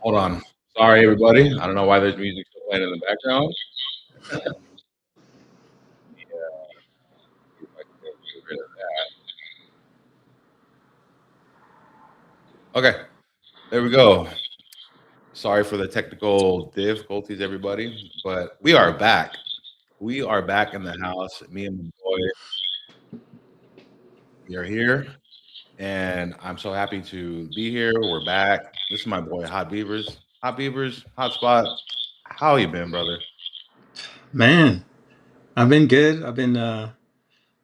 Hold on. Sorry, everybody. I don't know why there's music still playing in the background. See if I can get rid of that. Okay, there we go. Sorry for the technical difficulties, everybody, but we are back. We are back in the house. Me and my boy, we are here, and I'm so happy to be here. We're back. This is my boy, Hot Beavers. Hot Beavers, Hotspot. How you been, brother? Man, I've been good. I've been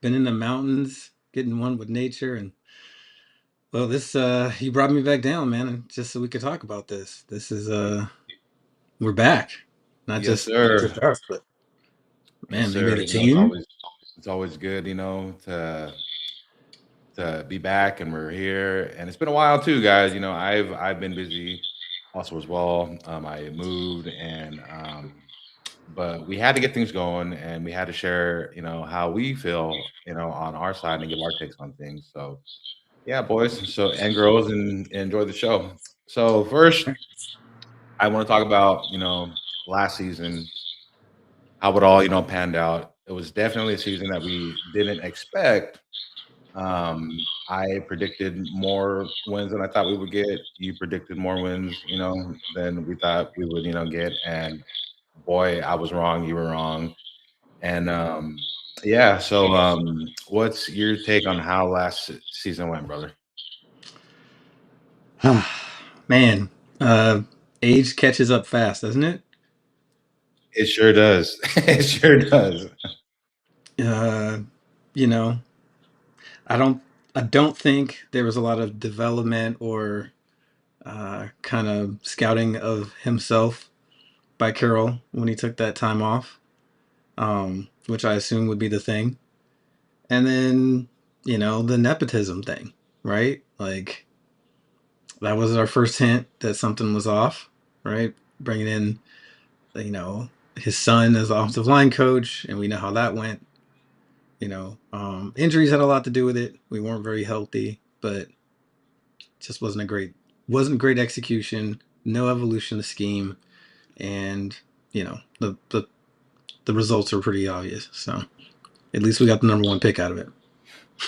in the mountains, getting one with nature, and well, this you brought me back down, man, just so we could talk about this. This is we're back. Not Yes, just sir. us, but Yes, man, we sir. made a team. It's always good, to be back, and we're here. And it's been a while too, guys. I've been busy also as well. I moved, and but we had to get things going, and we had to share, how we feel, on our side, and give our takes on things. So yeah, boys, and girls, and enjoy the show. So first, I want to talk about, last season, how it all, panned out. It was definitely a season that we didn't expect. I predicted more wins than I thought we would get. You predicted more wins, than we thought we would, get. And boy, I was wrong. You were wrong. And yeah. So, what's your take on how last season went, brother? Man, uh, age catches up fast, doesn't it? It sure does. It sure does. Uh, you know, I don't I don't think there was a lot of development or kind of scouting of himself by Carroll when he took that time off, which I assume would be the thing. And then, the nepotism thing, right? Like, that was our first hint that something was off, right? Bringing in, his son as the offensive line coach, and we know how that went. Injuries had a lot to do with it. We weren't very healthy, but just wasn't great execution, no evolution of scheme, and the results are pretty obvious. So at least we got the number one pick out of it.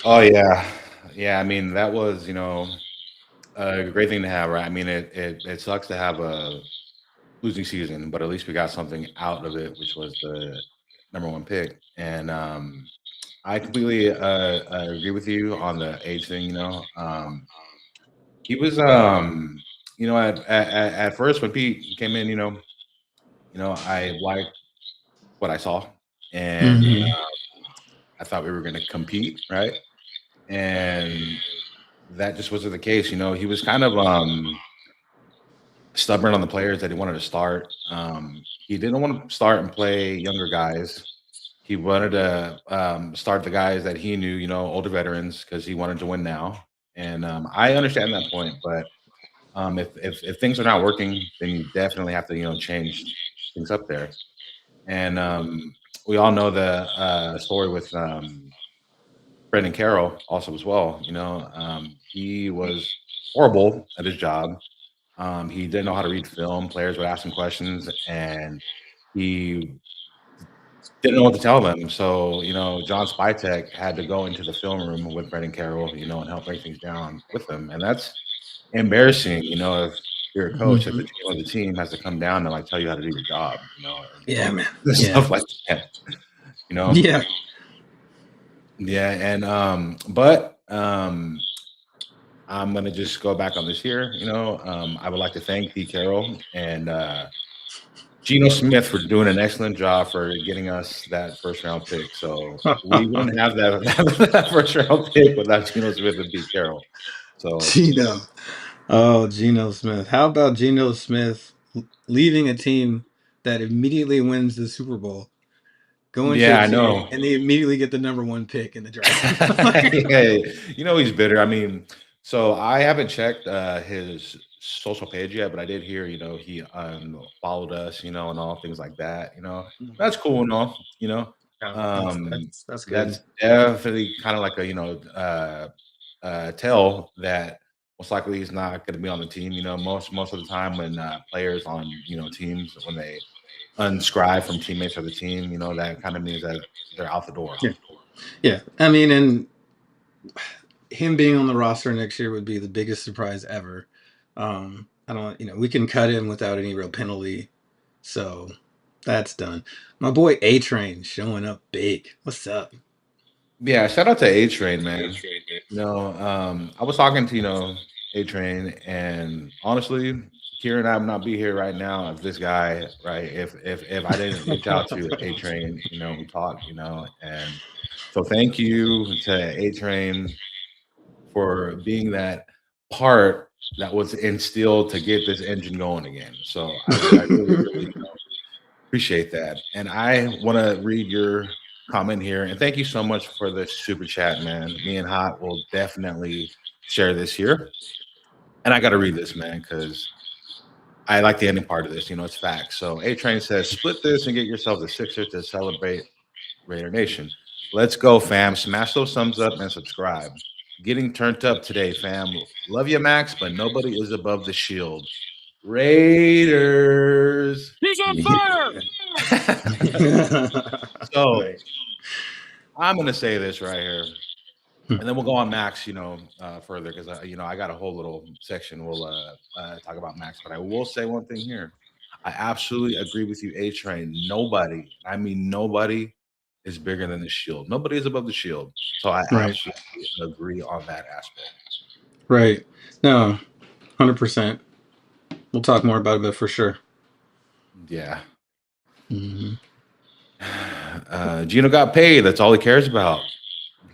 Oh yeah, yeah. I mean, that was, a great thing to have, right? I mean, it sucks to have a losing season, but at least we got something out of it, which was the number one pick. And I completely agree with you on the age thing. He was, at first when Pete came in, I liked what I saw, and Mm-hmm. I thought we were going to compete, right? And that just wasn't the case. He was kind of stubborn on the players that he wanted to start. He didn't want to start and play younger guys. He wanted to start the guys that he knew, older veterans, because he wanted to win now. And I understand that point, but if things are not working, then you definitely have to, change things up there. And we all know the story with Brendan Carroll also as well. He was horrible at his job. He didn't know how to read film. Players would ask him questions, and he didn't know what to tell them. So, John Spytek had to go into the film room with Brendan Carroll, and help break things down with them. And that's embarrassing, if you're a coach, if the Mm-hmm. GM of the team has to come down and like tell you how to do your job, Yeah, and man. Yeah. stuff like that, you know. Yeah. Yeah, and but I'm gonna just go back on this here. I would like to thank Pete Carroll and Geno Smith for doing an excellent job for getting us that first round pick. So we wouldn't have that, that first round pick without Geno Smith and Pete Carroll. So Geno. Oh, Geno Smith. How about Geno Smith leaving a team that immediately wins the Super Bowl, going to yeah, a I team, know. and they immediately get the number one pick in the draft? Yeah, he's bitter. I mean, so I haven't checked his social page yet, but I did hear, he followed us, and all things like that. That's cool and all. Yeah, Um, that's good. that's definitely kind of like a tell that. most likely he's not going to be on the team. Most of the time when players on teams when they unscribe from teammates or the team, that kind of means that they're out the door. Yeah, yeah. I mean, and him being on the roster next year would be the biggest surprise ever. I don't, we can cut him without any real penalty, so that's done. My boy A Train showing up big. What's up? Yeah, shout out to A Train, man. I was talking to A Train, and honestly, Kieran, I would not be here right now if this guy, right, if I didn't reach out to A Train, who talked, and so thank you to A Train for being that part that was instilled to get this engine going again. So I really, really appreciate that. And I want to read your comment here. And thank you so much for the super chat, man. Me and Hot will definitely share this here. And I got to read this, man, because I like the ending part of this. It's facts. So A Train says, split this and get yourself the Sixers to celebrate Raider Nation. Let's go, fam. Smash those thumbs up and subscribe. Getting turned up today, fam. Love you, Max, but nobody is above the shield. Raiders. He's on fire. So Nice. I'm gonna say this right here, and then we'll go on Max. Further because I got a whole little section. We'll talk about Max, but I will say one thing here. I absolutely agree with you, A Train. Nobody, I mean nobody, is bigger than the Shield. Nobody is above the Shield. So I Right, absolutely agree on that aspect. right. No, 100%. We'll talk more about it, but for sure. Yeah. Hmm. Gino got paid. That's all he cares about.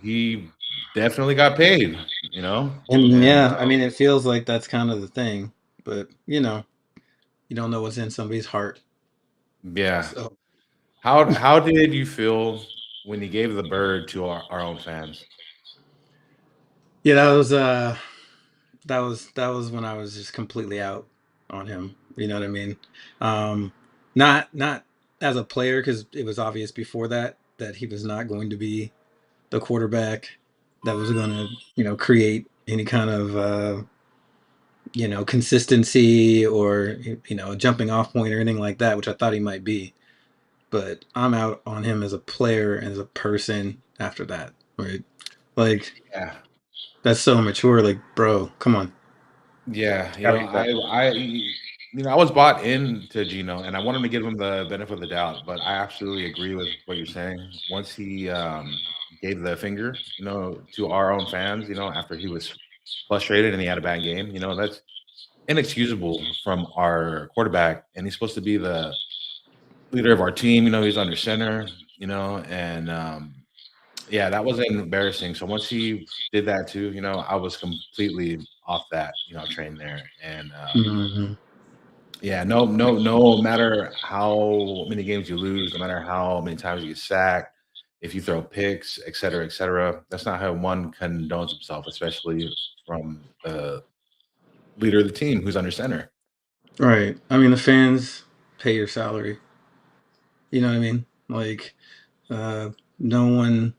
He definitely got paid. And And yeah, I mean, it feels like that's kind of the thing, but you don't know what's in somebody's heart. yeah. So How did you feel when he gave the bird to our own fans? yeah, that was when I was just completely out on him. You know what I mean? Um, not as a player because it was obvious before that he was not going to be the quarterback that was going to create any kind of consistency or a jumping off point or anything like that, which I thought he might be. But I'm out on him as a player and as a person after that, right? Like Yeah. that's so immature. Like, bro, come on, Yeah, gotta be better. I was bought into Gino, and I wanted to give him the benefit of the doubt, but I absolutely agree with what you're saying. Once he gave the finger, to our own fans, after he was frustrated and he had a bad game, that's inexcusable from our quarterback, and he's supposed to be the leader of our team. He's under center, and yeah, that was embarrassing. So once he did that too, I was completely off that, train there. And Hmm. yeah, no matter how many games you lose, no matter how many times you get sacked, if you throw picks, et cetera, that's not how one condones himself, especially from the leader of the team who's under center. Right. I mean, the fans pay your salary. You know what I mean? Like, uh, no one.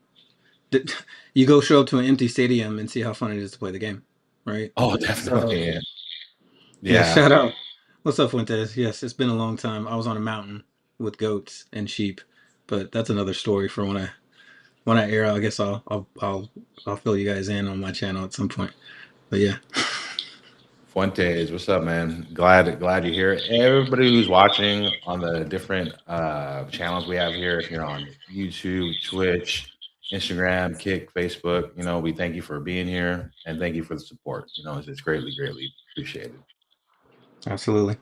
Did, you go show up to an empty stadium and see how fun it is to play the game, right? Oh, So, definitely. Yeah. yeah, Yeah. shout out. What's up, Fuentes? Yes, it's been a long time. I was on a mountain with goats and sheep, but that's another story for when I air out. I guess I'll fill you guys in on my channel at some point. But yeah, Fuentes, what's up, man? Glad you're here. Everybody who's watching on the different channels we have here, if you're on YouTube, Twitch, Instagram, Kick, Facebook, we thank you for being here and thank you for the support. It's greatly, greatly appreciated. absolutely.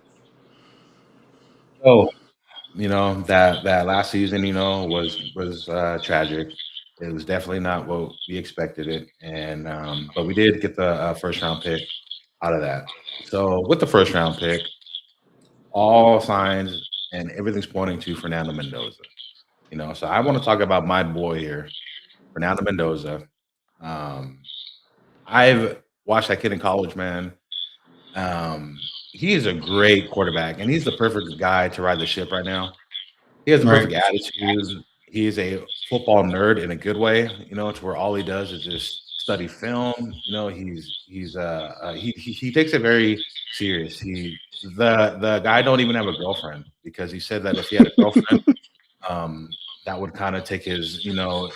So, that last season, was tragic. It was definitely not what we expected it, and but we did get the first round pick out of that. So with the first round pick, all signs and everything's pointing to Fernando Mendoza. So I want to talk about my boy here, Fernando Mendoza. Um, I've watched that kid in college, man. He is a great quarterback, and he's the perfect guy to ride the ship right now. He has the Right. perfect attitude. He is a football nerd in a good way, to where all he does is just study film. He takes it very serious. The guy don't even have a girlfriend because he said that if he had a girlfriend, that would kind of take his him off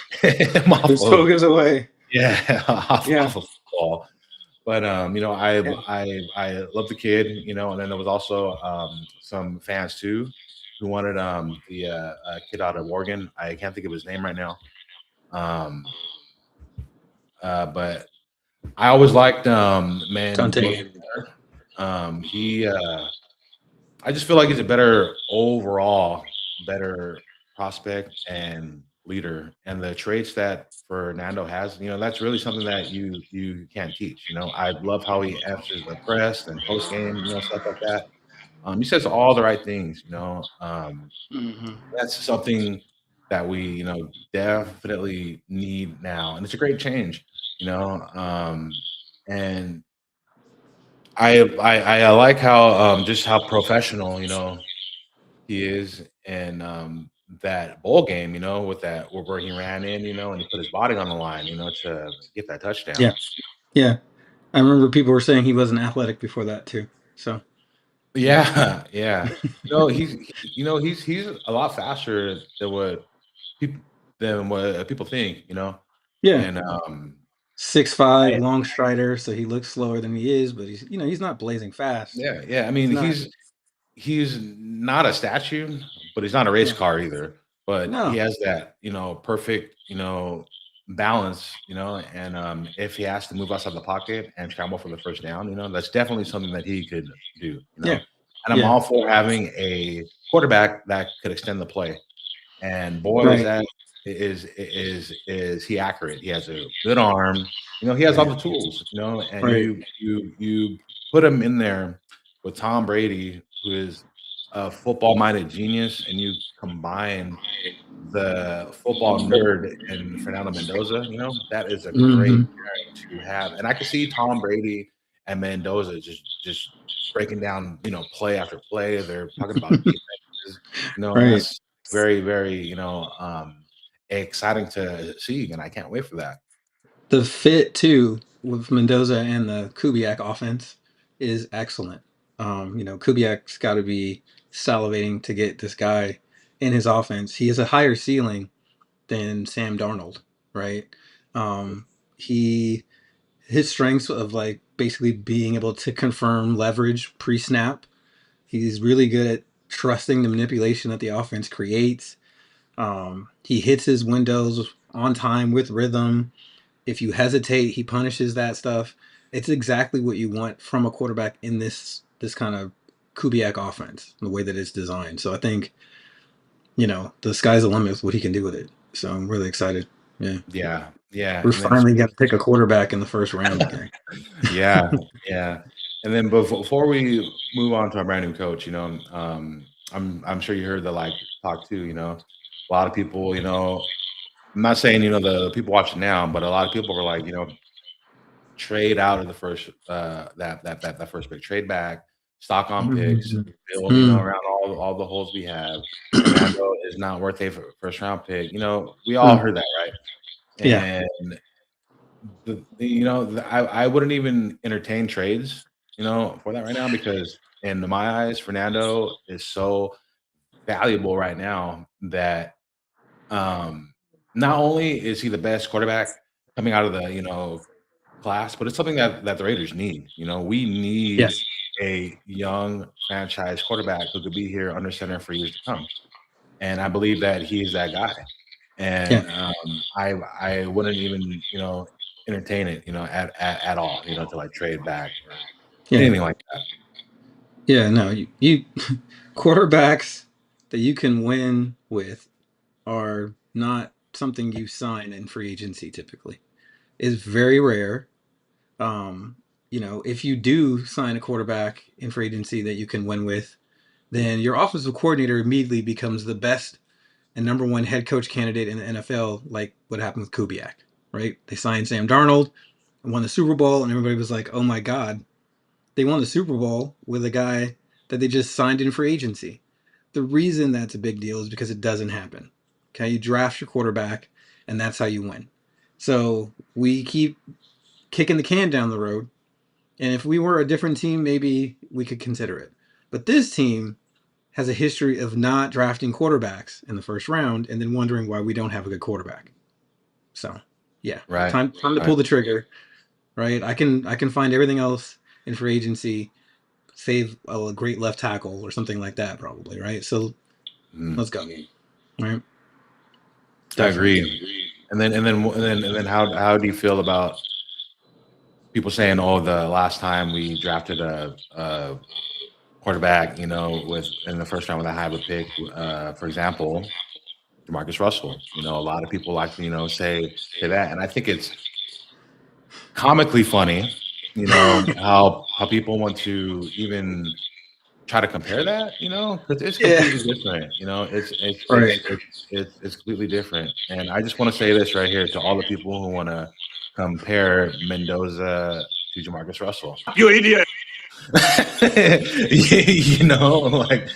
His of focus away. off Yeah, of football. But I yeah. I love the kid, and then there was also some fans too who wanted the kid out of Oregon. I can't think of his name right now. Um, but I always liked Mendoza. Dante. He I just feel like he's a better overall, better prospect and leader. And the traits that Fernando has, that's really something that you can't teach. I love how he answers the press and post game, stuff like that. He says all the right things. Hmm. That's something that we, definitely need now, and it's a great change. And I like how just how professional he is in that bowl game, with that where he ran in, and he put his body on the line, to get that touchdown. Yeah, yeah. I remember people were saying he wasn't athletic before that too. So Yeah, yeah. He's a lot faster people than what people think, yeah, and 6'5", I, long strider. So he looks slower than he is, but he's not blazing fast. yeah, yeah. I He's mean, not. he's not a statue, but he's not a race Yeah. car either. But he No. has that, perfect, balance, and if he has to move outside the pocket and scramble for the first down, that's definitely something that he could do. Yeah. And I'm Yeah. all for having a quarterback that could extend the play. And boy, Right. is he accurate. He has a good arm. He has all Right. the tools, and Right. you put him in there with Tom Brady, who is a football-minded genius, and you combine the football nerd and Fernando Mendoza, that is a great Hmm. pairing to have. And I can see Tom Brady and Mendoza just breaking down, play after play. They're talking about defenses, and Right. that's very, very, exciting to see, and I can't wait for that. The fit too with Mendoza and the Kubiak offense is excellent. Kubiak's got to be salivating to get this guy in his offense. He has a higher ceiling than Sam Darnold, right? Um, he his strengths of like basically being able to confirm leverage pre-snap. He's really good at trusting the manipulation that the offense creates. He hits his windows on time with rhythm. If you hesitate, he punishes that stuff. It's exactly what you want from a quarterback in this kind of Kubiak offense, the way that it's designed. So I think the sky's the limit with what he can do with it. So I'm really excited. Yeah, Yeah, yeah, we're and then finally gonna pick a quarterback in the first round again. yeah, yeah. And then before we move on to our brand new coach, I'm sure you heard the talk too. A lot of people, I'm not saying the people watching now, but a lot of people were like, trade out of the first that first pick, trade back, stock on picks, Mhm. build Mm. around all the holes we have. Fernando is not worth a first round pick. We all Mm. heard that, right? Yeah, And I wouldn't even entertain trades, for that right now because in my eyes, Fernando is so valuable right now that um, not only is he the best quarterback coming out of the class, but it's something that the Raiders need. We need yes, a young franchise quarterback who could be here under center for years to come, and I believe that he's that guy. yeah, And I wouldn't even entertain it at all to like trade back or yeah, anything like that. yeah. No, you quarterbacks that you can win with are not something you sign in free agency typically. It's very rare. Um, if you do sign a quarterback in free agency that you can win with, then your offensive coordinator immediately becomes the best and number one head coach candidate in the NFL, like what happened with Kubiak, right? They signed Sam Darnold and won the Super Bowl, and everybody was like, oh my God, they won the Super Bowl with a guy that they just signed in free agency. The reason that's a big deal is because it doesn't happen. Okay, you draft your quarterback, and that's how you win. So we keep kicking the can down the road. And if we were a different team, maybe we could consider it. But this team has a history of not drafting quarterbacks in the first round and then wondering why we don't have a good quarterback. So, yeah, Right. time to pull Right. the trigger, right? I can find everything else in free agency, save a great left tackle or something like that, probably, right? So Mm, let's go, right? I Definitely. agree. And then how do you feel about people saying, "Oh, the last time we drafted a quarterback, with in the first round with a high of a pick, for example, Demarcus Russell." A lot of people like to, say that, and I think it's comically funny, how people want to even try to compare that, because it's Yeah. completely different. Right. It's completely different, and I just want to say this right here to all the people who want to compare Mendoza to Jamarcus Russell. You idiot. you know, like,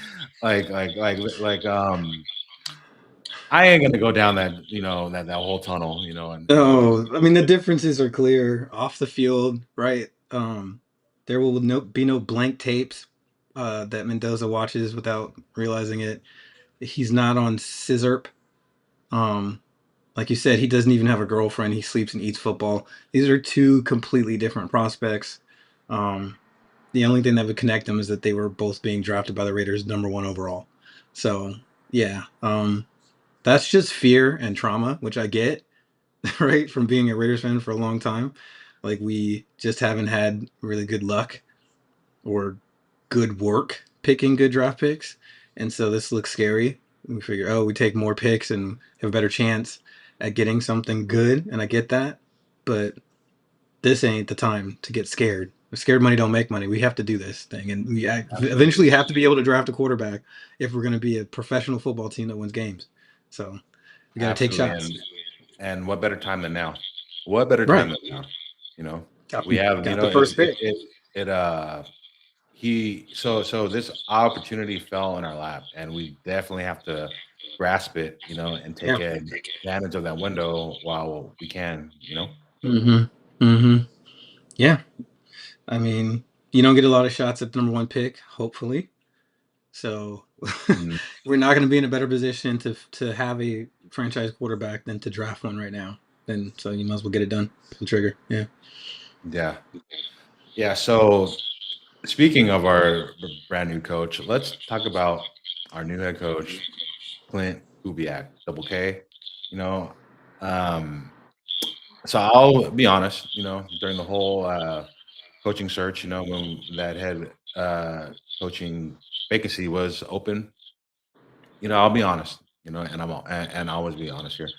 I ain't gonna go down that that whole tunnel, and No, I mean the differences are clear off the field, right? There will be no blank tapes that Mendoza watches without realizing it. He's not on scissorp. Um, like you said, he doesn't even have a girlfriend. He sleeps and eats football. These are two completely different prospects. Um, the only thing that would connect them is that they were both being drafted by the Raiders number one overall. So yeah, that's just fear and trauma, which I get, right, from being a Raiders fan for a long time. Like we just haven't had really good luck or good work picking good draft picks, and so this looks scary. We figure, oh, we take more picks and have a better chance at getting something good, and I get that, but this ain't the time to get scared. Scared money don't make money. We have to do this thing, and we absolutely, eventually have to be able to draft a quarterback if we're going to be a professional football team that wins games. So we got to take absolutely, shots. and what better time than now? What better Right. time than now? You know, Got, we have, got the it's first pick. it he so this opportunity fell in our lap, and we definitely have to grasp it, and take Yeah. advantage of that window while we can. Mm-hmm. Mm-hmm. Yeah. I mean, you don't get a lot of shots at the number one pick, hopefully. So Mhm. we're not going to be in a better position to have a franchise quarterback than to draft one right now. Then so you might as well get it done. Pull the trigger. Yeah. Yeah, yeah. So speaking of our brand new coach, let's talk about our new head coach, Clint Kubiak, Double K. You know, um, so I'll be honest. During the whole coaching search, when that head coaching vacancy was open, I'll be honest. And I always be honest here.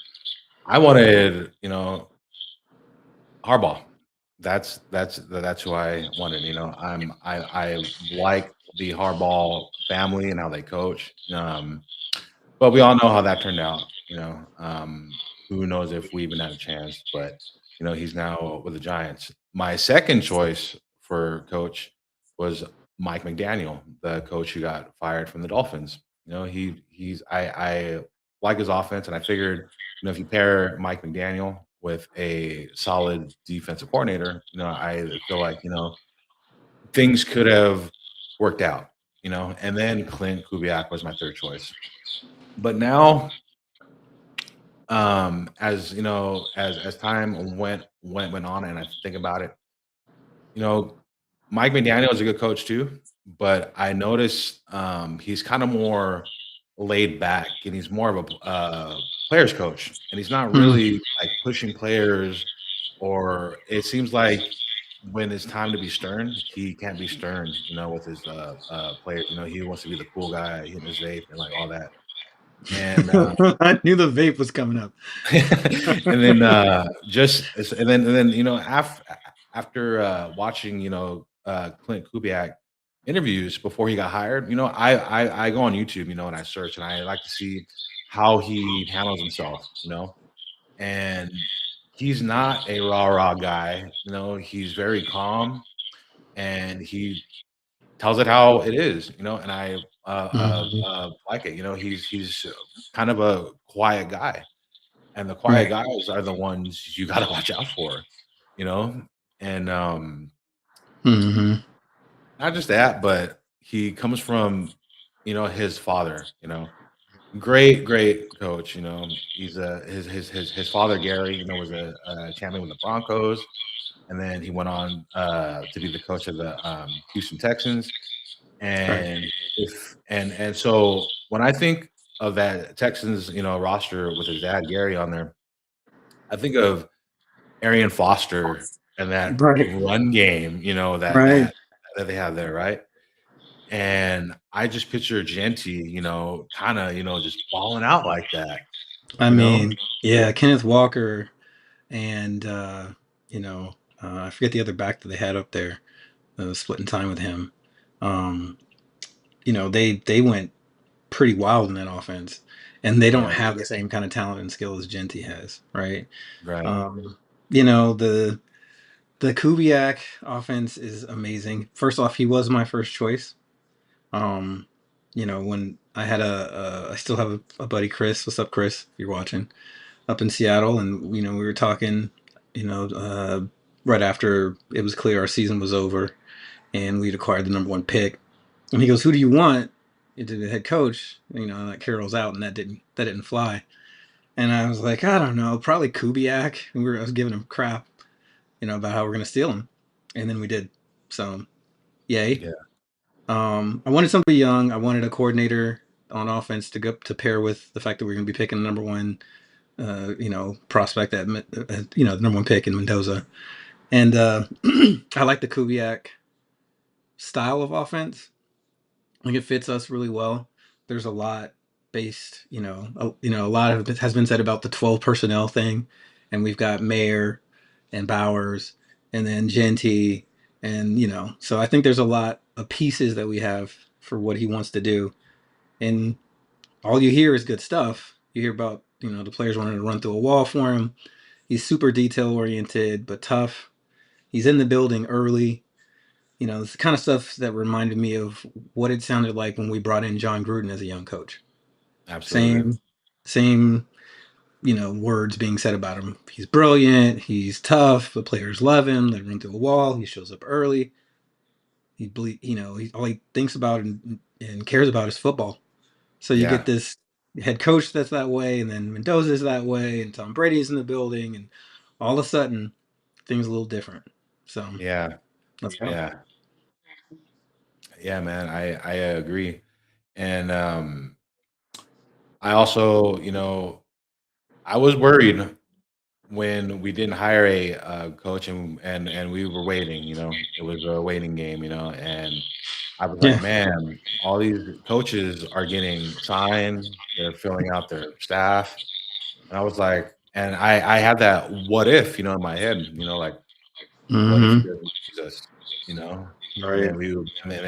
I wanted, Harbaugh. That's who I wanted. I like the Harbaugh family and how they coach. But we all know how that turned out. Who knows if we even had a chance? But he's now with the Giants. My second choice for coach was Mike McDaniel, the coach who got fired from the Dolphins. I like his offense, and I figured, if you pair Mike McDaniel with a solid defensive coordinator, I feel like things could have worked out. And then Clint Kubiak was my third choice. But now, as as time went on, and I think about it, you know, Mike McDaniel is a good coach too, but I notice he's kind of more laid back, and he's more of a players coach, and he's not Mm. really like pushing players, or it seems like when it's time to be stern, he can't be stern, with his players. He wants to be the cool guy hitting his vape and like all that. And I knew the vape was coming up. and then and then after watching Clint Kubiak interviews before he got hired, I go on YouTube, and I search, and I like to see how he handles himself, and he's not a rah-rah guy. He's very calm, and he tells it how it is, and I Mhm. like it. He's kind of a quiet guy, and the quiet Right. guys are the ones you gotta watch out for, you know? And Hmm. not just that, but he comes from, his father, great, great coach. He's his father Gary, was a champion with the Broncos, and then he went on to be the coach of the Houston Texans. Right. And so when I think of that Texans, roster with his dad Gary on there, I think of Arian Foster and that Right. run game, that Right. they have there, right? And I just picture Genty, kinda, just balling out like that, I you know? mean, yeah, Kenneth Walker and I forget the other back that they had up there that was splitting time with him. Um, they went pretty wild in that offense, and they don't Yeah, have the same kind of talent and skill as Genty has, right? right. Um, the Kubiak offense is amazing. First off, he was my first choice. Um, when I had I still have a buddy, Chris. What's up, Chris? If you're watching, up in Seattle, and we were talking, you know, uh, right after it was clear our season was over, and we'd acquired the number one pick. And he goes, "Who do you want?" Into the head coach. That Carroll's out, and that didn't fly. And I was like, I don't know, probably Kubiak. And I was giving him crap, about how we're gonna steal him, and then we did. So, yay. Yeah, I wanted somebody young. I wanted a coordinator on offense to go to pair with the fact that we're going to be picking the number one, prospect at, the number one pick in Mendoza. And I like the Kubiak style of offense. I think it fits us really well. There's a lot based, a lot of it has been said about the 12 personnel thing, and we've got Mayer and Bowers, and then Genty, and so I think there's a lot of pieces that we have for what he wants to do, and all you hear is good stuff. You hear about the players wanting to run through a wall for him. He's super detail oriented but tough. He's in the building early. It's the kind of stuff that reminded me of what it sounded like when we brought in John Gruden as a young coach. absolutely. Same, words being said about him. He's brilliant. He's tough. The players love him. They run through a wall. He shows up early. All he thinks about and cares about is football. So you get Yeah, this head coach that's that way, and then Mendoza's that way, and Tom Brady's in the building, and all of a sudden things a little different. So yeah, let's go. yeah, yeah, man, I agree. And, I also, I was worried when we didn't hire a, coach and we were waiting, it was a waiting game, and I was like, Yeah. "Man, all these coaches are getting signed, they're filling out their staff," and I was like and I had that "what if," in my head, like, "What if he Mm-hmm. doesn't use us?" You know? And Right. then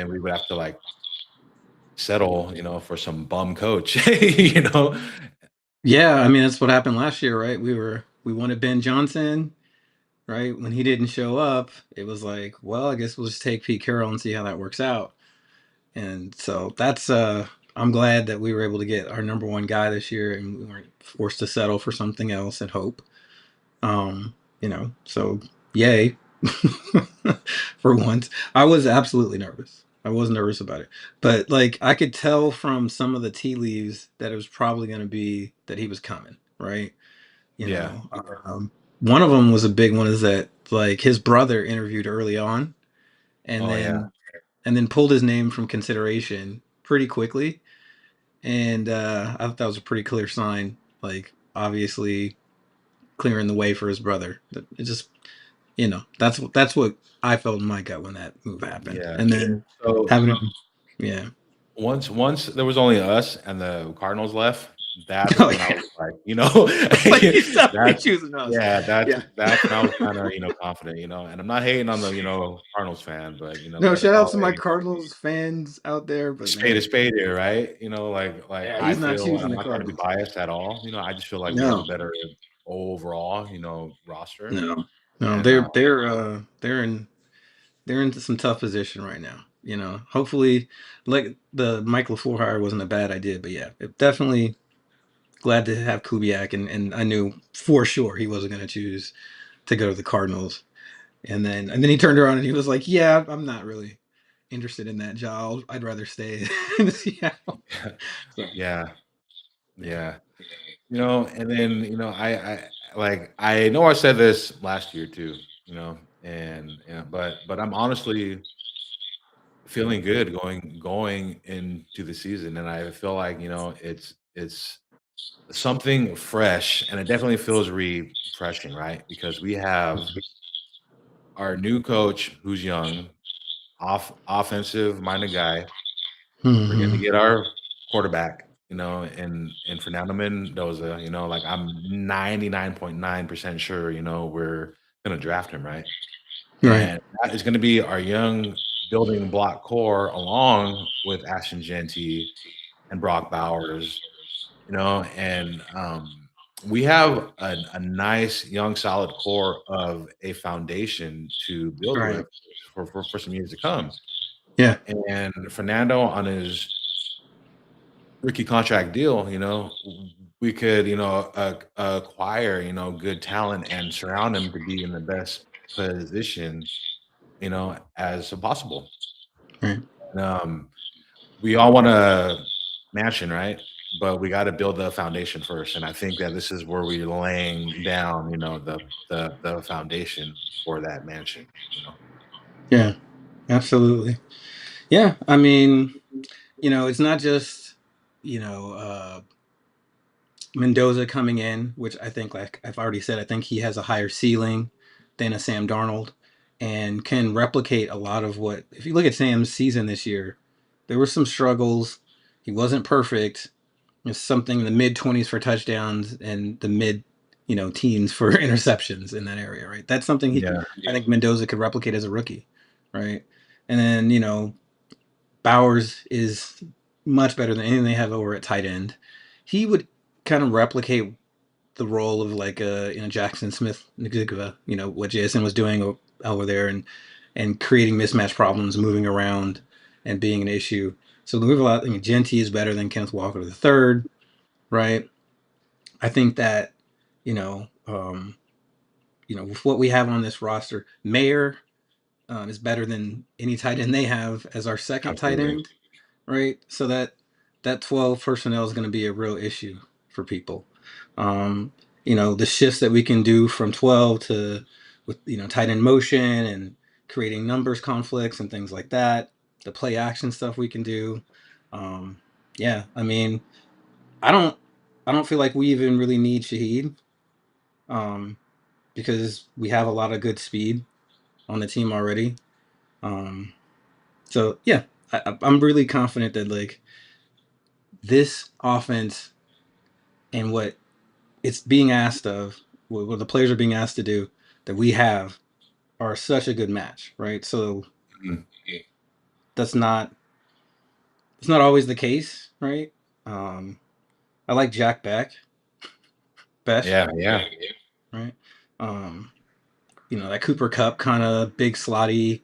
we would have to, like, settle, for some bum coach, you know? Yeah, I mean that's what happened last year, right? We wanted Ben Johnson, right? When he didn't show up, it was like, well, I guess we'll just take Pete Carroll and see how that works out. And so I'm glad that we were able to get our number one guy this year and we weren't forced to settle for something else and hope. So yay. For once. I was absolutely nervous. I was nervous about it. But like I could tell from some of the tea leaves that it was probably going to be that he was coming, right? You Yeah. know, one of them was a big one is that like his brother interviewed early on and Oh, yeah. then pulled his name from consideration pretty quickly. And I thought that was a pretty clear sign, like obviously clearing the way for his brother. It just that's what I felt in my gut when that move happened, Yeah. and then So having him, yeah. once there was only us and the Cardinals left, that's Oh when I yeah, was like, like he's definitely that's choosing us. yeah, Yeah. that's when I was kinda, confident, and I'm not hating on the, Cardinals fan, but, we No, had to shout out call to my Cardinals fans out there, but a man, spade here, right? Like yeah, I he's not feel, and choosing I'm the not trying to be Cardinals. biased at all, I just feel like we have a No, better overall, roster, no, no. and, They're into some tough position right now. Hopefully, like the Mike LaFleur hire wasn't a bad idea, but yeah, definitely glad to have Kubiak, and I knew for sure he wasn't going to choose to go to the Cardinals. And then he turned around and he was like, "Yeah, I'm not really interested in that job. I'd rather stay in Seattle." So Yeah, yeah. And then, I know I said this last year too, but I'm honestly feeling good going into the season, and I feel like, it's something fresh, and it definitely feels refreshing, right? Because we have our new coach who's young, offensive-minded guy. We're gonna mhm. get our quarterback, and Fernando Mendoza, like, I'm 99.9% sure, we're gonna draft him, right? Right, And that is gonna be our young building block core along with Ashton Genty and Brock Bowers, and, we have a nice young solid core of a foundation to build right. with for some years to come. Yeah, And Fernando on his rookie contract deal, we could, acquire, good talent and surround him to be in the best position, as possible. right. And, we all want a mansion, right? But we got to build the foundation first, and I think that this is where we're laying down, the foundation for that mansion. Yeah, absolutely. Yeah, I mean, it's not just, you know, uh, Mendoza coming in, which I think, like I've already said, I think he has a higher ceiling than a Sam Darnold and can replicate a lot of what, if you look at Sam's season this year, there were some struggles. He wasn't perfect. It's something in the mid 20s for touchdowns and the mid, teens for interceptions in that area, right? That's something Yeah, I think Mendoza could replicate as a rookie, right? And then, Bowers is much better than anything they have over at tight end. He would kind of replicate the role of like Jackson Smith Njigba, what JSN was doing over there and creating mismatch problems, moving around and being an issue. So the move a lot. I mean, Genty is better than Kenneth Walker the third, right? I think that you know, um, with what we have on this roster, Mayer is better than any tight end they have as our second tight absolutely. end, right? So that 12 personnel is going to be a real issue for people. Um, the shifts that we can do from 12 to with tight end motion and creating numbers conflicts and things like that. The play action stuff we can do. Um, yeah, I mean, I don't I don't feel like we even really need Shaheed um, because we have a lot of good speed on the team already. Um, so yeah, I'm really confident that like this offense and what it's being asked of, what the players are being asked to do, that we have are such a good match, right? So Mhm. that's not it's not always the case, right? Um, I like Jack Beck best, Yeah, yeah. right? Um, that Cooper Cup kind of big slotty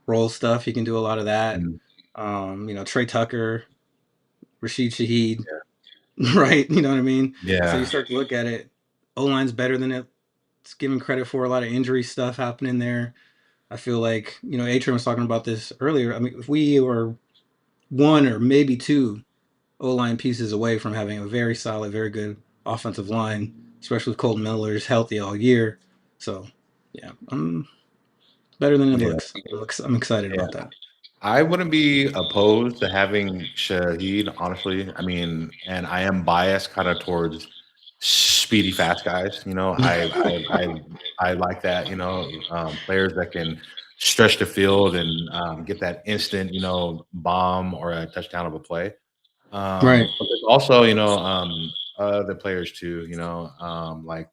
roll stuff. He can do a lot of that. Mhm. Trey Tucker, Rashid Shaheed, right? You know what I mean? So you Yeah. start to look at it. O line's better than it's given credit for. A lot of injury stuff happening there. I feel like, Atrium was talking about this earlier. I mean, if we were one or maybe two O line pieces away from having a very solid, very good offensive line, especially with Colton Miller's healthy all year. So, yeah, I'm better than it Yeah, looks. I'm excited yeah. about that. I wouldn't be opposed to having Shaheed, honestly. I mean, and I am biased kinda towards speedy, fast guys, I like that, players that can stretch the field and, get that instant, bomb or a touchdown of a play. Right. But there's also, other players too, like,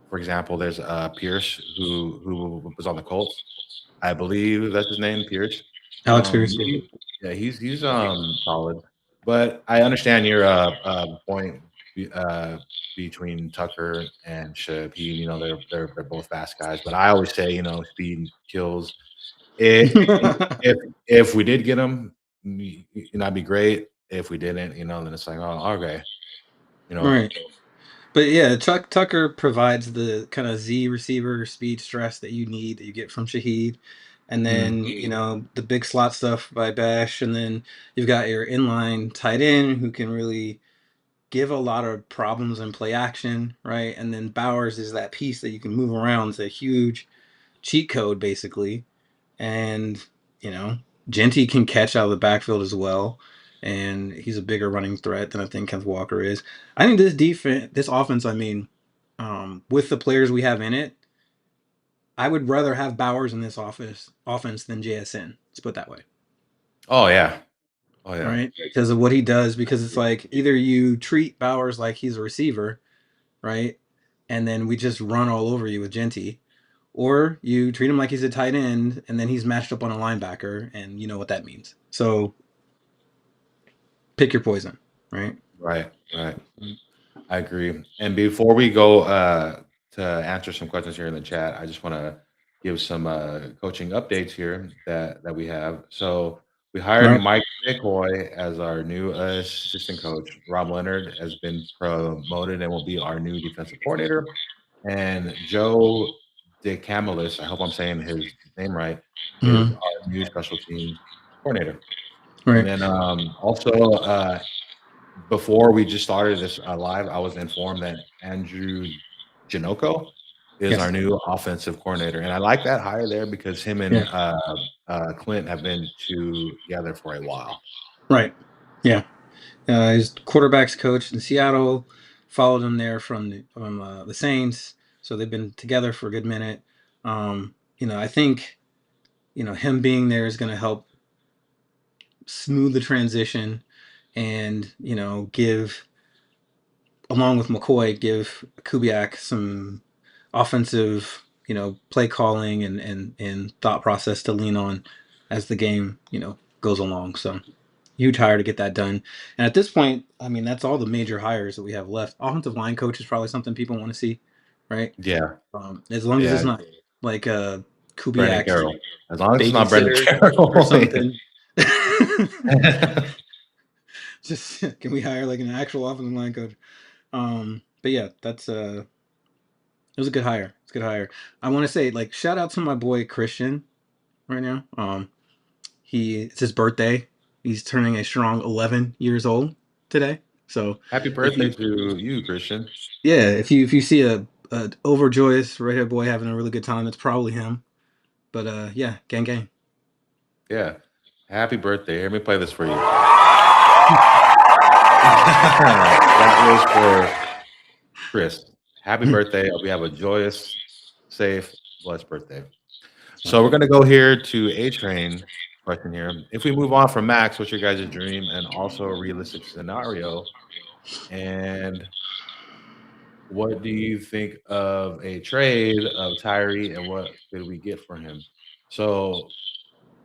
for example, there's, Pierce who was on the Colts. I believe that's his name, Pierce. Alex Pierce. Yeah, he's, solid, but I understand your, point be between Tucker and Shaheed, they're both fast guys, but I always say, speed kills. It if if we did get him, that'd be great. If we didn't, then it's like, "Oh, okay," you know? Right. But yeah, Chuck Tucker provides the kind of Z receiver speed stress that you need that you get from Shaheed. And Mm. then, the big slot stuff by Bash. And then you've got your inline tight end who can really give a lot of problems in play action, right? And then Bowers is that piece that you can move around. It's a huge cheat code, basically. And, you know, Genty can catch out of the backfield as well. And he's a bigger running threat than I think Kenneth Walker is. I think this offense, with the players we have in it, I would rather have Bowers in this offense than JSN. Let's put it that way. Oh yeah. Oh All yeah. right. Because of what he does, because it's like either you treat Bowers like he's a receiver, right? And then we just run all over you with Genty. Or you treat him like he's a tight end and then he's matched up on a linebacker and you know what that means. So pick your poison, right? Right. Right. I agree. And before we go to answer some questions here in the chat, I just want to give some coaching updates here that we have. So we hired Right. Mike McCoy as our new assistant coach. Rob Leonard has been promoted and will be our new defensive coordinator. And Joe DeCamelis, I hope I'm saying his name right, is Mm-hmm. our new special teams coordinator. And Right. then also before we just started this live, I was informed that Andrew Janoko is our Yes. new offensive coordinator, and I like that hire there because him and Yeah. Clint have been together for a while. Right. Yeah. He's quarterbacks coach in Seattle. Followed him there from the Saints, so they've been together for a good minute. I think him being there is going to help smooth the transition, and give along with McCoy, give Kubiak some offensive, play calling and thought process to lean on as the game, goes along. So huge hire to get that done. And at this point, I mean, that's all the major hires that we have left. Offensive line coach is probably something people want to see, right? Yeah, As long as it's yeah, not like Brendan Kubiak's Carroll. As long as it's not Brendan babysitter or Carroll. something. Just can we hire like an actual offensive line coach? But yeah, that's it was a good hire. It's a good hire. I want to say like shout out to my boy Christian right now. It's his birthday. He's turning a strong 11 years old today. So Happy if birthday you to you, Christian. if you see a overjoyous redhead boy having a really good time, it's probably him. But yeah, gang gang. Yeah, happy birthday. Let me play this for you. That was for Chris. Happy birthday. Hope you have a joyous, safe, blessed birthday. So we're So gonna go here to A Train question here. If we move on from Max, what's your guys' dream and also a realistic scenario? And what do you think of a trade of Tyree and what could we get for him? So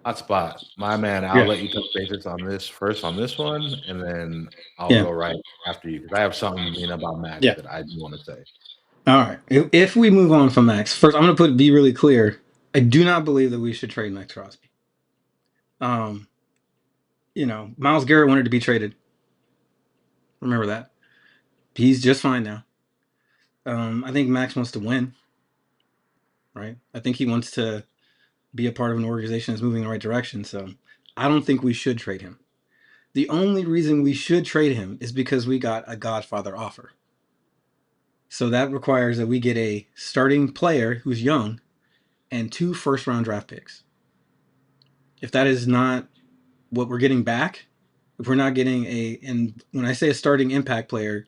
Hotspot, my man, I'll yeah, let you touch bases on this first on this one, and then I'll yeah, go right after you because I have something about Max yeah. that I do want to say. All right. If we move on from Max, first I'm gonna be really clear. I do not believe that we should trade Max Crosby. Um, Miles Garrett wanted to be traded. Remember that. He's just fine now. I think Max wants to win, right? I think he wants to be a part of an organization that's moving in the right direction. So I don't think we should trade him. The only reason we should trade him is because we got a Godfather offer. So that requires that we get a starting player who's young and 2 first-round draft picks. If that is not what we're getting back, if we're not getting and when I say a starting impact player,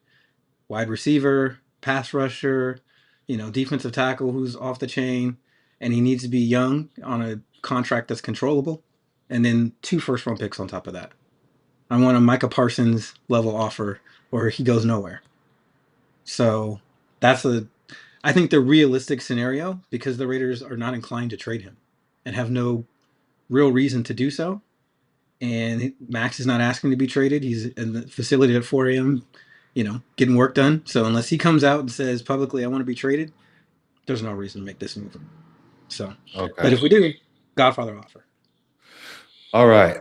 wide receiver, pass rusher, defensive tackle who's off the chain, and he needs to be young on a contract that's controllable, and then 2 first-round picks on top of that. I want a Micah Parsons level offer, or he goes nowhere. So I think the realistic scenario because the Raiders are not inclined to trade him and have no real reason to do so. And Max is not asking to be traded. He's in the facility at 4 a.m., getting work done. So unless he comes out and says publicly, I want to be traded, there's no reason to make this move. So, but Okay. if we do, Godfather offer. All right.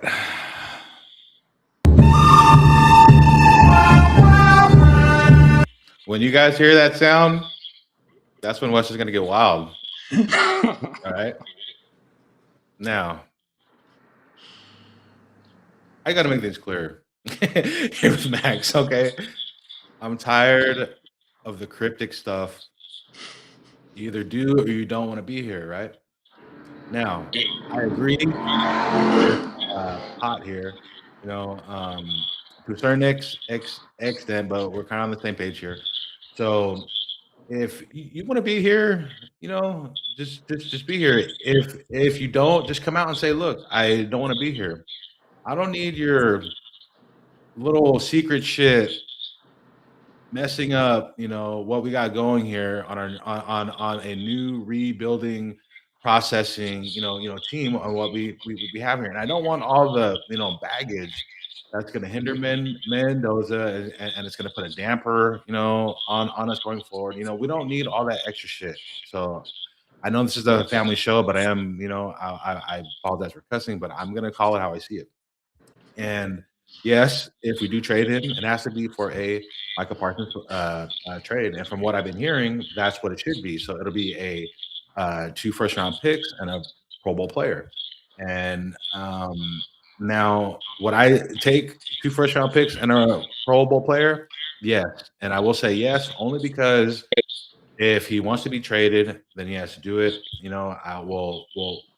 When you guys hear that sound, that's when West is going to get wild. All right. Now, I got to make things clear. Here's Max. Okay. I'm tired of the cryptic stuff. You either do or you don't want to be here, right? Now, I agree with Hot here, you know, to a certain extent, but we're kind of on the same page here. So if you want to be here, you know, just be here. If you don't, just come out and say, look, I don't want to be here. I don't need your little secret shit messing up, you know, what we got going here on our on a new rebuilding processing, team on what we have here. And I don't want all the, baggage that's going to hinder Mendoza, and it's going to put a damper, on us going forward. We don't need all that extra shit. So I know this is a family show, but I am, I apologize for cussing, but I'm going to call it how I see it. And yes, if we do trade him, it has to be for a Michael Parsons trade. And from what I've been hearing, that's what it should be. So it'll be a 2 first-round picks and a Pro Bowl player. And now, would I take 2 first-round picks and a Pro Bowl player? Yes. And I will say yes, only because if he wants to be traded, then yes, do it. I will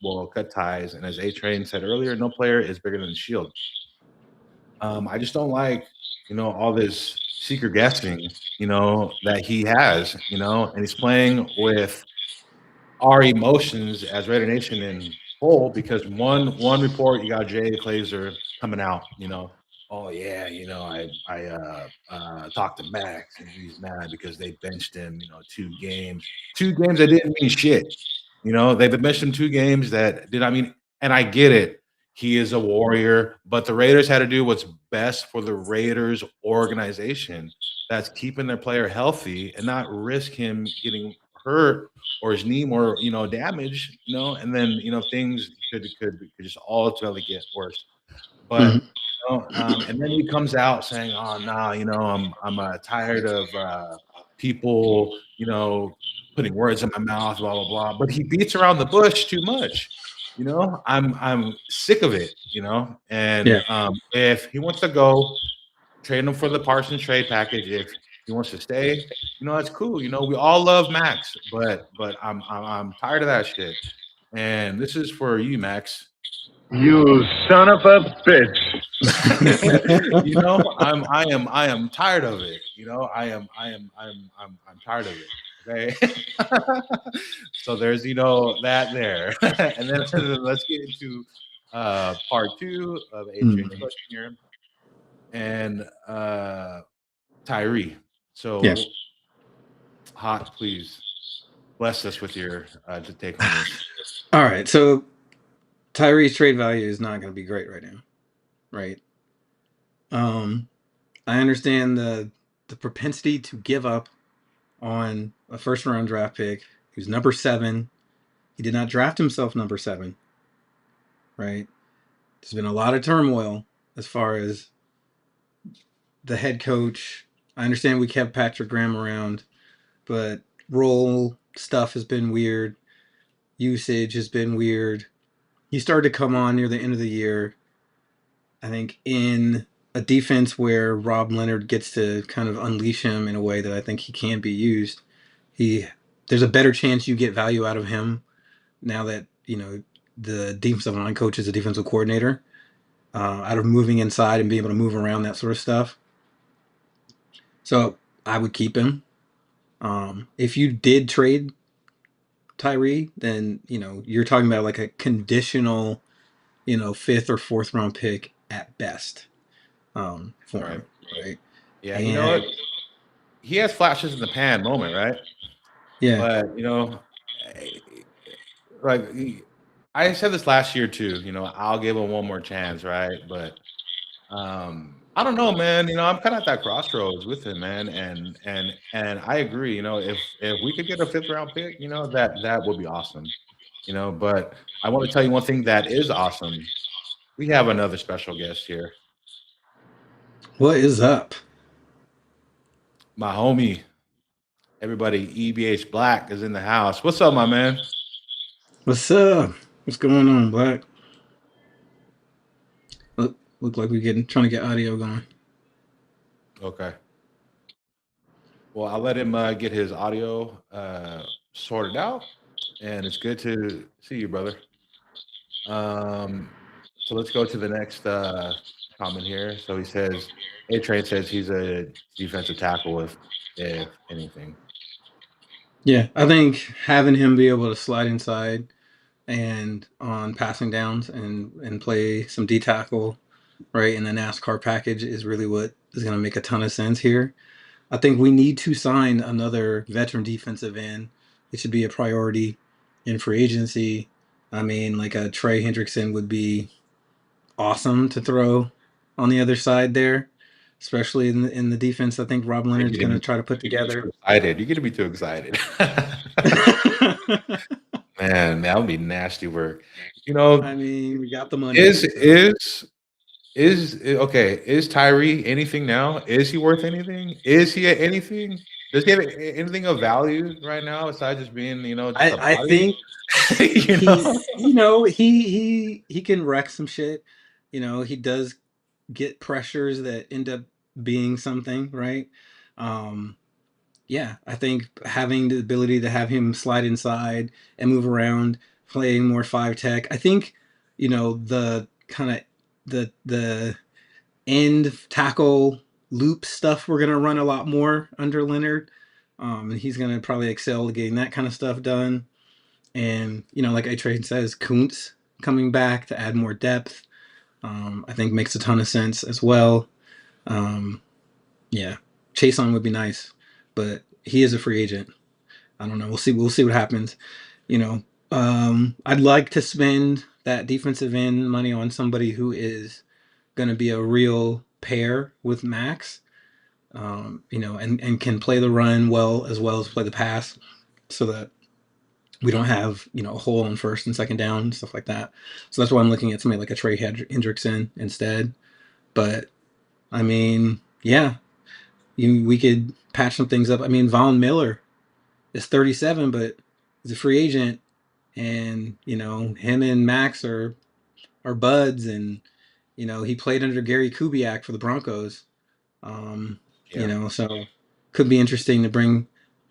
we'll cut ties. And as A Train said earlier, no player is bigger than the shield. I just don't like, all this secret guessing, that he has, and he's playing with our emotions as Raider Nation in full because one report you got Jay Glazer coming out, oh yeah, I talked to Max and he's mad because they benched him, 2 games that didn't mean shit. They've benched him 2 games that did not mean, and I get it. He is a warrior, but the Raiders had to do what's best for the Raiders organization. That's keeping their player healthy and not risk him getting hurt or his knee more, damage, and then things could just ultimately get worse. But Mhm. and then he comes out saying, "Oh no, nah, I'm tired of people, putting words in my mouth, blah blah blah." But he beats around the bush too much. I'm sick of it. And Yeah. if he wants to go, trade him for the Parsons trade package. If he wants to stay, that's cool. We all love Max, but I'm tired of that shit. And this is for you, Max. You son of a bitch. I am tired of it. I'm tired of it. Okay. So there's that there. And then let's get into part 2 of A Train's Mm. question here. And Tyree. Yes. So Hot, please bless us with your to take on this. All right. So Tyree's trade value is not going to be great right now, right? Um, I understand the propensity to give up on a first round draft pick who's number 7. He did not draft himself number 7, right? There's been a lot of turmoil as far as the head coach. I understand we kept Patrick Graham around, but role stuff has been weird. Usage has been weird. He started to come on near the end of the year. I think in a defense where Rob Leonard gets to kind of unleash him in a way that I think he can be used. He There's a better chance you get value out of him now that the defensive line coach is a defensive coordinator. Out of moving inside and being able to move around, that sort of stuff. So I would keep him. If you did trade Tyree, then you're talking about like a conditional, 5th or 4th round pick at best, for All right. him, right? Yeah, you know And what? He has flashes in the pan moment, right? yeah, But eh, like I said this last year too. I'll give him one more chance, right? But I don't know, man. I'm kind of at that crossroads with him, man. And I agree. If we could get a 5th round pick, that would be awesome. But I want to tell you one thing that is awesome. We have another special guest here, what is up? my homie. Everybody, EBH Black is in the house. What's up, my man? What's up? What's going on, Black? Look like we're getting trying to get audio going. Okay. Well, I'll let him get his audio sorted out, and it's good to see you, brother. Um, so let's go to the next comment here. So he says, A Train says he's a defensive tackle if anything. Yeah, I think having him be able to slide inside and on passing downs and play some D tackle right in the NASCAR package is really what is going to make a ton of sense here. I think we need to sign another veteran defensive end. It should be a priority in free agency. I mean, like a Trey Hendrickson would be awesome to throw on the other side there, especially in the defense. I think Rob You're Leonard's going getting to try to put too together. excited. You're getting me too excited. Man, that would be nasty work. You I know, mean, we got the money, is so okay? Is Tyree anything now? Is he worth anything? Is he anything? Does he have anything of value right now aside just being, just a I body? think you know? he's you know he can wreck some shit. He does get pressures that end up being something, right? Um, yeah, I think having the ability to have him slide inside and move around, playing more five tech. I think the kind of the end tackle loop stuff we're gonna run a lot more under Leonard, and he's gonna probably excel at getting that kind of stuff done. And like A Train says, Kuntz coming back to add more depth, I think makes a ton of sense as well. Um, yeah, Chase on would be nice, but he is a free agent. I don't know. We'll see. We'll see what happens. I'd like to spend that defensive end money on somebody who is going to be a real pair with Max. And can play the run well as play the pass, so that we don't have a hole on first and second down and stuff like that. So that's why I'm looking at somebody like a Trey Hendrickson instead. But I mean, yeah, we could patch some things up. I mean, Von Miller is 37, but he's a free agent, and him and Max are buds, and he played under Gary Kubiak for the Broncos. Yeah. So could be interesting to bring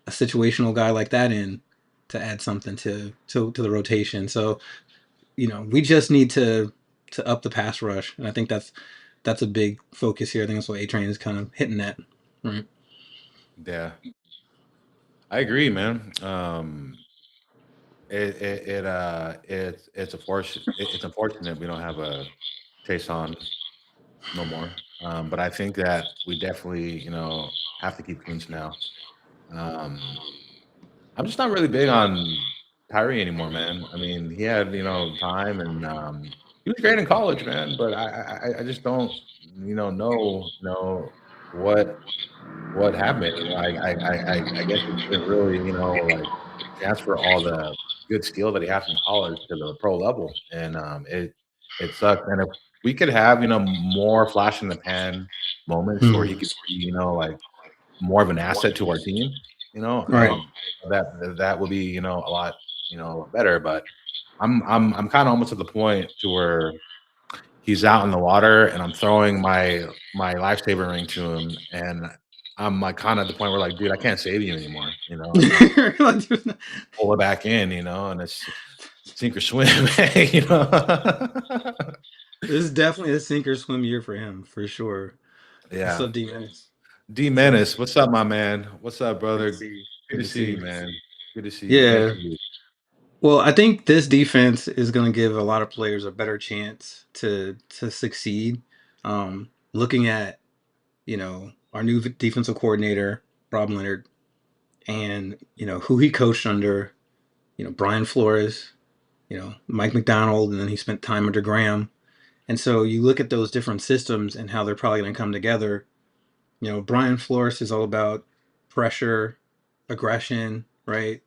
a situational guy like that in to add something to the rotation. So we just need to up the pass rush, and I think that's a big focus here. I think that's what A Train is kind of hitting at. Right. Yeah. I agree, man. It's it's unfortunate we don't have a Chase on no more. But I think that we definitely, have to keep Kuntz now. Um, I'm just not really big on Tyree anymore, man. I mean, he had, time and he was great in college, man. But I just don't, what happened. I guess he didn't really, like transfer all the good skill that he had from college to the pro level, and it sucked. And if we could have, more flash in the pan moments where Hmm. he could be, like more of an asset to our team, Right. that would be, a lot, better. But I'm kind of almost at the point to where he's out in the water and I'm throwing my lifesaver ring to him, and I'm like kind of at the point where like, dude, I can't save you anymore. I got to pull it back in, and it's sink or swim. you know. This is definitely a sink or swim year for him, for sure. What's Yeah. up, D-Menace? D What's up? Menace, what's up, my man? What's up, Good to brother? see you. Good Good to to see see you, you. man. Good to see you. Good to Yeah. see you. Well, I think this defense is going to give a lot of players a better chance to succeed. Looking at our new defensive coordinator, Rob Leonard, and who he coached under, Brian Flores, Mike McDonald, and then he spent time under Graham. And so you look at those different systems and how they're probably going to come together. Brian Flores is all about pressure, aggression, right?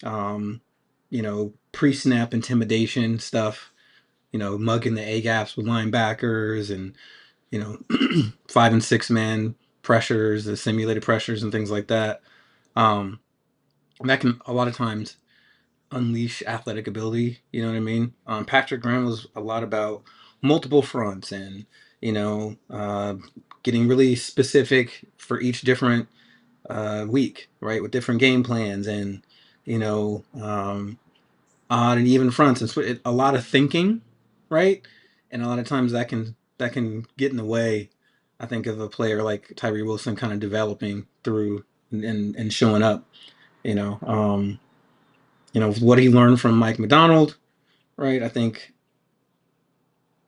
Um, pre-snap intimidation stuff. Mugging the A gaps with linebackers, and 5 and 6 man pressures, the simulated pressures, and things like that. That can a lot of times unleash athletic ability. You know what I mean? Patrick Graham was a lot about multiple fronts and getting really specific for each different week, right? With different game plans and you know odd and even fronts and a lot of thinking, right? And a lot of times that can get in the way. I think of a player like Tyree Wilson kind of developing through and showing up. You know, what he learned from Mike McDonald, right? I think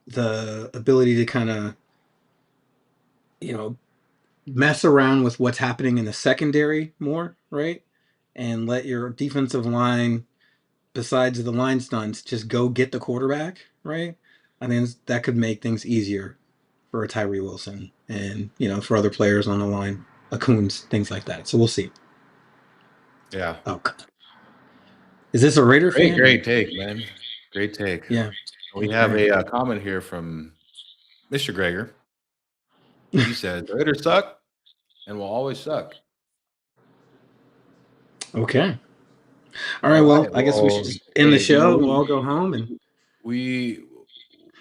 the ability to kind of you know mess around with what's happening in the secondary more, right? And let your defensive line, besides the line stunts, just go get the quarterback, right? I think that could make things easier for a Tyree Wilson and, for other players on the line, Akuns, things like that. So we'll see. Yeah. Oh, is this a Raider fan? Great take, man. Great take. Yeah. We have a comment here from Mr. Greger. He says, "The Raiders suck and will always suck." Okay. All right. All Well, right. I guess we should Well, just end the hey, show. We'll all go home and we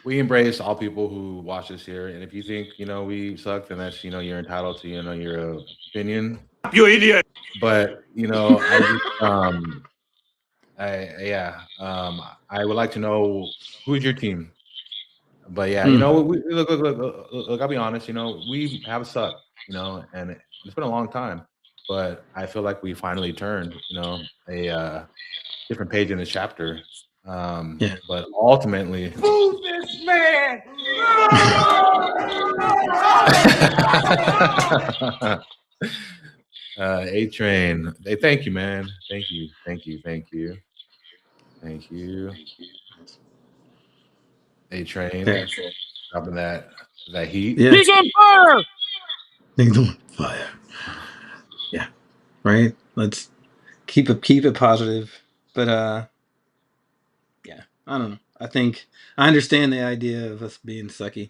embrace all people who watch this here, and if you think we suck, then that's you're entitled to your opinion. You idiot! But I would like to know who's your team. But yeah, look, I'll be honest. We have sucked. And it's been a long time, but I feel like we finally turned. A different page in the chapter. Yeah. But ultimately, Who's this man? A Train. Hey, thank you, man. Thank you. A Train. Yeah. Dropping that heat. Yeah. He's on fire! Things on fire. Yeah. Right. Let's keep it positive. But yeah, I don't know. I think I understand the idea of us being sucky.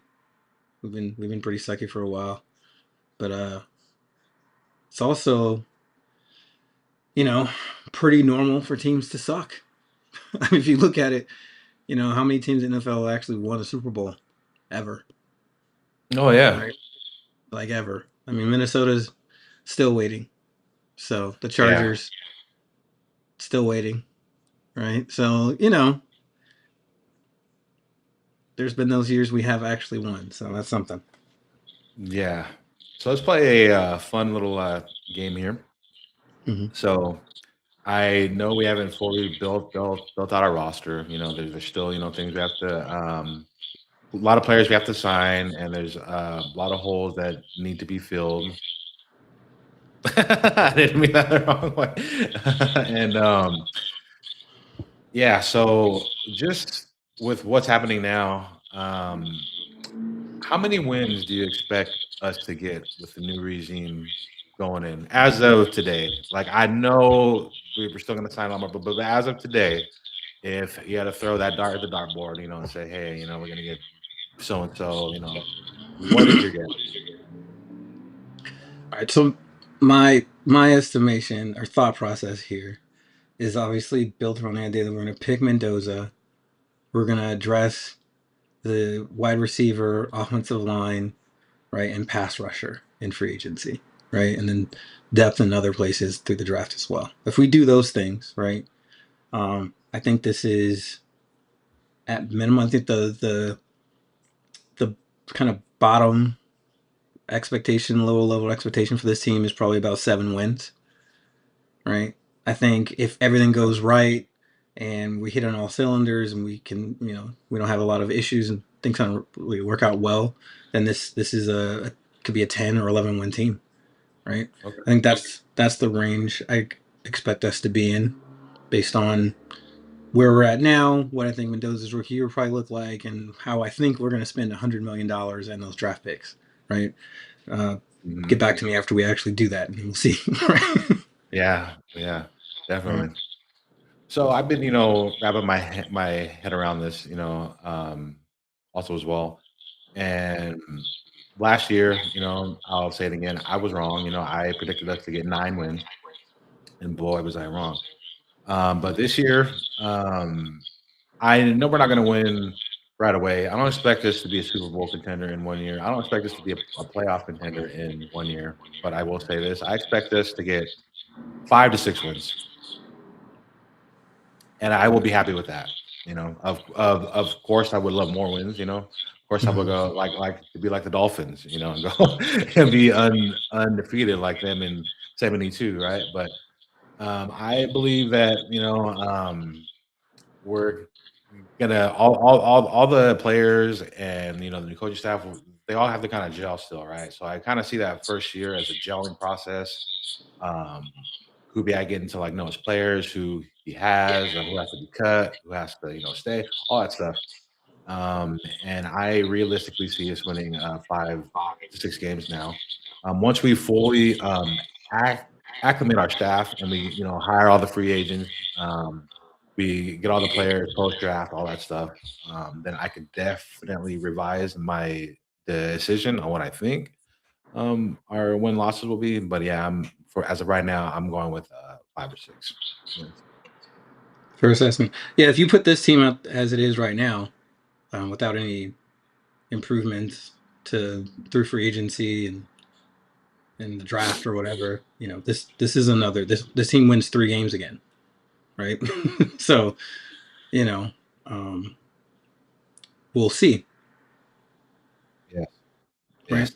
We've been pretty sucky for a while. But it's also, pretty normal for teams to suck. I mean, if you look at it, how many teams in the NFL actually won a Super Bowl ever? Oh yeah. Right? Like ever. I mean, Minnesota's still waiting. So the Chargers still waiting. Right? So, there's been those years we have actually won. So that's something. Yeah. So let's play a fun little game here. Mm-hmm. So I know we haven't fully built out our roster. There's still things we have to. A lot of players we have to sign, and there's a lot of holes that need to be filled. I didn't mean that the wrong way. And yeah, so just with what's happening now, how many wins do you expect us to get with the new regime going in as of today? Like, I know we're still going to sign on, but as of today, if you had to throw that dart at the dartboard, and say, hey, we're going to get so and so, what is your guess? All right, so my estimation or thought process here is obviously built around the idea that we're going to pick Mendoza, we're going to address the wide receiver, offensive line, right, and pass rusher in free agency, right, and then depth in other places through the draft as well. If we do those things, right, I think this is at minimum. I think the kind of bottom expectation, lower level expectation for this team is probably about 7 wins. Right. I think if everything goes right and we hit on all cylinders and we can, we don't have a lot of issues and things kind of really work out well, then this is could be a 10 or 11 win team. Right. Okay. I think that's the range I expect us to be in based on where we're at now, what I think Mendoza's rookie year will probably look like, and how I think we're going to spend $100 million in those draft picks. Right. Get back to me after we actually do that, and we'll see. Yeah, definitely. Right. So I've been, wrapping my head around this, also as well. And last year, I'll say it again, I was wrong. I predicted us to get 9 wins. and boy, was I wrong. But this year, I know we're not going to win right away. I don't expect us to be a Super Bowl contender in 1 year. I don't expect us to be a playoff contender in 1 year. But I will say this: I expect us to get 5 to 6 wins, and I will be happy with that. Of course, I would love more wins. Of course, I would go like to be like the Dolphins. And go and be undefeated like them in '72, right? But I believe that we're gonna all the players and the new coaching staff. They all have to kind of gel still, right? So I kind of see that first year as a gelling process. Um, Kubiak getting to know his players, who he has, who has to be cut, who has to stay, all that stuff. And I realistically see us winning 5 to 6 games now. Once we fully acclimate our staff and we hire all the free agents, we get all the players post draft, all that stuff. Then I could definitely revise my decision on what I think our win losses will be. But yeah, I'm for as of right now, I'm going with 5 or 6 wins. Fair assessment. Yeah, if you put this team out as it is right now, without any improvements to through free agency and the draft or whatever, this is another this team wins 3 games again, right? So you know, um, we'll see, Yes, right? yes.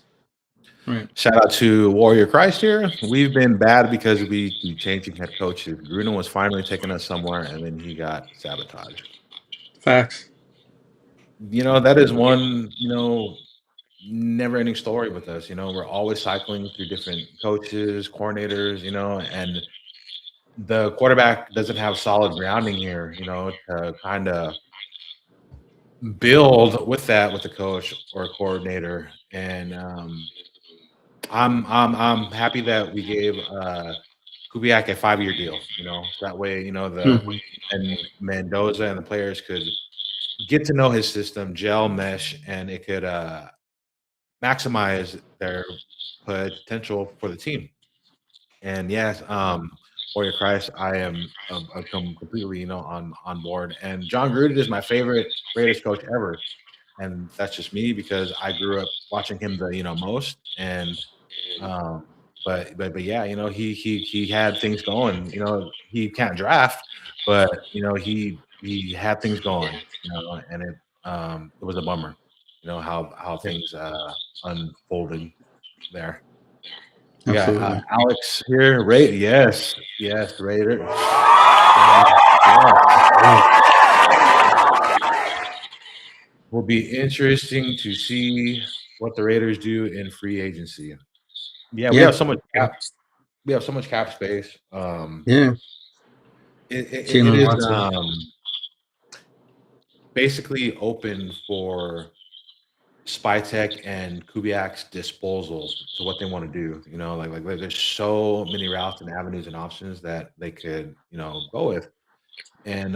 Right. Shout out to Warrior Christ here. We've been bad because we keep changing head coaches. Gruden was finally taking us somewhere, and then he got sabotaged. Facts. That is one, never ending story with us. We're always cycling through different coaches, coordinators, and the quarterback doesn't have solid grounding here, to kind of build with that with the coach or a coordinator. And I'm happy that we gave Kubiak a 5 year deal. So that way, the Mhm. and Mendoza and the players could get to know his system, gel, mesh, and it could maximize their potential for the team. And yes, Warrior Christ, I am completely, on board. And John Gruden is my favorite Raiders coach ever, and that's just me because I grew up watching him the most. And but yeah, he had things going. He can't draft, but he had things going. And it was a bummer. How things unfolded there. We got Absolutely. Alex here. Yes, Raider. Yes. Will be interesting to see what the Raiders do in free agency. Yeah, we Yeah. have so much cap. We have so much cap space. Yeah. It Jalen is Watson. basically open for Spytek and Kubiak's disposal to what they want to do. Like there's so many routes and avenues and options that they could go with. And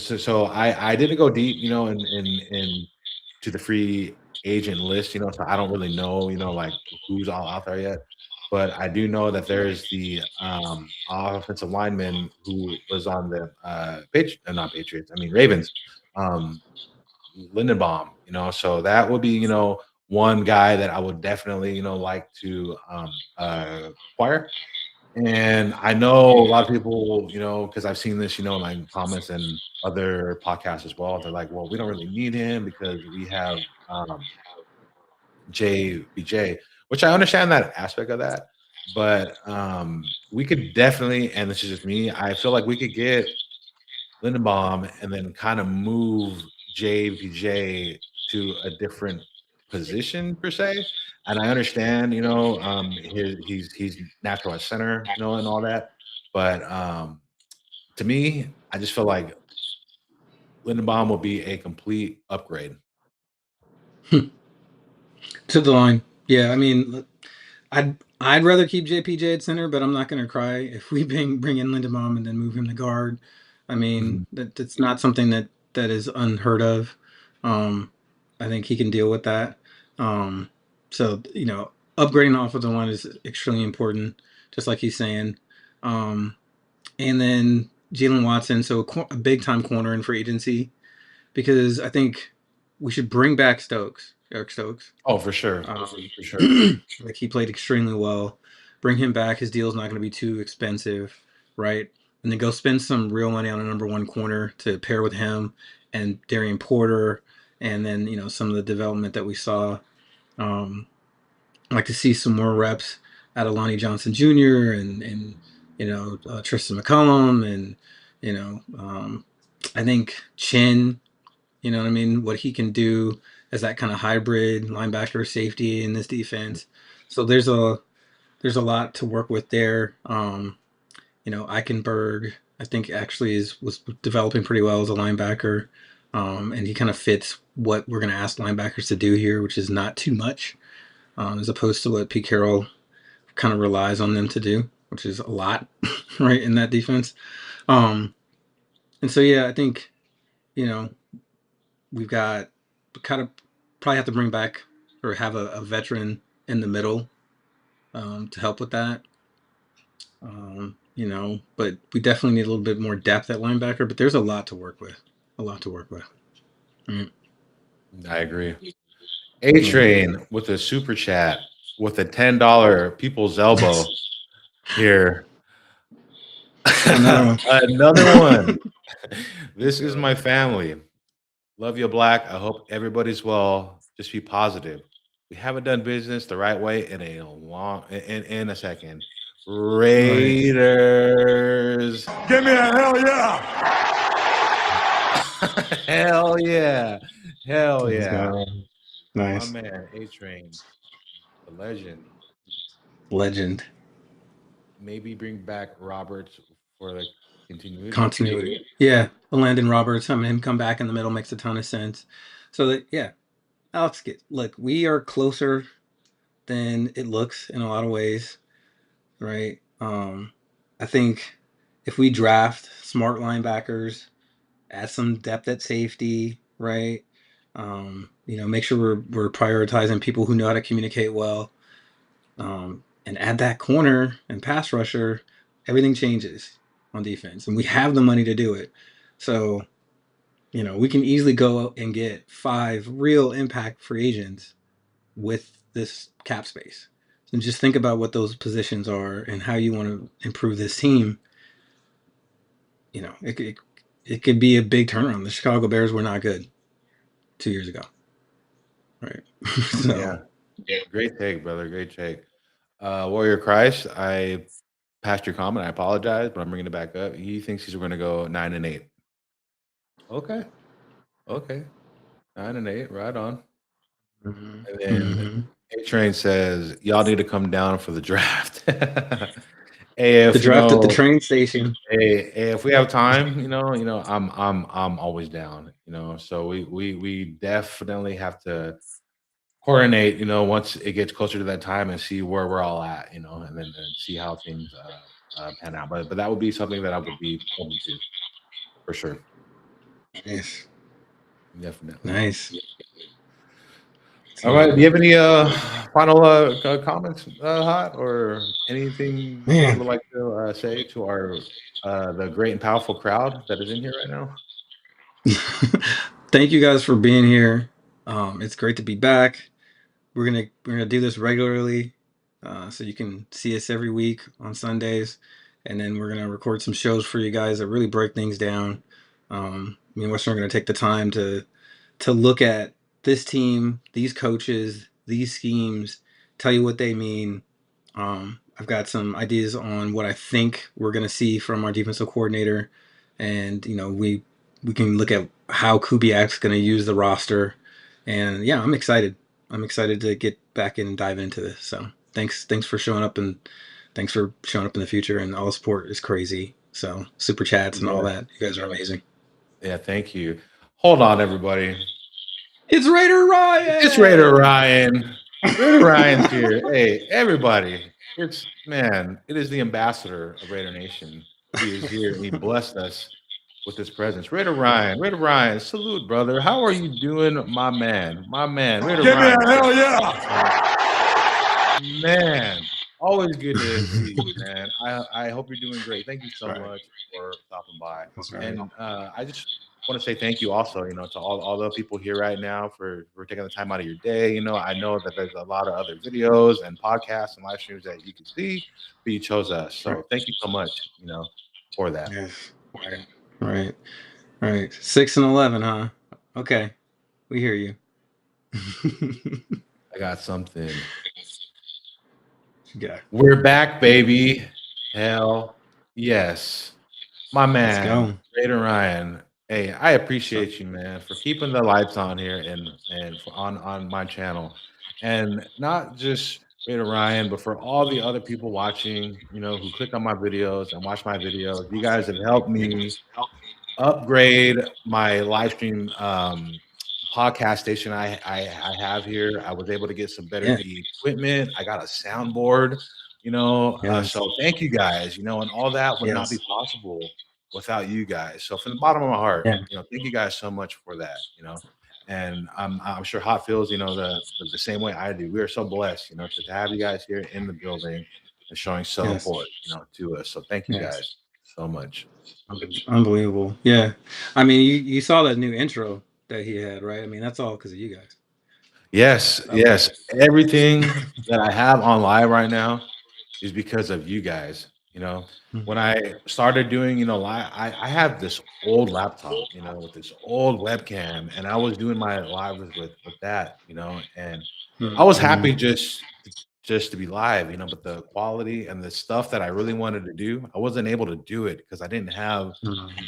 so I didn't go deep, in to the free agent list, so I don't really know, like who's all out there yet. But I do know that there's the offensive lineman who was on the not Patriots, I mean Ravens, um, Lindenbaum, so that would be, one guy that I would definitely, like to acquire. And I know a lot of people, because I've seen this, in my comments and other podcasts as well. They're like, well, we don't really need him because we have JBJ, which I understand that aspect of that. But we could definitely, and this is just me, I feel like we could get Lindenbaum and then kind of move JBJ to a different position per se. And I understand, he's natural at center, and all that. But to me, I just feel like Lindenbaum will be a complete upgrade. To the line. Yeah, I mean, I'd rather keep JPJ at center, but I'm not going to cry if we bring in Lindebaum and then move him to guard. I mean, Mhm. that's not something that is unheard of. Um, I think he can deal with that. So upgrading off of the line is extremely important, just like he's saying. And then Jalen Watson, so a big time corner in free agency, because I think we should bring back Eric Stokes. Oh, for sure. Um, For sure. like he played extremely well. Bring him back. His deal's not going to be too expensive, right? And then go spend some real money on a number one corner to pair with him and Darian Porter, and then some of the development that we saw. I'd like to see some more reps out of Lonnie Johnson Jr. and Tristan McCollum, and I think Chin. You know what I mean? What he can do as that kind of hybrid linebacker safety in this defense. So there's a lot to work with there. Eichenberg, I think actually was developing pretty well as a linebacker, and he kind of fits what we're going to ask linebackers to do here, which is not too much, as opposed to what Pete Carroll kind of relies on them to do, which is a lot, right, in that defense. And so I think we've got kind of probably have to bring back or have a veteran in the middle to help with that. But we definitely need a little bit more depth at linebacker, but there's a lot to work with. I agree. A-Train with a super chat with a $10 people's elbow here. Another one. This is my family. Love you, Black. I hope everybody's well. Just be positive. We haven't done business the right way in a second. Raiders. Give me a hell yeah. Hell yeah. Hell yeah. Nice. My man, A-Train. The legend. Maybe bring back Roberts for the continuity. Yeah, Landon Roberts, him come back in the middle makes a ton of sense. So that Alex, look, we are closer than it looks in a lot of ways, right? I think if we draft smart linebackers, add some depth at safety, right? Make sure we're prioritizing people who know how to communicate well, and add that corner and pass rusher, everything changes on defense, and we have the money to do it. So, we can easily go and get 5 real impact free agents with this cap space. And just think about what those positions are and how you want to improve this team. It could be a big turnaround. The Chicago Bears were not good 2 years ago, right? So, yeah, great take, brother. Great take. Warrior Christ, I passed your comment. I apologize, but I'm bringing it back up. He thinks he's going to go 9-8. Okay. 9-8, right on. Mm-hmm. And then A-Train says, y'all need to come down for the draft. Hey, the draft at the train station. Hey, if we have time, I'm always down. So we definitely have to coordinate. Once it gets closer to that time and see where we're all at. And then see how things pan out. But that would be something that I would be open to, for sure. Nice. Definitely. Nice. All right. Do you have any final comments, Hot, or anything you would like to say to our the great and powerful crowd that is in here right now? Thank you guys for being here. It's great to be back. We're gonna do this regularly, so you can see us every week on Sundays, and then we're gonna record some shows for you guys that really break things down. Me and Western are gonna take the time to look at this team, these coaches, these schemes, tell you what they mean. I've got some ideas on what I think we're going to see from our defensive coordinator, and we can look at how Kubiak's going to use the roster, and I'm excited. I'm excited to get back in and dive into this. So thanks for showing up, and thanks for showing up in the future. And all the support is crazy. So super chats and all that. You guys are amazing. Yeah, thank you. Hold on, everybody. It's Raider Ryan. It's Raider Ryan. Raider Ryan's here. Hey, everybody. It is the ambassador of Raider Nation. He is here and he blessed us with his presence. Raider Ryan, salute, brother. How are you doing, my man? Raider Give Ryan. me a hell yeah. Man, Always good to see you, man. I hope you're doing great. Thank you so Right. much for stopping by. That's right. And I just want to say thank you also, to all the people here right now for taking the time out of your day. I know that there's a lot of other videos and podcasts and live streams that you could see, but you chose us. Right. So thank you so much, for that. Yes. Right. Right. Right. 6 and 11, huh? Okay. We hear you. I got something. Yeah. We're back, baby. Hell yes. My Let's man, go. Raider Ryan. Hey, I So, appreciate you, man, for keeping the lights on here and on my channel, and not just Raider Ryan, but for all the other people watching, who click on my videos and watch my videos. You guys have helped me upgrade my live stream podcast station I have here. I was able to get some better yeah. equipment. I got a soundboard, Yes. so thank you guys, and all that would not be Yes. possible without you guys. So from the bottom of my heart, Yeah. thank you guys so much for that. And I'm sure Hot feels, the same way I do. We are so blessed, to have you guys here in the building and showing Yes. support, to us. So thank you Yes. guys so much. Unbelievable. Yeah. I mean, you saw that new intro that he had, right? I mean, that's all because of you guys. Yes, That yes. was. Everything that I have on live right now is because of you guys. When I started doing, live, I have this old laptop, with this old webcam, and I was doing my lives with that, and I was Mhm. happy just to be live, but the quality and the stuff that I really wanted to do, I wasn't able to do it because I didn't have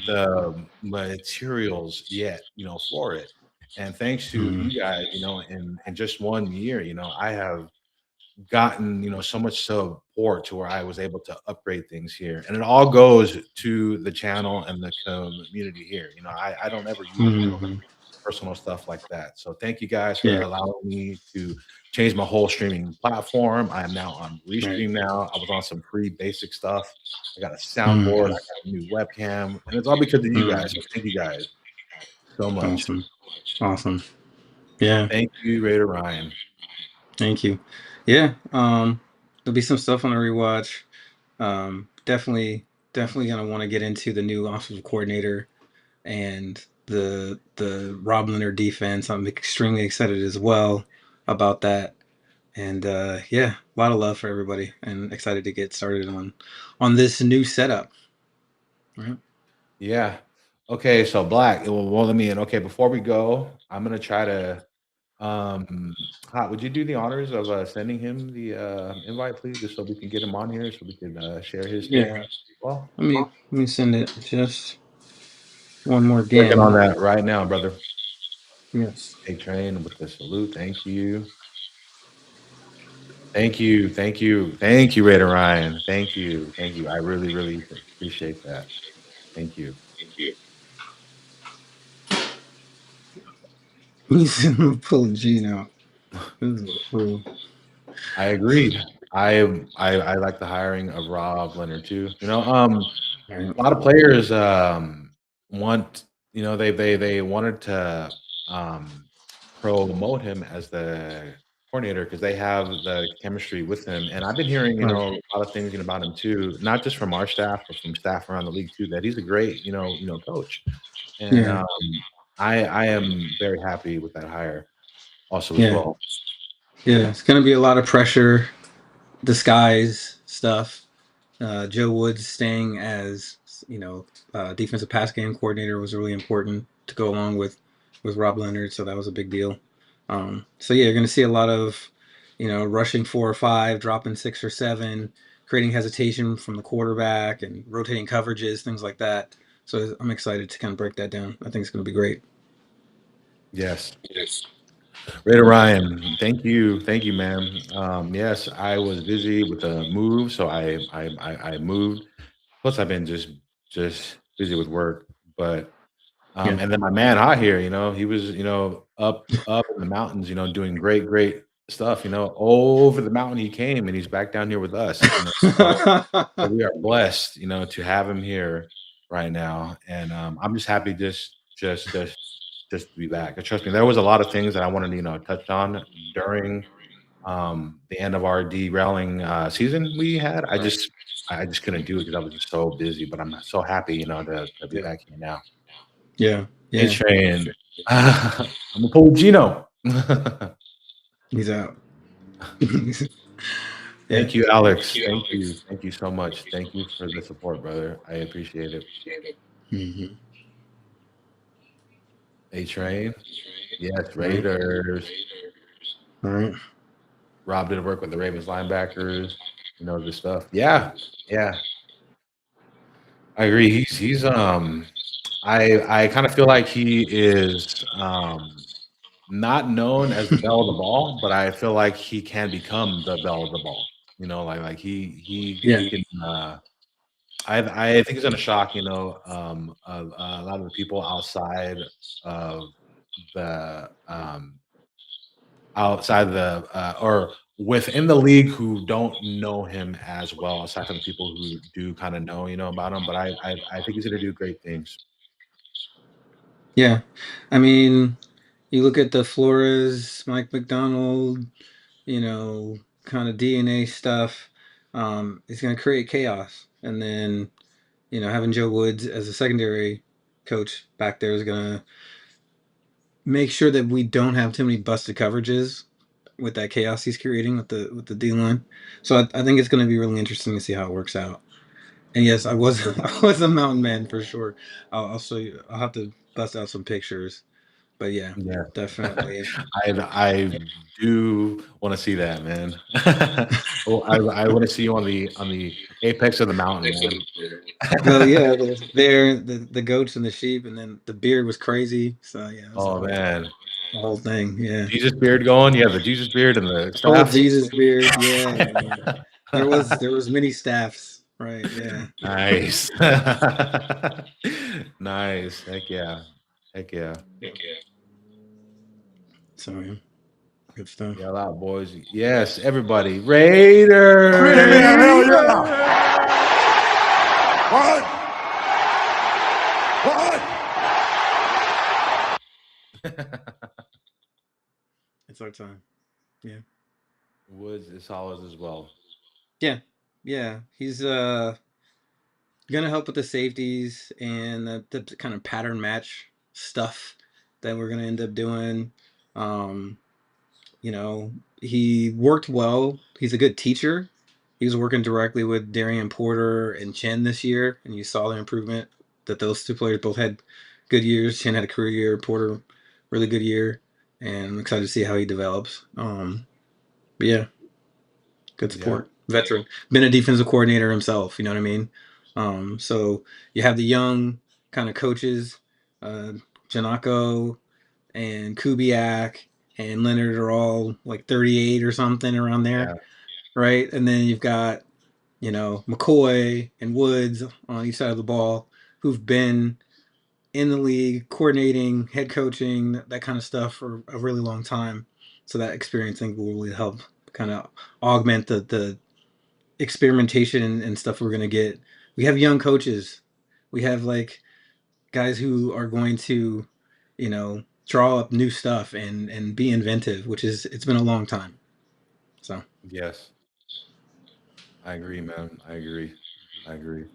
the materials yet, for it. And thanks to Mhm. you guys, in just 1 year, I have gotten, so much support to where I was able to upgrade things here. And it all goes to the channel and the community here. I don't ever use my own Mhm. personal stuff like that. So thank you guys for Yeah. allowing me to change my whole streaming platform. I am now on Right. Restream now. I was on some free basic stuff. I got a soundboard, I Mhm. got a new webcam, and it's all because of you guys. So Mhm. thank you guys so much. Awesome. Awesome. Yeah. Thank you, Raider Ryan. Thank you. Yeah. There'll be some stuff on the rewatch. Definitely gonna want to get into the new offensive coordinator and the Rob Leonard defense. I'm extremely excited as well about that. And yeah, a lot of love for everybody, and excited to get started on this new setup. Right? Yeah. Okay, so Black, it will let me in. Okay, before we go, I'm gonna try to Hot, would you do the honors of sending him the invite, please, just so we can get him on here so we can share his stage? Yeah. Well, Let me send it just one more working on again. that right now, brother. Yes. A train with the salute. Thank you. Thank you. Thank you. Thank you, Raider Ryan. Thank you. Thank you. I really, really appreciate that. Thank you. He's pulling Gene out. This is a fool. I agree. I like the hiring of Rob Leonard too. Right. A lot of players want, they wanted to um, promote him as the coordinator because they have the chemistry with him. And I've been hearing, Right. a lot of things about him too, not just from our staff, but from staff around the league too, that he's a great, coach. And Yeah. I am very happy with that hire also as Yeah. well. Yeah. It's gonna be a lot of pressure, disguise stuff. Joe Woods staying as defensive pass game coordinator was really important to go along with Rob Leonard, so that was a big deal. So yeah, you're going to see a lot of rushing 4 or 5, dropping 6 or 7, creating hesitation from the quarterback and rotating coverages, things like that. So I'm excited to kind of break that down. I think it's going to be great. Yes. Raider Ryan, thank you, man. Yes, I was busy with the move, so I moved. Plus, I've been just busy with work, but Yeah. and then my man out here, he was up in the mountains, doing great stuff. Over the mountain he came, and he's back down here with us. So we are blessed, to have him here right now, and I'm just happy just to be back. And trust me, there was a lot of things that I wanted to touch on during the end of our derailing season we had. I just couldn't do it because I was just so busy. But I'm so happy, to be Yeah. back here now. Yeah. A Yeah. Train. I'm gonna pull Gino. He's out. Yeah. Thank you, Alex. Thank you so much. Thank you for the support, brother. I appreciate it. Mm-hmm. A Train. Yes, All right. Raiders. All right. Rob did work with the Ravens linebackers. This stuff. Yeah, yeah. I agree. I kind of feel like he is not known as the belle of the ball, but I feel like he can become the belle of the ball. Like he Yeah. can. I think he's gonna shock. A lot of the people of the um, outside the or within the league who don't know him as well, aside from the people who do kind of know, about him. But I think he's gonna do great things. Yeah. I mean, you look at the Flores, Mike McDonald, kind of DNA stuff. It's going to create chaos, and then having Joe Woods as a secondary coach back there is going to make sure that we don't have too many busted coverages with that chaos he's creating with the D line. So I think it's going to be really interesting to see how it works out. And yes, I was I was a mountain man for sure. I'll show you. I'll have to bust out some pictures. But yeah, Yeah, definitely. I do want to see that, man. Well, I want to see you on the apex of the mountain, man. Well, yeah, the goats and the sheep, and then the beard was crazy. So yeah, it was Oh man, the whole thing. Yeah, Jesus beard going. Yeah, the Jesus beard and the whole staff. Jesus beard. Yeah, yeah. There was many staffs. Right. Yeah. Nice. Nice. Heck yeah. Heck yeah. So yeah, good stuff. Yell out, boys. Yes, everybody. Raiders. Raider man, hell Raiders! yeah! What? What? It's our time. Yeah. Woods is solid as well. Yeah. Yeah. He's gonna help with the safeties and the kind of pattern match stuff that we're gonna end up doing. Um, you know, he worked well. He's a good teacher. He was working directly with Darian Porter and Chen this year, and you saw the improvement that those two players both had good years. Chen had a career year, Porter really good year, and I'm excited to see how he develops. But yeah, good Yeah. support. Veteran, been a defensive coordinator himself. You know what I mean? So you have the young kind of coaches, uh, Janako and Kubiak and Leonard are all like 38 or something around there, Yeah. right? And then you've got McCoy and Woods on each side of the ball who've been in the league, coordinating, head coaching, that kind of stuff for a really long time. So that experience, I think, will really help kind of augment the experimentation and stuff we're gonna get. We have young coaches. We have like guys who are going to, draw up new stuff and be inventive, which is it's been a long time. So Yes. I agree, man. I agree. I agree.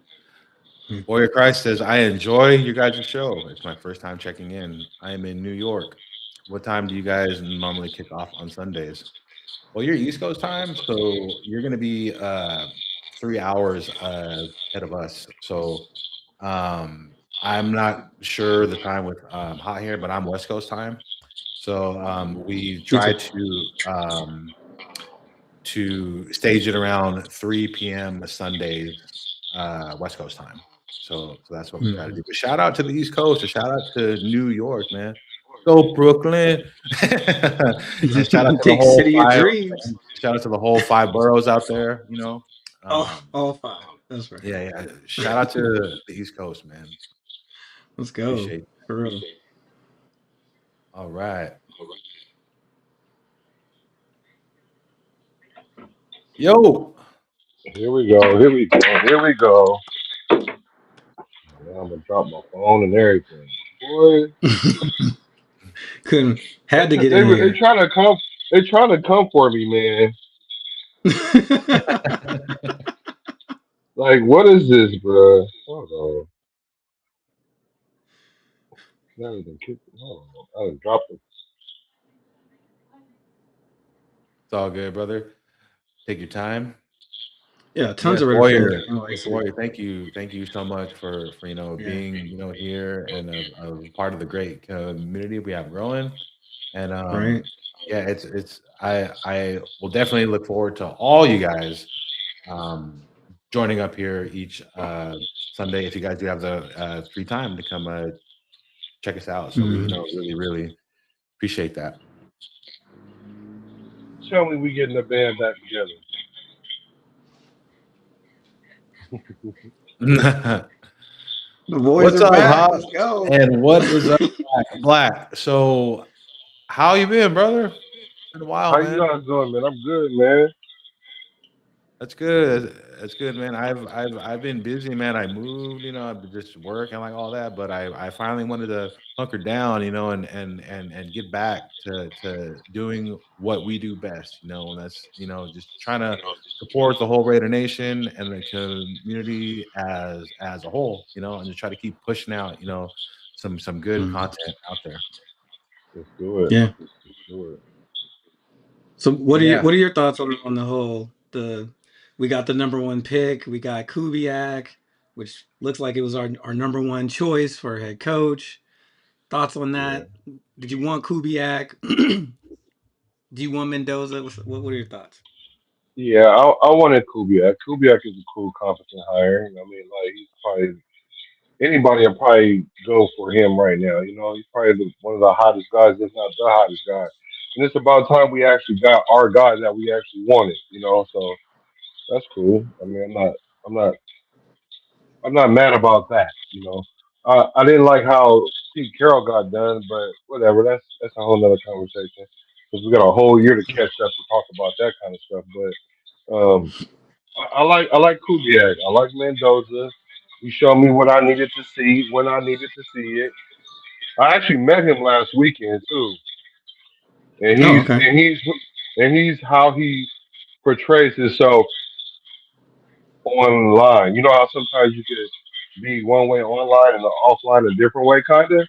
mm. Warrior Christ says, I enjoy your guys' show. It's my first time checking in. I am in New York. What time do you guys normally kick off on Sundays? Well, you're East Coast time, so you're going to be 3 hours ahead of us. So I'm not sure the time with hot here, but I'm West Coast time. So we Me too. try to stage it around 3 p.m. Sundays, West Coast time. So that's what we try to Mm. do. But shout out to the East Coast, and shout out to New York, man. Go Brooklyn, and shout out to the Big whole city of five. dreams. Shout out to the whole five boroughs out there. All five. That's right. Yeah, yeah. Shout out to the East Coast, man. Let's go Appreciate. for real. All right, yo. Here we go. Here we go. Here we go. Now I'm gonna drop my phone and everything. Boy, Couldn't had to get they in were they here. trying to come. They trying to come for me, man. Like, what is this, bro? Hold on. Not even kick. Hold on. I done dropped it. It's all good, brother. Take your time. Yeah, tons Yes, of Raider fans Warrior. are Yes, NYC. Warrior. Thank you so much for Yeah, being here and a part of the great community we have growing. And right. yeah, it's I will definitely look forward to all you guys um, joining up here each Sunday if you guys do have the free time to come check us out. So we Mhm. really appreciate that. Tell me we getting the band back together. The boys What's are up, back. Hop? Let's go. And what is up, Black? So how you been, brother? It's been a while, How you man. guys doing, man? I'm good, man. That's good. That's good, man. I've been busy, man. I moved, I've been just working like all that, but I finally wanted to hunker down, and get back to doing what we do best, and that's just trying to support the whole Raider Nation and the community as a whole, and just try to keep pushing out, some good Mhm. content out there. Let's do it. Yeah. Let's do it. So what are Yeah. your thoughts on the whole the we got the number one pick, we got Kubiak, which looks like it was our number one choice for head coach. Thoughts on Yeah. that? Did you want Kubiak? Do you want Mendoza? What are your thoughts? Yeah, I wanted Kubiak. Kubiak is a cool, competent hire. I mean, like he's probably anybody will probably go for him right now. He's probably one of the hottest guys, if not the hottest guy. And it's about time we actually got our guy that we actually wanted. So that's cool. I mean, I'm not, I'm not mad about that. I didn't like how Pete Carroll got done, but whatever. That's a whole nother conversation because we got a whole year to catch up to talk about that kind of stuff. But I like Kubiak. I like Mendoza. He showed me what I needed to see when I needed to see it. I actually met him last weekend too, and Oh, he's okay. and he's and he's how he portrays himself online. You know how sometimes you could be one way online and offline a different way, kinda.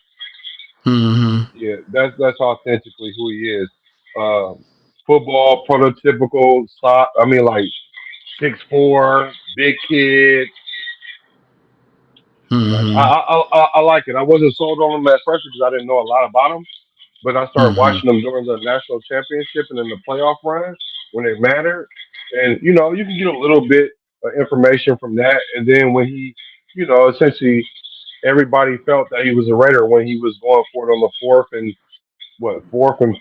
Hmm. Yeah, that's authentically who he is. Um, Football, prototypical. I mean, like 6'4", big kid. Like I, Hmm. I I like it. I wasn't sold on him at first because I didn't know a lot about him, but I started Hmm. watching them during the national championship and in the playoff run when it mattered. And you can get a little bit of information from that. And then when he, essentially everybody felt that he was a Raider when he was going for it on the fourth and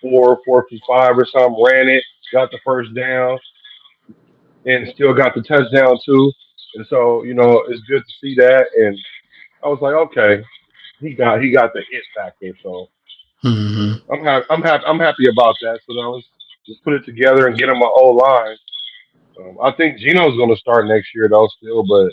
four, fourth and five or something, ran it, got the first down, and still got the touchdown too. And so, it's good to see that. And I was like, okay, he got the it factor. So Hmm. I'm happy about that. So now let's put it together and get him an O line. I think Gino's going to start next year though, still, but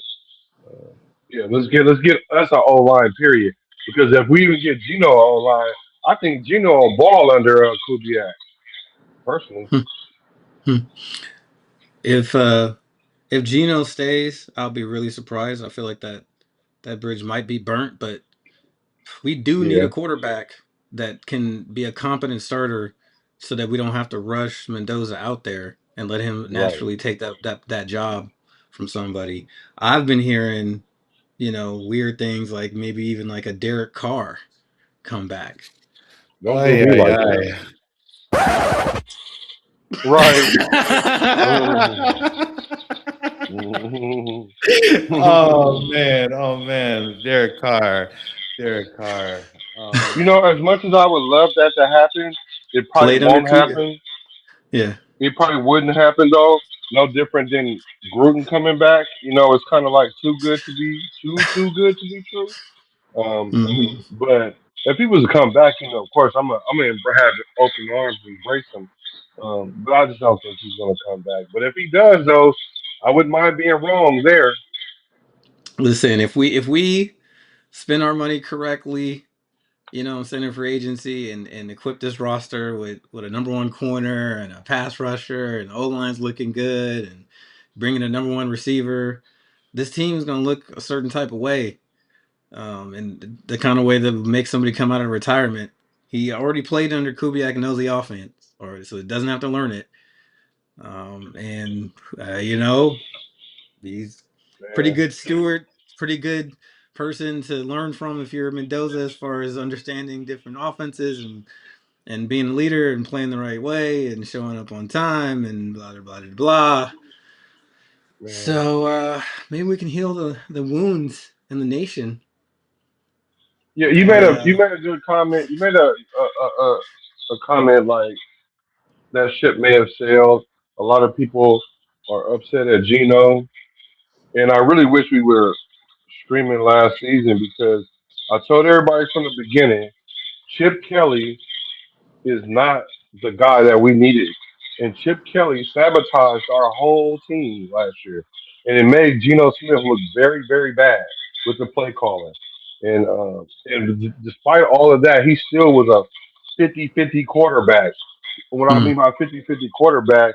yeah, let's get that's our O line period. Because if we even get Gino O line, I think Gino will ball under Kubiak personally. If if Geno stays, I'll be really surprised. I feel like that bridge might be burnt, but we do need a Yeah, quarterback that can be a competent starter so that we don't have to rush Mendoza out there and let him right. naturally take that job from somebody. I've been hearing, weird things like maybe even like a Derek Carr come back. Don't do Ay, me ay, like that. ay. Right. Mhm. Oh man, Derek Carr. Oh As much as I would love that to happen, it probably Played under won't Kubiak. happen. Yeah. It probably wouldn't happen though. No different than Gruden coming back. It's kind of like too good to be too good to be true. Um, Hmm. but if he was to come back, of course, I'm gonna have open arms and embrace him. But I just don't think he's gonna come back. But if he does, though, I wouldn't mind being wrong there. Listen, if we spend our money correctly, Sign up for agency and equip this roster with a number one corner and a pass rusher and O line's looking good and bringing a number one receiver, this team's gonna look a certain type of way, and the kind of way that would make somebody come out of retirement. He already played under Kubiak and knows the offense, or so it doesn't have to learn it. And he's pretty man. good steward, pretty good person to learn from if you're Mendoza as far as understanding different offenses and being a leader and playing the right way and showing up on time and blah blah blah blah. Man. So maybe we can heal the wounds in the nation Yeah, by you made a good comment. You made a comment like that ship may have sailed. A lot of people are upset at Gino, and I really wish we were streaming last season because I told everybody from the beginning, Chip Kelly is not the guy that we needed. And Chip Kelly sabotaged our whole team last year. And it made Geno Smith look very, very bad with the play calling. And despite all of that, he still was a 50-50 quarterback. What I mm, mean by 50-50 quarterback,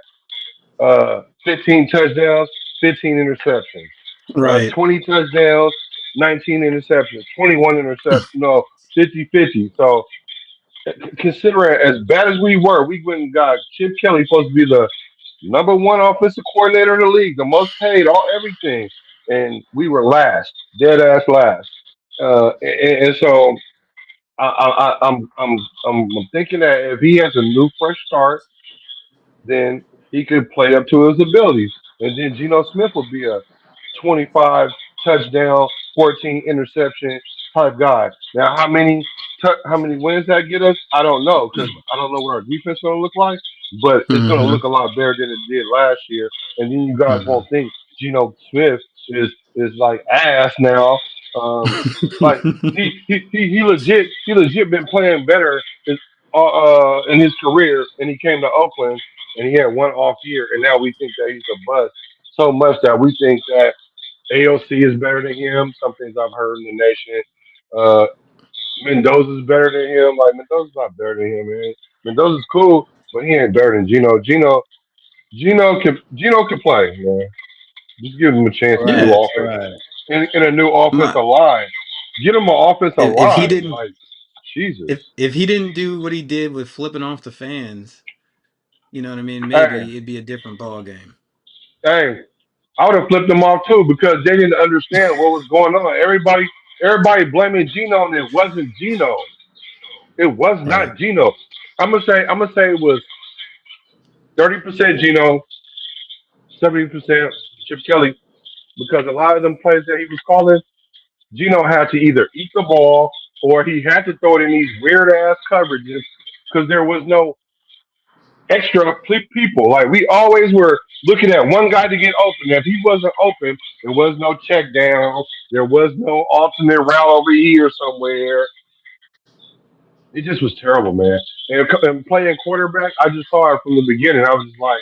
15 touchdowns, 15 interceptions. right. 20 touchdowns, 19 interceptions, 21 interceptions. No, 50-50. So considering as bad as we were, we went and got Chip Kelly, supposed to be the number one offensive coordinator in the league, the most paid, all everything, and we were last, dead ass last. And so I'm thinking that if he has a new fresh start, then he could play up to his abilities, and then Geno Smith would be a 25 touchdown, 14 interception type guy. Now, how many wins that get us? I don't know because I don't know what our defense going to look like, but it's going to Mm-hmm, look a lot better than it did last year. And then you guys mm-hmm. won't think Geno Smith is like ass now. Um, like he legit been playing better in his career, and he came to Oakland and he had one off year, and now we think that he's a bust so much that we think that AOC is better than him. Some things I've heard in the nation. Uh, Mendoza's better than him. Like Mendoza's not better than him, man. Mendoza's cool, but he ain't better than Gino. Gino can play, man. Just give him a chance in a new Yeah, Right, offense, right. in a new offensive my, line. Get him an offensive if he line. didn't Like Jesus. if he didn't do what he did with flipping off the fans, you know what I mean? Hey, Maybe it'd be a different ball game. hey, I would have flipped them off too because they didn't understand what was going on. Everybody blaming Gino, and it wasn't Gino. It was Right. not Gino. I'm gonna say it was 30% Gino, 70% Chip Kelly because a lot of them plays that he was calling, Gino had to either eat the ball or he had to throw it in these weird ass coverages because there was no extra people. Like we always were looking at one guy to get open. If he wasn't open, there was no check down. There was no alternate route over here somewhere. It just was terrible, man. And playing quarterback, I just saw it from the beginning. I was just like,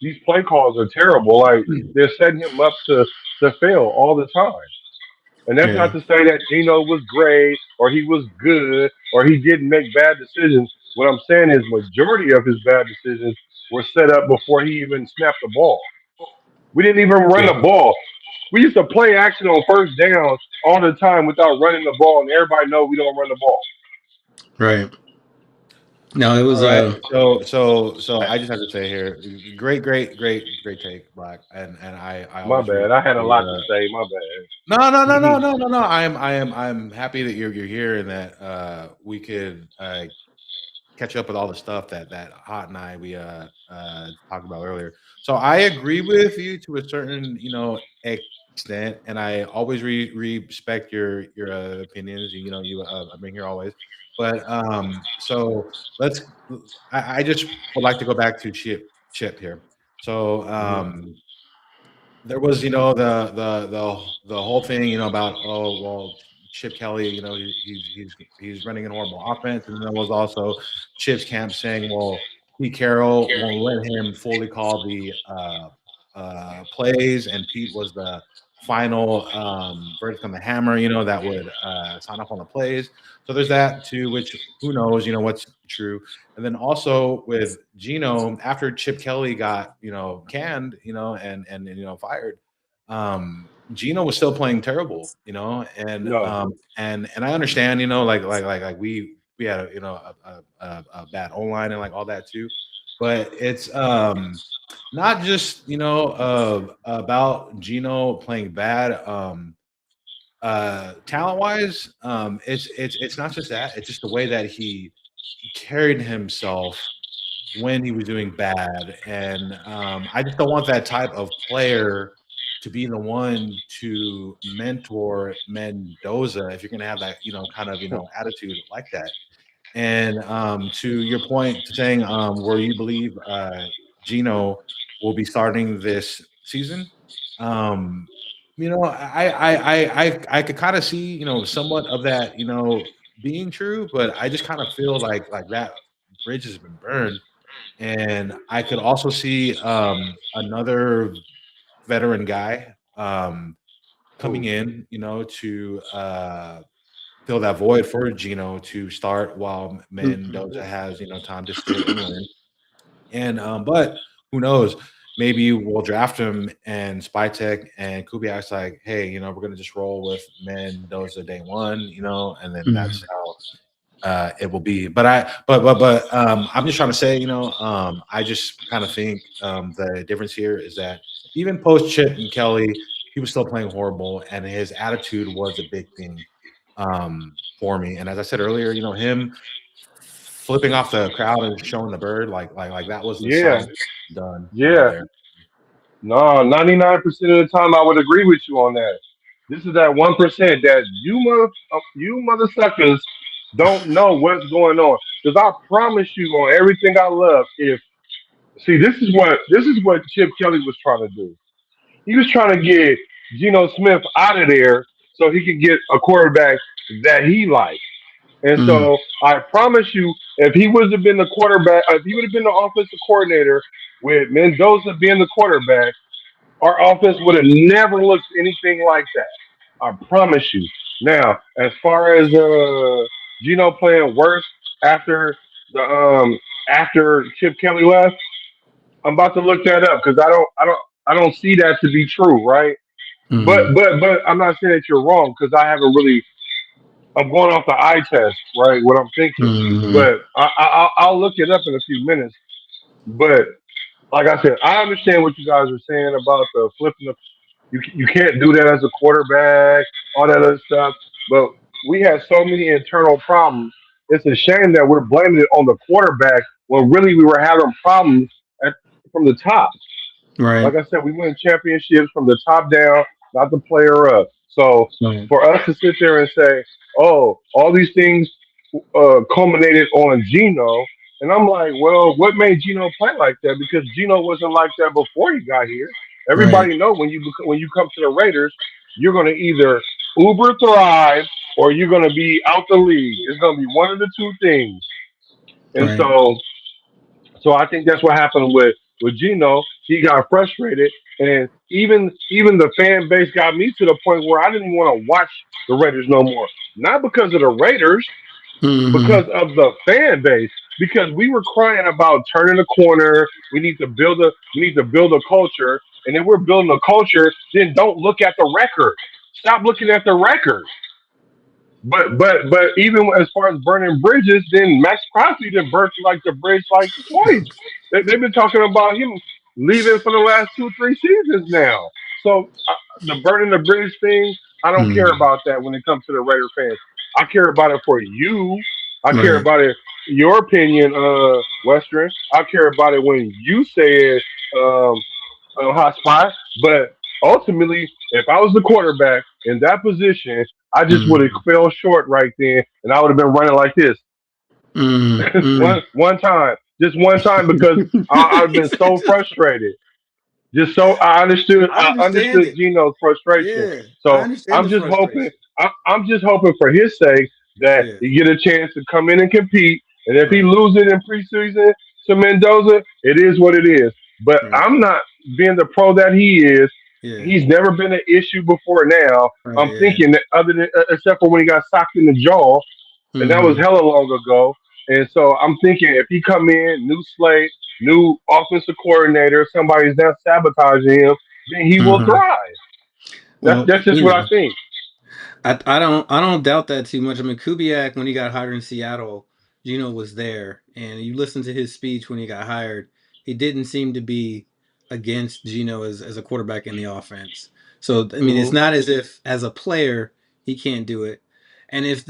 these play calls are terrible. Like they're setting him up to fail all the time. And that's not Yeah. to say that Gino was great or he was good or he didn't make bad decisions. What I'm saying is majority of his bad decisions were set up before he even snapped the ball. We didn't even run Yeah. the ball. We used to play action on first downs all the time without running the ball, and everybody know we don't run the ball. Right. No, it All was right. So I just have to say here, great take, Black. And I My always bad. I had a appreciate lot to say. My bad. no. I'm happy that you're here and that we could catch up with all the stuff that Hot and I we talked about earlier. So I agree with you to a certain extent, and I always respect your opinions. You I've been here always, but so let's. I just would like to go back to Chip here. So Mhm. there was, the whole thing, about, oh well, Chip Kelly, he's running an horrible offense, and then there was also Chip's camp saying, well, Pete Carroll won't let him fully call the plays, and Pete was the final verdict on the hammer, that would sign off on the plays. So there's that too, which who knows, what's true. And then also with Gino, after Chip Kelly got, canned, and fired, Gino was still playing terrible, No, and I understand, like we had a bad O line and like all that too, but it's not just about Gino playing bad. Talent wise, it's not just that. It's just the way that he carried himself when he was doing bad, and I just don't want that type of player to be the one to mentor Mendoza if you're going to have that kind of attitude like that. And to your point, to saying where you believe Gino will be starting this season, um, I could kind of see somewhat of that being true, but I just kind of feel like that bridge has been burned, and I could also see another veteran guy coming who? in, to fill that void for Gino to start while Mhm. Mendoza has time to sit and learn. And but who knows? Maybe we'll draft him and Spytek and Kubiak's like, hey, we're gonna just roll with Mendoza day one, and then that's Mhm. how it will be. I'm just trying to say, I just kind of think the difference here is that even post Chip and Kelly, he was still playing horrible, and his attitude was a big thing for me. And as I said earlier, him flipping off the crowd and showing the bird, like that was the Yeah, sign done, yeah. there. No, 99% of the time I would agree with you on that. This is that 1% that you mother suckers don't know what's going on. Because I promise you on everything I love, if see this is what Chip Kelly was trying to do. He was trying to get Geno Smith out of there so he could get a quarterback that he liked. And Mhm. so I promise you, if he would have been the quarterback, if he would have been the offensive coordinator with Mendoza being the quarterback, our offense would have never looked anything like that. I promise you. Now, as far as Gino playing worse after the after Chip Kelly left, I'm about to look that up because I don't see that to be true, right? But Mhm. but but I'm not saying that you're wrong because I haven't really. I'm going off the eye test, right? What I'm thinking, Mhm. but I'll look it up in a few minutes. But like I said, I understand what you guys are saying about the flipping the. You can't do that as a quarterback, all that other stuff. But we had so many internal problems. It's a shame that we're blaming it on the quarterback when really we were having problems at, from the top. Right. Like I said, we win championships from the top down, not the player up. So Right. for us to sit there and say, "Oh, all these things culminated on Gino," and I'm like, "Well, what made Gino play like that? Because Gino wasn't like that before he got here. Right. Everybody know when you come to the Raiders, you're going to either uber thrive or you're going to be out the league. It's going to be one of the two things." And Right. so I think that's what happened with Gino. He got frustrated, and even the fan base got me to the point where I didn't even want to watch the Raiders no more. Not because of the Raiders, Mhm. because of the fan base. Because we were crying about turning the corner. We need to build a culture, and then we're building a culture. Then don't look at the record. Stop looking at the record. But even as far as burning bridges, then Max Crosby didn't burn like the bridge like twice. They've been talking about him leaving for the last 2 3 seasons now. So the burning the bridge thing, I don't care Mhm. about that when it comes to the Raider fans. I care about it for you. I care Right. about it your opinion, Western. I care about it when you say it, um, hot spot. But ultimately, if I was the quarterback in that position, I just would have Mhm. fell short right then, and I would have been running like this Mhm. Mhm. one time, just one time, because I've been so frustrated. Just so I I understand understood it. Gino's frustration. Yeah, I So understand the frustration. I'm just hoping for his sake that Yeah. he get a chance to come in and compete. And if he Right. loses in preseason to Mendoza, it is what it is. But Right. I'm not being the pro that he is. Yeah. He's never been an issue before now. Right. I'm Yeah. thinking that other than except for when he got socked in the jaw, and that was Hmm. hella long ago. And so I'm thinking if he come in, new slate, new offensive coordinator, somebody's not sabotaging him, then he will Hmm. thrive. Well, That's just you what I know, think. I don't doubt that too much. I mean, Kubiak when he got hired in Seattle, Gino was there, and you listen to his speech when he got hired. He didn't seem to be against Gino as a quarterback in the offense. So I mean, it's Hmm. not as if as a player he can't do it. And if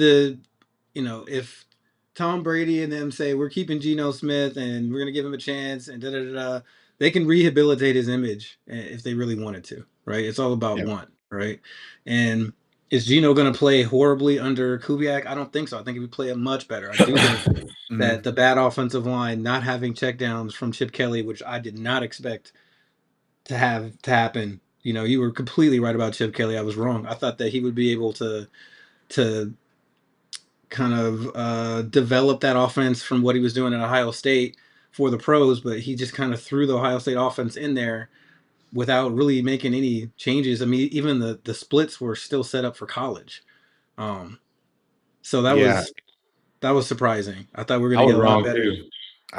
Tom Brady and them say we're keeping Geno Smith and we're gonna give him a chance and da da da, da, they can rehabilitate his image if they really wanted to. Right? It's all about Yeah. want. Right? And is Gino going to play horribly under Kubiak? I don't think so. I think he would play it much better. I do think that Mhm. the bad offensive line, not having checkdowns from Chip Kelly, which I did not expect to have to happen. You were completely right about Chip Kelly. I was wrong. I thought that he would be able to kind of develop that offense from what he was doing at Ohio State for the pros, but he just kind of threw the Ohio State offense in there without really making any changes. I mean, even the splits were still set up for college. Um, so Yeah, that was surprising. I thought we were going I to was get a lot wrong better. too.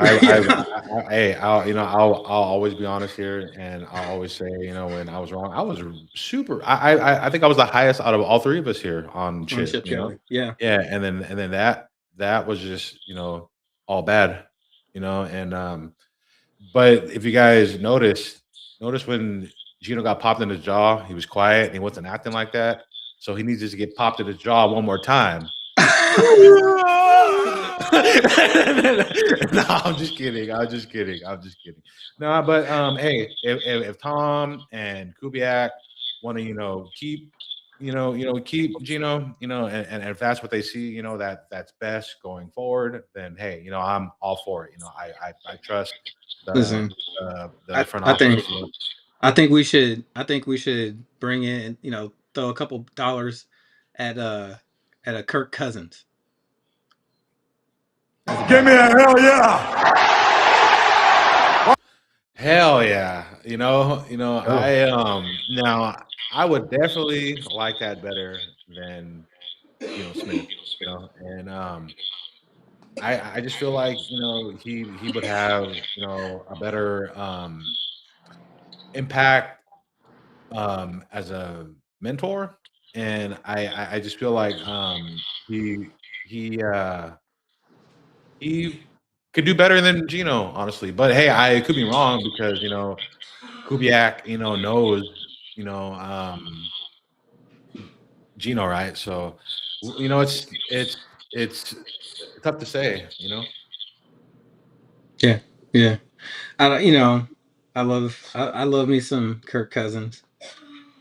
Yeah. Hey, I'll always be honest here, and I'll always say, when I was wrong, I was super. I think I was the highest out of all three of us here on On Chip. Chip Kelly. Yeah. Yeah, and then that was just all bad, and but if you guys notice when Gino got popped in his jaw, he was quiet and he wasn't acting like that. So he needs to get popped in his jaw one more time. No, I'm just kidding. I'm just kidding. I'm just kidding. No, but hey, if Tom and Kubiak want to, keep, keep Gino, and if that's what they see, that's best going forward, then hey, I'm all for it. I trust the Listen, the I, front I think office. I think we should bring in, throw a couple dollars at a Kirk Cousins as a Give me backup. a hell yeah! Hell yeah. Oh. Now I would definitely like that better than Smith, and I just feel like, he would have, a better impact as a mentor. And I just feel like he he could do better than Gino, honestly. But hey, I could be wrong because Kubiak, knows, you know, um, Gino, right? So, it's tough to say. Yeah. Yeah. I love me some Kirk Cousins,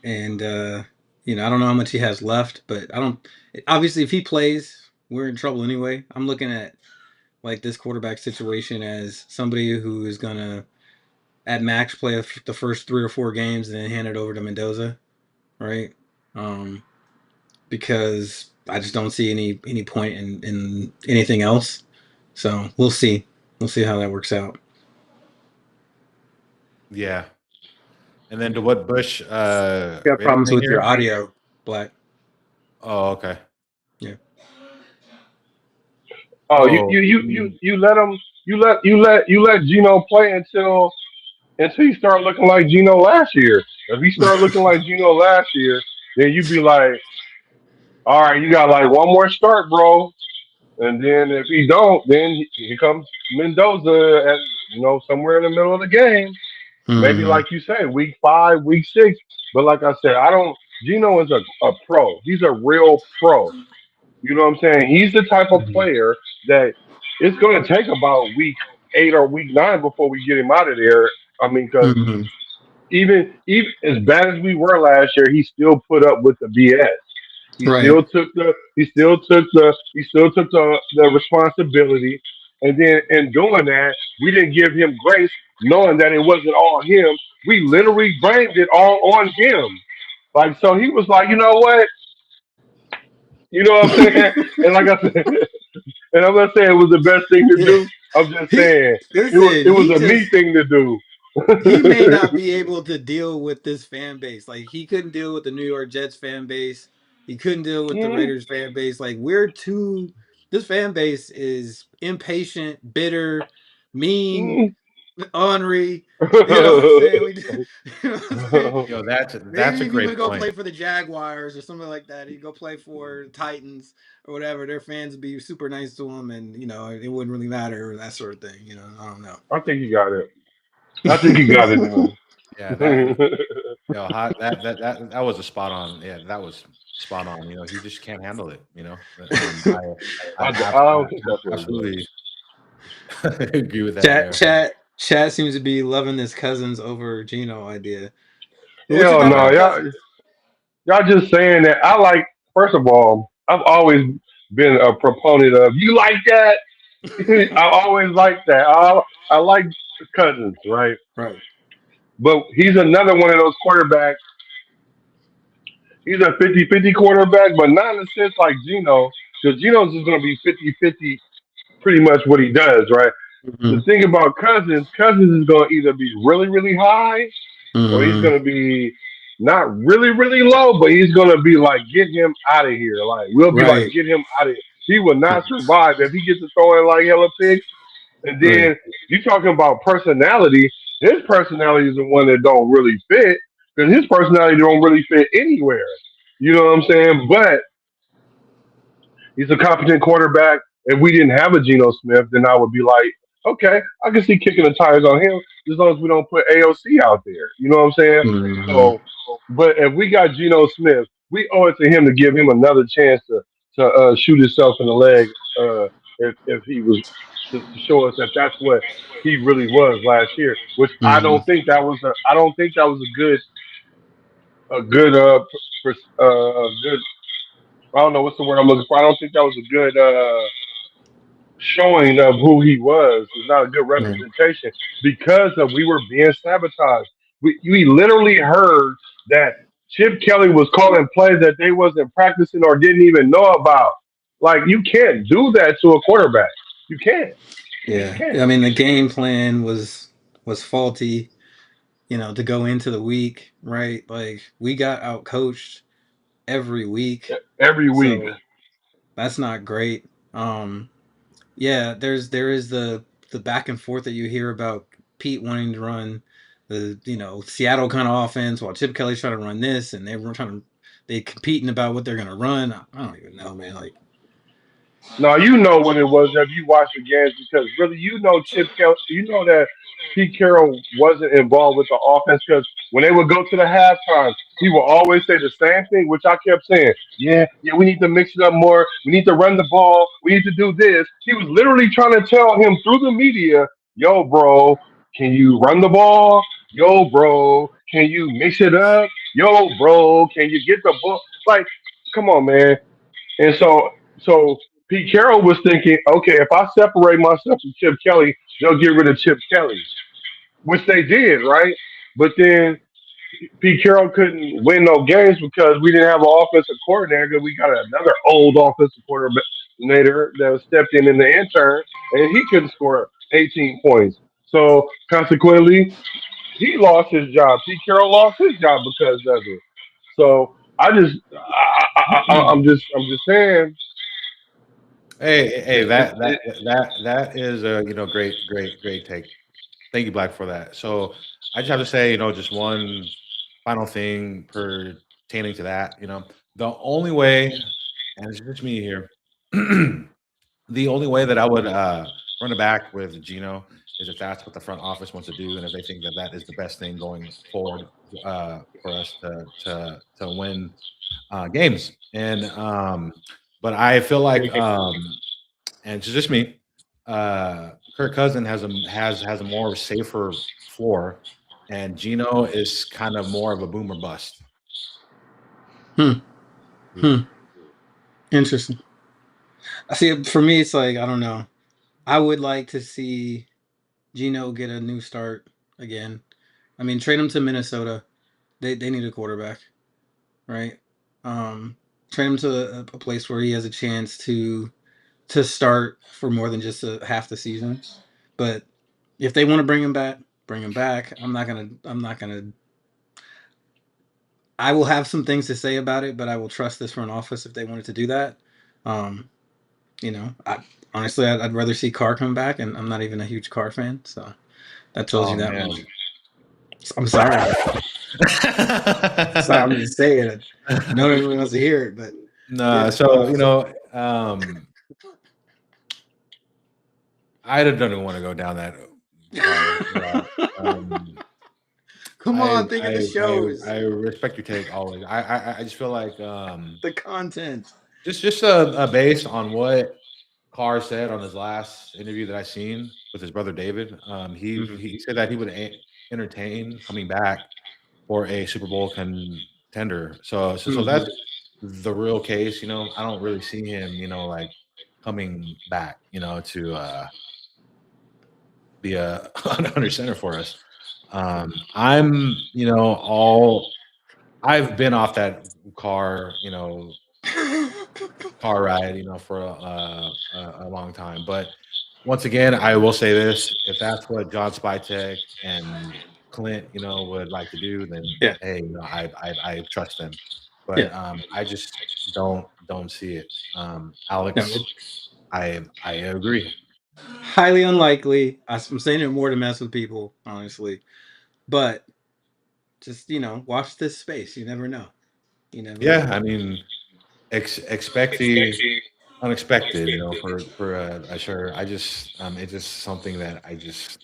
and I don't know how much he has left, but I don't. Obviously, if he plays, we're in trouble anyway. I'm looking at like this quarterback situation as somebody who is gonna at max play the first 3 or 4 games and then hand it over to Mendoza, right? Um, because I just don't see any point in anything else. So we'll see. We'll see how that works out. Yeah. And then to what Bush Got Raiders problems saying with your here? audio, Black. Oh, okay. Yeah. Oh, Oh, you let him you let Gino play until he start looking like Gino last year. If he start looking like Gino last year, then you'd be like, all right, you got like one more start, bro. And then if he don't, then here comes Mendoza at somewhere in the middle of the game. Maybe Hmm. like you say, week 5, week 6. But like I said, I don't. Gino is a pro. He's a real pro. You know what I'm saying? He's the type of Hmm. player that it's going to take about week 8 or week 9 before we get him out of there. I mean, because Hmm. even as bad as we were last year, he still put up with the BS. Right. He still took the responsibility, and then in doing that, we didn't give him grace, knowing that it wasn't all him. We literally blamed it all on him. Like so, he was like, you know what, you know what I'm saying? And like I said, and I'm not saying it was the best thing to Yeah. do. I'm just He saying it was listen. it was a me thing to do. he may not be able to deal with this fan base. Like he couldn't deal with the New York Jets fan base. He couldn't deal with the Mm, Raiders fan base. Like we're too. This fan base is impatient, bitter, mean, mm. ornery. You know what I'm saying? You know what I'm saying? You know, Maybe that's a if he great would go point. play for the Jaguars or something like that, he'd go play for Titans or whatever. Their fans would be super nice to him, and it wouldn't really matter or that sort of thing. I don't know. I think he got it. I think he got it now. Yeah, that you know, hot that was a spot on. Yeah, that was spot on. You know, he just can't handle it. You know, I don't think that's what it was. absolutely agree with that Chat, there. chat, chat seems to be loving this cousins over Geno idea. But what you Hell thought no, about Yeah. cousins? y'all just saying that. I like. First of all, I've always been a proponent of you like that. I always like that. I like Cousins, right? Right. But he's another one of those quarterbacks. He's a 50-50 quarterback, but not in a sense like Geno, because Geno's just going to be 50-50 pretty much what he does, right? The Hmm. thing about Cousins, Cousins is going to either be really, really high or he's Hmm. going to be not really, really low, but he's going to be like, get him out of here. Like, we'll be like, Right. get him out of here. He will not survive if he gets to throwing like hella picks. And Right. then you talking about personality. His personality is the one that don't really fit because his personality don't really fit anywhere. You know what I'm saying? But he's a competent quarterback. If we didn't have a Geno Smith, then I would be like, okay, I can see kicking the tires on him as long as we don't put AOC out there. You know what I'm saying? Hmm. So, but if we got Geno Smith, we owe it to him to give him another chance to shoot himself in the leg if he was to show us that that's what he really was last year. Which Hmm. I don't think that was a good a good I don't know what's the word I'm looking for. I don't think that was a good showing of who he was. It's not a good Right. representation because of we were being sabotaged. We literally heard that Chip Kelly was calling plays that they wasn't practicing or didn't even know about. Like you can't do that to a quarterback. You can't. You Yeah. can't. I mean, the game plan was faulty. To go into the week, right? Like we got out coached every week, Every week. so that's not great. Yeah, there is the back and forth that you hear about Pete wanting to run the Seattle kind of offense while Chip Kelly's trying to run this, and they competing about what they're gonna run. I don't even know, man. Like, Now you know what it was if you watched the games because really you know Chip Kelly, you know that Pete Carroll wasn't involved with the offense because when they would go to the halftime, he would always say the same thing, which I kept saying, yeah, we need to mix it up more. We need to run the ball. We need to do this. He was literally trying to tell him through the media, yo, bro, can you run the ball? Yo, bro, can you mix it up? Yo, bro, can you get the ball? Like, come on, man. And so Pete Carroll was thinking, okay, if I separate myself from Chip Kelly, they'll get rid of Chip Kelly, which they did, right? But then Pete Carroll couldn't win no games because we didn't have an offensive coordinator because we got another old offensive coordinator that stepped in the intern, and he couldn't score 18 points. So consequently, he lost his job. Pete Carroll lost his job because of it. So I'm just saying Hey, it's that is a great take. Thank you, Black, for that. So I just have to say, just one final thing pertaining to that. The only way, and it's just me here, the only way that I would run it back with Gino is if that's what the front office wants to do, and if they think that that is the best thing going forward for us to win games. But I feel like, and it's just me. Kirk Cousin has a more safer floor, and Gino is kind of more of a boomer bust. hmm, hmm, interesting. I see. For me, it's like I don't know. I would like to see Gino get a new start again. I mean, trade him to Minnesota. They need a quarterback, right? Um, Trade him to a place where he has a chance to start for more than just a half the season. But if they want to bring him back, bring him back. I'm not gonna. I will have some things to say about it, but I will trust this front office if they wanted to do that. Um, I honestly, I'd rather see Carr come back, and I'm not even a huge Carr fan, so that tells Oh you that man. much. I'm sorry. Sorry, I'm just saying it. I know everyone wants to hear it, but No, yeah. so I don't even want to go down that Carr route. Um, Come on, think of the shows, I respect your take always. I just feel like the content. just based on what Carr said on his last interview that I seen with his brother David. Mhm. He said that he would entertain coming back for a Super Bowl contender. So Mhm. that's the real case. I don't really see him. Like coming back. To be a under center for us. I'm all I've been off that car, car ride, for a long time. But once again, I will say this: if that's what John Spytek and Clint, would like to do, then Yeah, hey, I trust them. yeah. But I just don't see it. No, Alex, I agree. highly unlikely. I'm saying it more to mess with people, honestly. But just watch this space. You never know. You never know. Yeah, I mean, expect the unexpected. For sure. It's just something that I just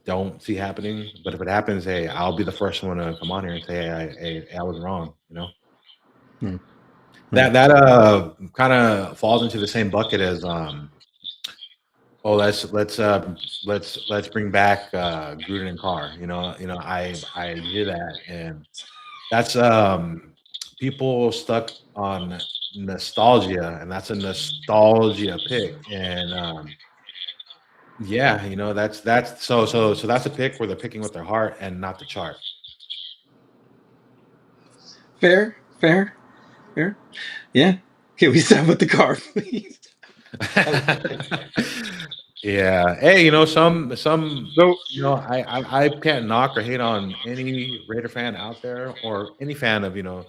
don't see happening. But if it happens, hey, I'll be the first one to come on here and say, hey, I was wrong. Hmm. Hmm. That kind of falls into the same bucket as oh, let's bring back Gruden and Carr. I hear that, and that's people stuck on nostalgia, and that's a nostalgia pick. And yeah, that's that's a pick where they're picking with their heart and not the chart. Fair, fair, fair. Yeah. Can we stop with the car, please? Yeah. Hey, some So I can't knock or hate on any Raider fan out there or any fan of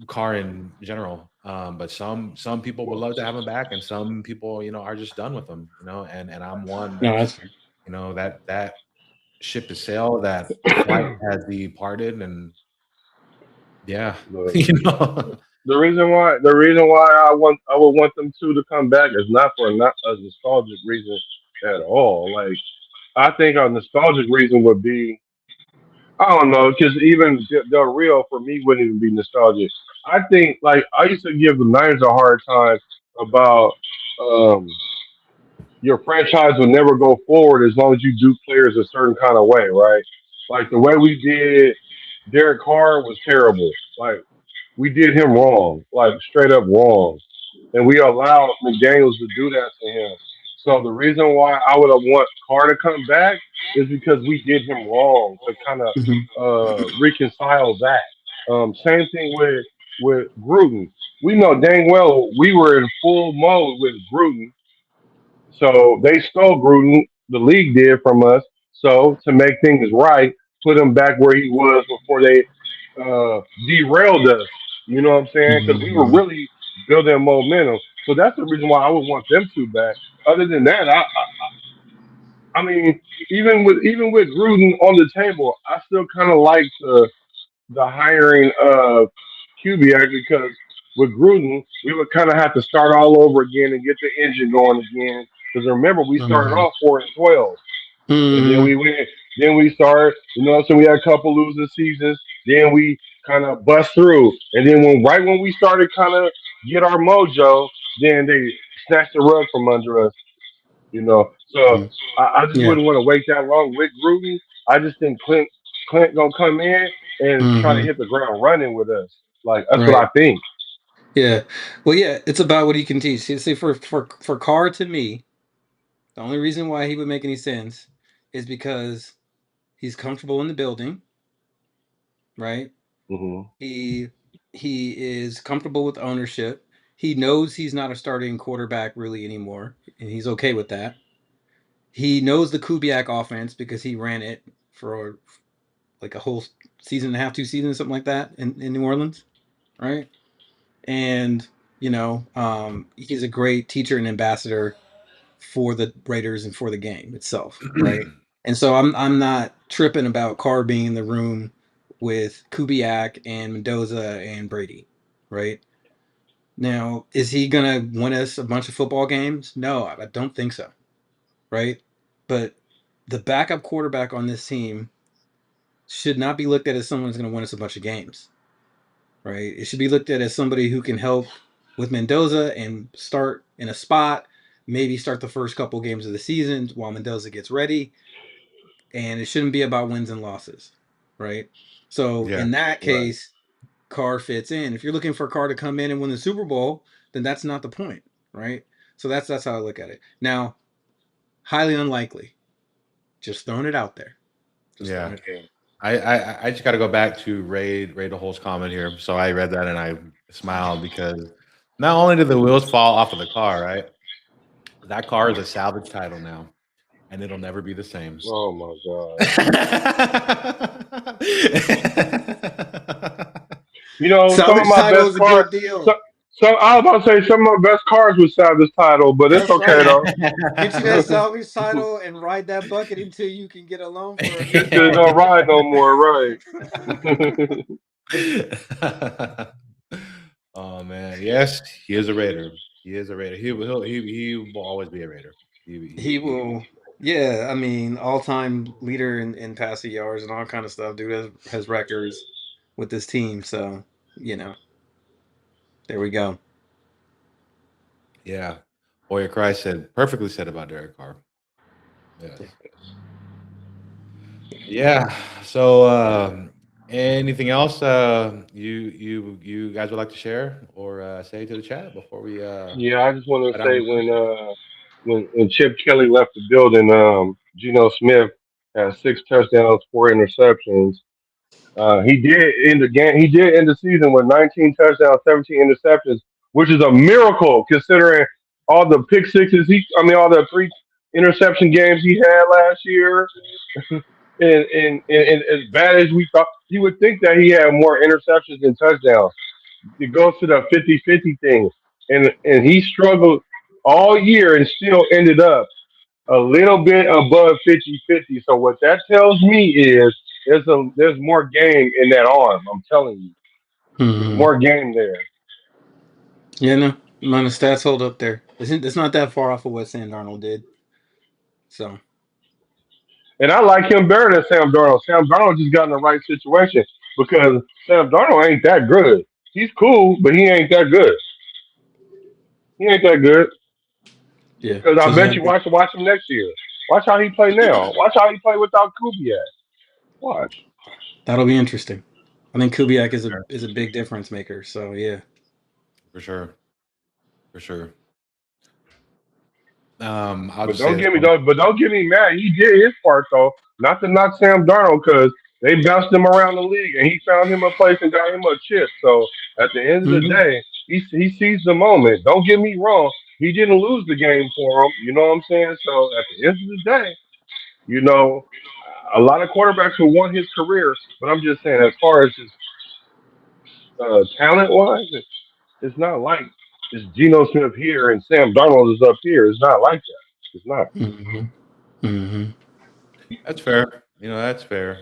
Carr in general. But some people would love to have him back, and some people are just done with him. And I'm one No, that's that's fair. that ship has sailed, that flight has departed, and yeah, the you know. the reason why I would want them two to come back is not a nostalgic reason at all. Like I think a nostalgic reason would be I don't know because even Del Rio for me wouldn't even be nostalgic. I think like I used to give the Niners a hard time about um, your franchise will never go forward as long as you do players a certain kind of way, right? Like the way we did Derek Carr was terrible. Like we did him wrong, like straight up wrong, and we allowed McDaniel's to do that to him. So the reason why I would have want Carr to come back is because we did him wrong to kind of Mhm. reconcile that. Same thing with Gruden. We know dang well we were in full mode with Gruden, so they stole Gruden, the league did from us. So to make things right, put him back where he was before they derailed us. You know what I'm saying? Because we were Mhm. really building momentum. So that's the reason why I would want them two back. Other than that, I mean, even with Gruden on the table, I still kind of like the hiring of Kubiak because with Gruden, we would kind of have to start all over again and get the engine going again. Because remember, we started Mhm. off 4-12, and then Mhm. we went, then we started. So we had a couple losing seasons. Then we kind of bust through, and then when we started kind of get our mojo, then they snatched the rug from under us. So Mhm. I just Yeah. wouldn't want to wait that long with Gruden. I just think Clint gonna come in and try to Mhm. hit the ground running with us. Like that's what Right. I think. Yeah. Well, yeah. It's about what he can teach. See, for Carr to me, the only reason why he would make any sense is because he's comfortable in the building, right? Hmm. He he is comfortable with ownership. He knows he's not a starting quarterback really anymore, and he's okay with that. He knows the Kubiak offense because he ran it for like a whole season and a half, 2 seasons, something like that in New Orleans, right? And he's a great teacher and ambassador for the Raiders and for the game itself, right? And so I'm not tripping about Carr being in the room with Kubiak and Mendoza and Brady, right? Now, is he gonna win us a bunch of football games? No, I don't think so, right? But the backup quarterback on this team should not be looked at as someone who's going to win us a bunch of games, right? It should be looked at as somebody who can help with Mendoza and start in a spot, maybe start the first couple games of the season while Mendoza gets ready, and it shouldn't be about wins and losses, right? So Yeah. in that Right. case, Carr fits in. If you're looking for Carr to come in and win the Super Bowl, then that's not the point, right? So that's how I look at it. Now, highly unlikely. Just throwing it out there. Just throwing Yeah. it. I just got to go back to Ray the Hole's comment here. So I read that and I smiled because not only did the wheels fall off of the car, right? That car is a salvage title now, and it'll never be the same. Oh my God. You know, some of Salvage my title best is a cars. good deal. So I was about to say some of my best cars would have this title, but it's That's okay right. though. Get you that salvage title and ride that bucket until you can get a loan for a new It car. don't ride no more, right? Oh man, yes, he is a Raider. He is a Raider. He will always be a Raider. He He will. Yeah, I mean, all-time leader in passing yards and all kind of stuff. Dude has records with this team, so you know, there we go. yeah. Boyer Christ said perfectly said about Derek Carr. Yes. Yeah. So anything else you guys would like to share or say to the chat before we Yeah, I just want head to out? say when Chip Kelly left the building, Geno Smith had 6 touchdowns, 4 interceptions. He did end the game. He did end the season with 19 touchdowns, 17 interceptions, which is a miracle considering all the pick sixes. All the 3 interception games he had last year. And as bad as we thought, you would think that he had more interceptions than touchdowns. It goes to the 50-50 thing. And he struggled all year and still ended up a little bit above 50-50. So what that tells me is there's more game in that arm. I'm telling you. There's Hmm. more game there. Yeah, no, man, the stats hold up there. It's not that far off of what Sam Darnold did. So, And I like him better than Sam Darnold. Sam Darnold just got in the right situation because Sam Darnold ain't that good. He's cool, but he ain't that good. He ain't that good. yeah. Because So I he's bet gonna you be. watch him next year. Watch how he play now. Watch how he play without Kubiak. Watch. That'll be interesting. I think Kubiak is a Sure. is a big difference maker. So yeah. For sure. For sure. I'll But just say don't this get me one. don't but don't get me mad. He did his part though. Not to knock Sam Darnold because they bounced him around the league and he found him a place and got him a chip. So at the end of the Hmm. day, he sees the moment. Don't get me wrong. He didn't lose the game for him. You know what I'm saying? So at the end of the day, you know, a lot of quarterbacks will want his career, but I'm just saying, as far as his talent wise, it's not like it's Geno Smith here and Sam Darnold is up here. It's not like that. It's not. Hmm. Hmm. That's fair. That's fair.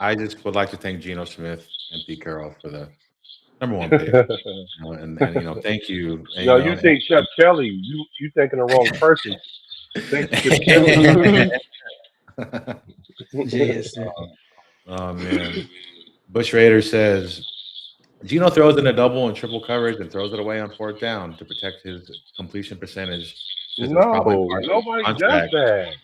I just would like to thank Geno Smith and Pete Carroll for the number one pick. And thank you. And, No, you think Chip Kelly? You thinking the wrong person. Thank Chip Kelly. JSN. Oh man. Bush Raider says Gino throws in a double and triple coverage and throws it away on fourth down to protect his completion percentage because it was probably No, part of his nobody does contract. that.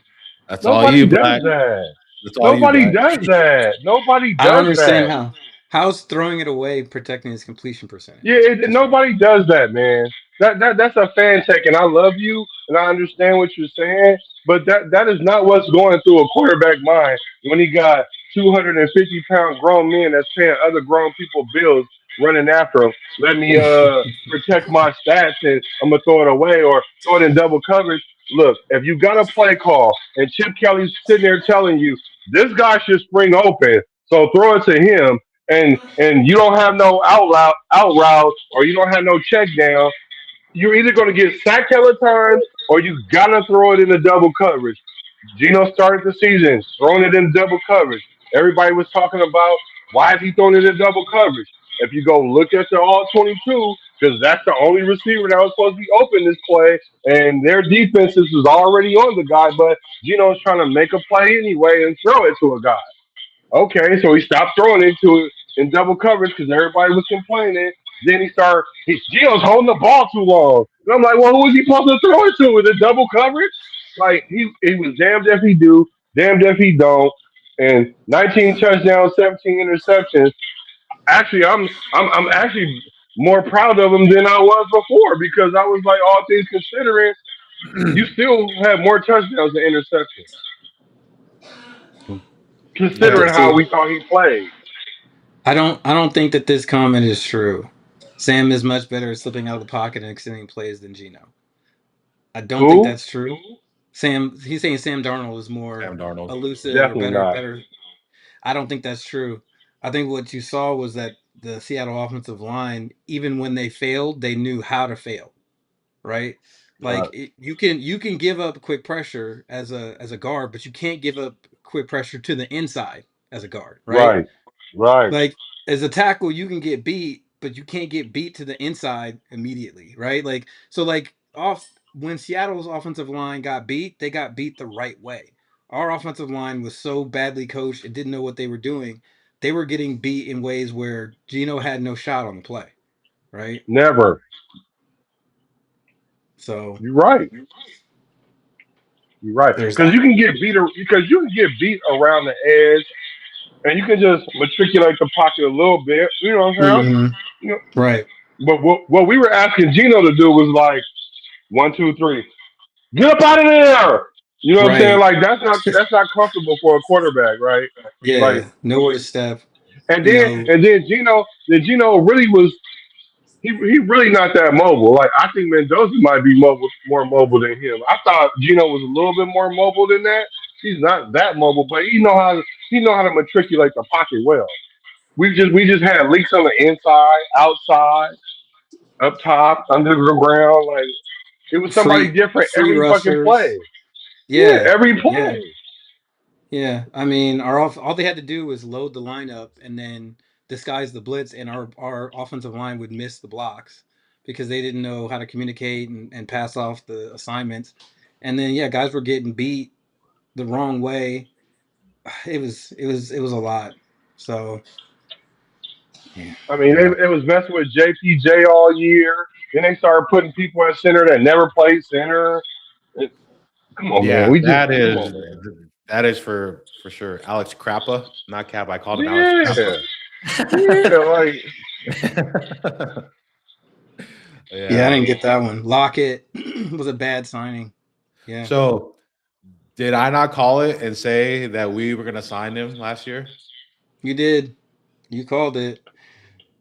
That's all Nobody you, does Black. that. That's all you, Nobody Black. does that. Nobody I don't does understand that. how's throwing it away protecting his completion Yeah, percentage. Just nobody does that, man. That's a fan tech, and I love you, and I understand what you're saying, but that is not what's going through a quarterback mind when he got 250-pound grown men that's paying other grown people bills running after him. Let me protect my stats, and I'm gonna throw it away or throw it in double coverage. look, if you got a play call and Chip Kelly's sitting there telling you this guy should spring open, so throw it to him, and you don't have no out route, or you don't have no check down, you're either going to get sacked hella times or you got to throw it in the double coverage. Gino started the season throwing it in double coverage. Everybody was talking about why is he throwing it in double coverage. If you go look at the all 22, because that's the only receiver that was supposed to be open this play, and their defenses was already on the guy, but Gino's trying to make a play anyway and throw it to a guy. Okay, so he stopped throwing into it in double coverage because everybody was complaining. Then Gio's holding the ball too long. And I'm like, well, who was he supposed to throw it to? With a double coverage? Like he was damned if he do, damned if he don't. And 19 touchdowns, 17 interceptions. Actually, I'm actually more proud of him than I was before because I was like, all things considering, you still have more touchdowns than interceptions, But considering how see, we thought he played. I don't think that this comment is true. Sam is much better at slipping out of the pocket and extending plays than Gino. I don't think Who? that's true. Sam, he's saying Sam Darnold is more Sam Darnold. elusive or Definitely better. not. Better. I don't think that's true. I think what you saw was that the Seattle offensive line, even when they failed, they knew how to fail. Right? Right. You can give up quick pressure as a guard, but you can't give up quick pressure to the inside as a guard. Right? Right. Right. Like as a tackle, you can get beat, but you can't get beat to the inside immediately, right? Like so, like off when Seattle's offensive line got beat, they got beat the right way. Our offensive line was so badly coached and didn't know what they were doing. They were getting beat in ways where Gino had no shot on the play, right? Never. So You're right. You're right. there's Because that. you can get beat around the edge, and you can just matriculate the pocket a little bit. You know what I'm saying? Hmm. You know, Right. but what we were asking Gino to do was like 1, 2, 3, get up out of there. You know what I'm saying? Right. Like that's not comfortable for a quarterback, right? Like, Yeah. Nowhere to step. and You then know. and then Gino really was he really not that mobile. Like I think Mendoza might be more mobile than him. I thought Gino was a little bit more mobile than that. He's not that mobile, but he know how to matriculate the pocket well. We just had leaks on the inside, outside, up top, under the ground. Like it was somebody different Free every fucking rushers. play. Yeah, Yeah. every Yeah. play. Yeah, I mean, all they had to do was load the lineup and then disguise the blitz, and our offensive line would miss the blocks because they didn't know how to communicate and pass off the assignments. And then yeah, guys were getting beat the wrong way. It was a lot. So yeah, I mean, Yeah. it was messing with JPJ all year. Then they started putting people at center that never played center. It, come on, man. Yeah, Come on, man. that is for sure. Alex Crappa, not Cap. I called him Alex Yeah, Crappa. yeah. Like yeah, I Yeah. didn't get that one. Lockett was a bad signing. Yeah, So, did I not call it and say that we were gonna sign him last year? you did. You called it.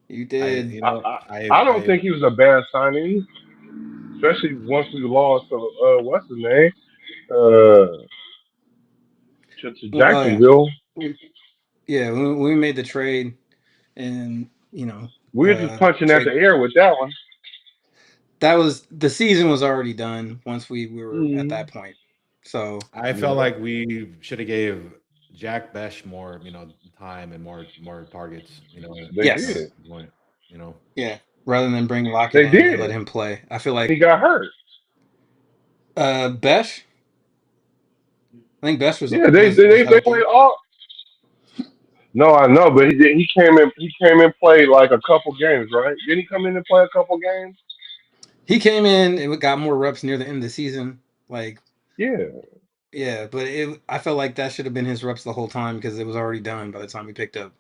You I, did. you I, know, I, I don't think he was a bad signing, especially once we lost. What's his name? Uh, to Well, oh Jacksonville. yeah. Yeah, we made the trade, and We were just punching at the trade air with that one. that was the season was already done once we were at Mm, that point. So I felt yeah, like we should have gave Jack Besh more, time and more targets. they At that yes, did. point, you know. yeah, rather than bring Lockett They in and let did. him play, I feel He like got hurt. Besh. I think Besh was Yeah, they was they, was they, they played healthy. all. No, I know, but he came in. He came in, played like a couple games, right? Didn't he come in and play a couple games? He came in and got more reps near the end of the season. Like Yeah. yeah, but I felt like that should have been his reps the whole time because it was already done by the time we picked up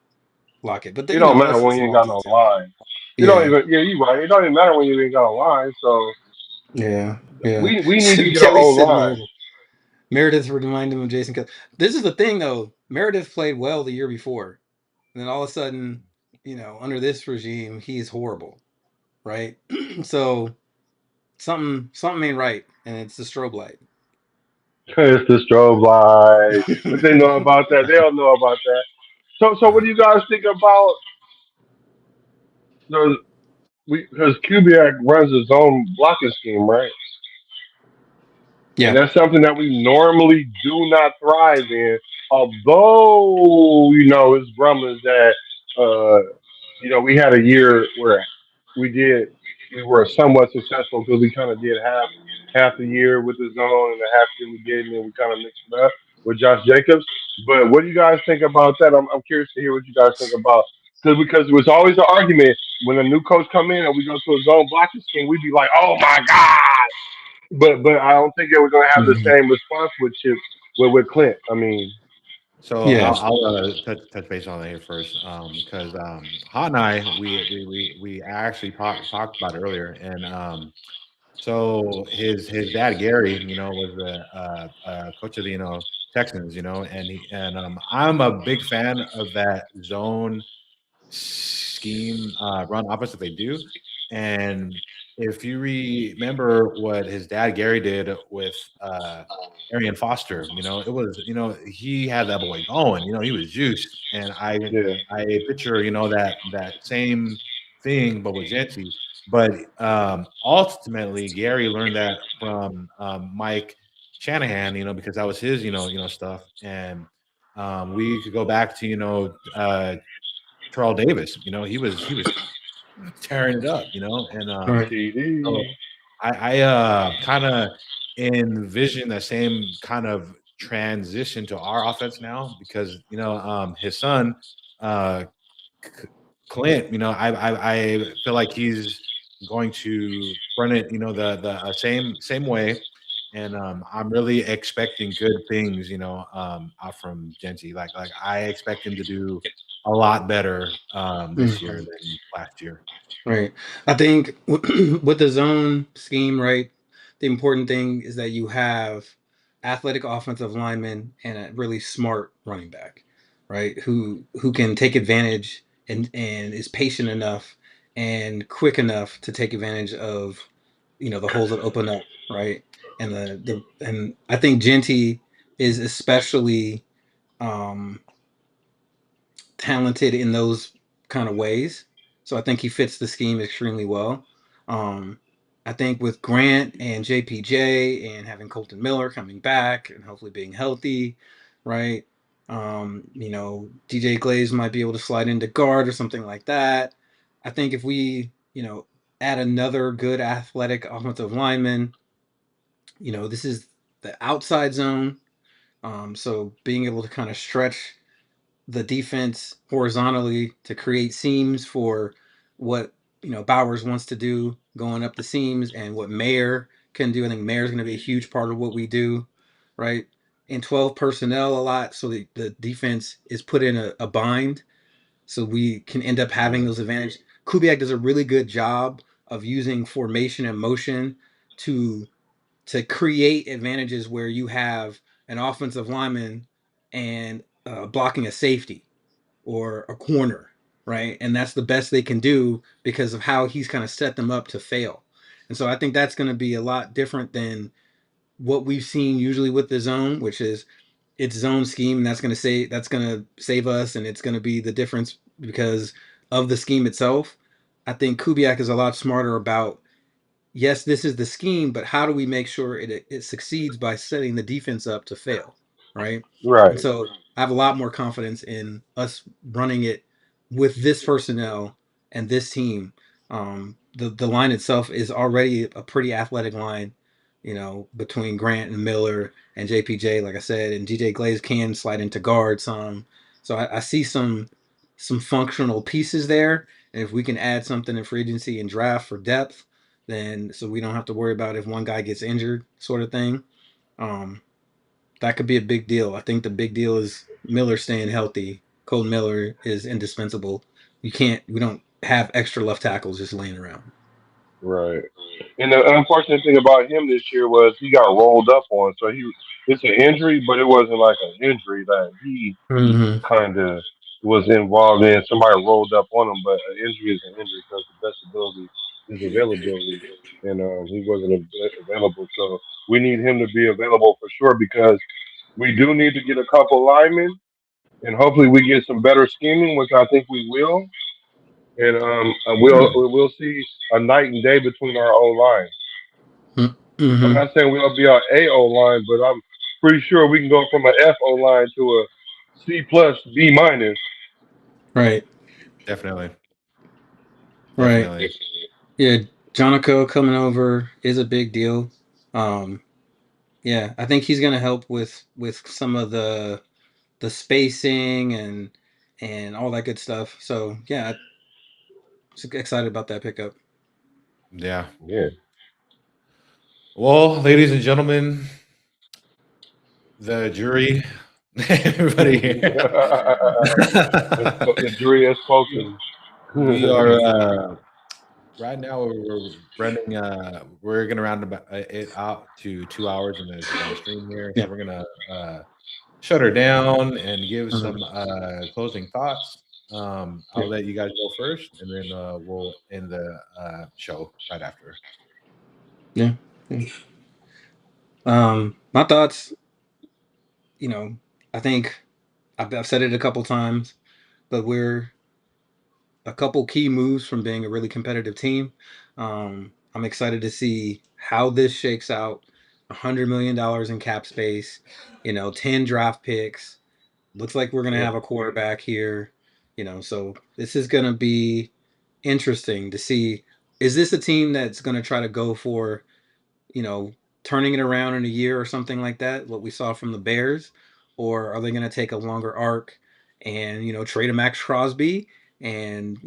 Lockett. But It don't matter that's a when you ain't small got no detail. line. You don't Yeah. even. Yeah, you right. It don't even matter when you ain't got a line. So Yeah, yeah. we need to get an Kelly's old sitting line. there. Meredith reminded him of Jason Kelly. This is the thing, though. Meredith played well the year before, and then all of a sudden, under this regime, he's horrible, right? So something ain't right, and it's the strobe light. It's the strobe light. What they know about that? They don't know about that. So what do you guys think about the because Kubiak runs his own blocking scheme, right? And Yeah. that's something that we normally do not thrive in. Although, it's grumblings that uh, we had a year where we did we were somewhat successful because we kind of did half the year with the zone and the half year we did, and then we kind of mixed it up with Josh Jacobs. But what do you guys think about that? I'm curious to hear what you guys think about because it was always an argument when a new coach come in and we go to a zone blocking scheme, we'd be like, "Oh my god!" But I don't think they were going to have the Mhm. same response with Chip with Clint. I mean, So Yeah. I'll touch base on that here first, because Hot and I we actually talked about it earlier, and so his dad Gary, was the coach of the Texans, and I'm a big fan of that zone scheme run offense that they do. And if you remember what his dad Gary did with Arian Foster, it was he had that boy going, he was juiced, and yeah, I picture that same thing but with Genty. But ultimately, Gary learned that from Mike Shanahan, because that was his stuff, and we could go back to Terrell Davis. He was tearing it up, and Right. so TD, I kind of envision the same kind of transition to our offense now because his son uh, C- Clint, I feel like he's going to run it, the same way, and I'm really expecting good things, out from Genty. Like I expect him to do a lot better this year Mhm. than last year. Right. I think with the zone scheme, right, the important thing is that you have athletic offensive linemen and a really smart running back, right, who can take advantage and is patient enough and quick enough to take advantage of the holes that open up, right? And and I think Genty is especially um talented in those kind of ways. So I think he fits the scheme extremely well. Um, I think with Grant and JPJ and having Colton Miller coming back and hopefully being healthy, right? DJ Glaze might be able to slide into guard or something like that. I think if we, add another good athletic offensive lineman, this is the outside zone. So being able to kind of stretch the defense horizontally to create seams for what Bowers wants to do going up the seams and what Mayer can do. I think Mayer's going to be a huge part of what we do, right? In 12 personnel a lot, so the defense is put in a bind, so we can end up having yeah, those advantages. Kubiak does a really good job of using formation and motion to create advantages where you have an offensive lineman and blocking a safety or a corner, right? And that's the best they can do because of how he's kind of set them up to fail. And so I think that's going to be a lot different than what we've seen usually with the zone, which is its zone scheme, and that's going to save us, and it's going to be the difference because of the scheme itself. I think Kubiak is a lot smarter about, yes, this is the scheme, but how do we make sure it succeeds by setting the defense up to fail, right? And right, so I have a lot more confidence in us running it with this personnel and this team. The line itself is already a pretty athletic line, between Grant and Miller and JPJ, like I said, and DJ Glaze can slide into guard some. So I see some functional pieces there. And if we can add something in free agency and draft for depth, then so we don't have to worry about if one guy gets injured, sort of thing. Um, that could be a big deal. I think the big deal is Miller staying healthy. Colton Miller is indispensable. We don't have extra left tackles just laying around. right. And the unfortunate thing about him this year was he got rolled up on. So it's an injury, but it wasn't like an injury that he Mm-hmm. kind of was involved in. Somebody rolled up on him, but an injury is an injury because the best ability his availability, and he wasn't available. So we need him to be available for sure because we do need to get a couple linemen, and hopefully we get some better scheming, which I think we will. And we'll see a night and day between our O line. I'm Mm-hmm. not saying we'll be our A O line, but I'm pretty sure we can go from an F O line to a C plus B minus. Right. Definitely, Right. definitely. Yeah. Jonico coming over is a big deal. Um, yeah, I think he's gonna help with some of the spacing and all that good stuff. So yeah, I'm excited about that pickup. Yeah. Yeah. Well, ladies and gentlemen, the jury, everybody here. The jury has spoken. We are right now. We're running. We're gonna round about it out to 2 hours in this stream here. So Yeah. we're gonna shut her down and give Mhm. some closing thoughts. Yeah. I'll let you guys go first, and then we'll end the show right after. Yeah. Yeah. My thoughts. You know, I think I've said it a couple times, but we're a couple key moves from being a really competitive team. I'm excited to see how this shakes out. $100 million in cap space, 10 draft picks. Looks like we're gonna Yeah. have a quarterback here, so this is gonna be interesting to see. Is this a team that's gonna try to go for you know, turning it around in a year or something like that, what we saw from the Bears? Or are they going to take a longer arc and, trade a Max Crosby and,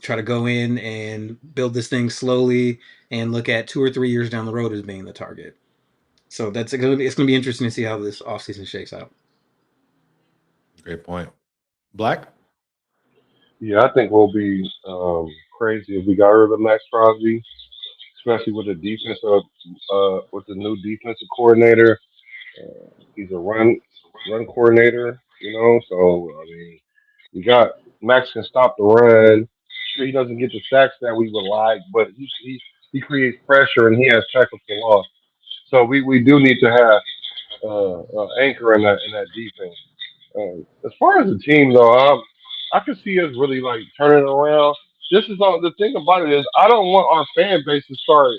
try to go in and build this thing slowly and look at 2 or 3 years down the road as being the target? So it's going to be interesting to see how this offseason shakes out. Great point. Black. Yeah, I think we'll be crazy if we got rid of Max Crosby, especially with the defensive, with the new defensive coordinator. He's a run coordinator, So I mean, we got Max can stop the run. Sure, he doesn't get the sacks that we would like, but he creates pressure and he has tackles for loss. So we do need to have anchor in that defense. As far as the team, though, I can see us really like turning around. This is all the thing about it is I don't want our fan base to start